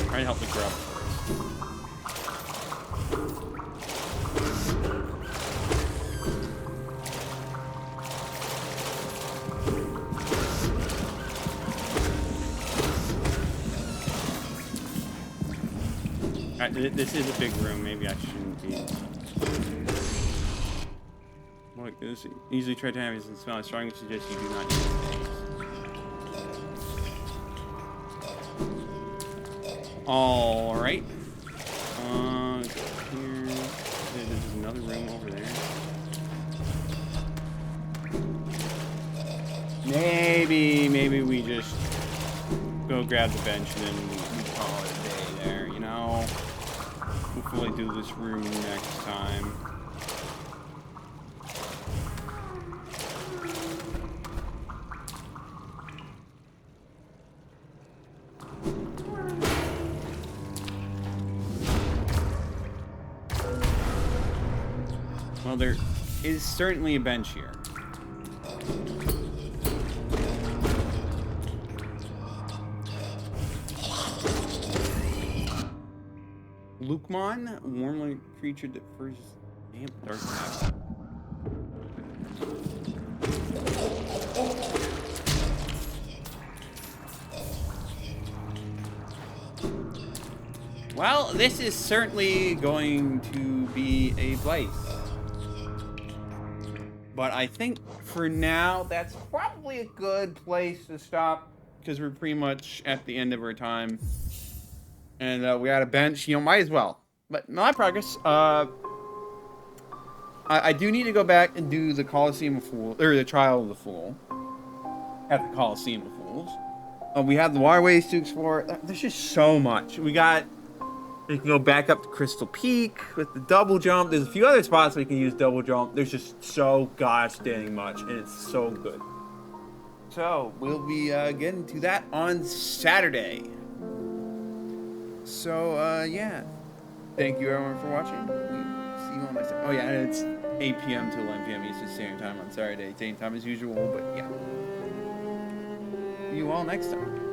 Try to help the grub first. This is a big room. Maybe I shouldn't be. Like this. Usually try to have his smell. I strongly suggest you do not eat things. All right. Here. There's another room over there. Maybe we just go grab the bench and then we call it a day there. You know. We'll fully do this room next time. Well, there is certainly a bench here. Lukemon, warm-like creature that first damp dark map. Well, this is certainly going to be a place. But I think for now, that's probably a good place to stop because we're pretty much at the end of our time. And we had a bench, you know, might as well. But my progress, I do need to go back and do the Colosseum of Fools, or the Trial of the Fool, at the Colosseum of Fools. We have the Waterways to explore. There's just so much. We can go back up to Crystal Peak with the double jump. There's a few other spots we can use double jump. There's just so gosh dang much, and it's so good. So we'll be getting to that on Saturday. So, yeah. Thank you, everyone, for watching. We'll see you on next time. Oh, yeah, and it's 8 p.m. to 11 p.m. Eastern Standard Time on Saturday. Same time as usual, but yeah. See you all next time.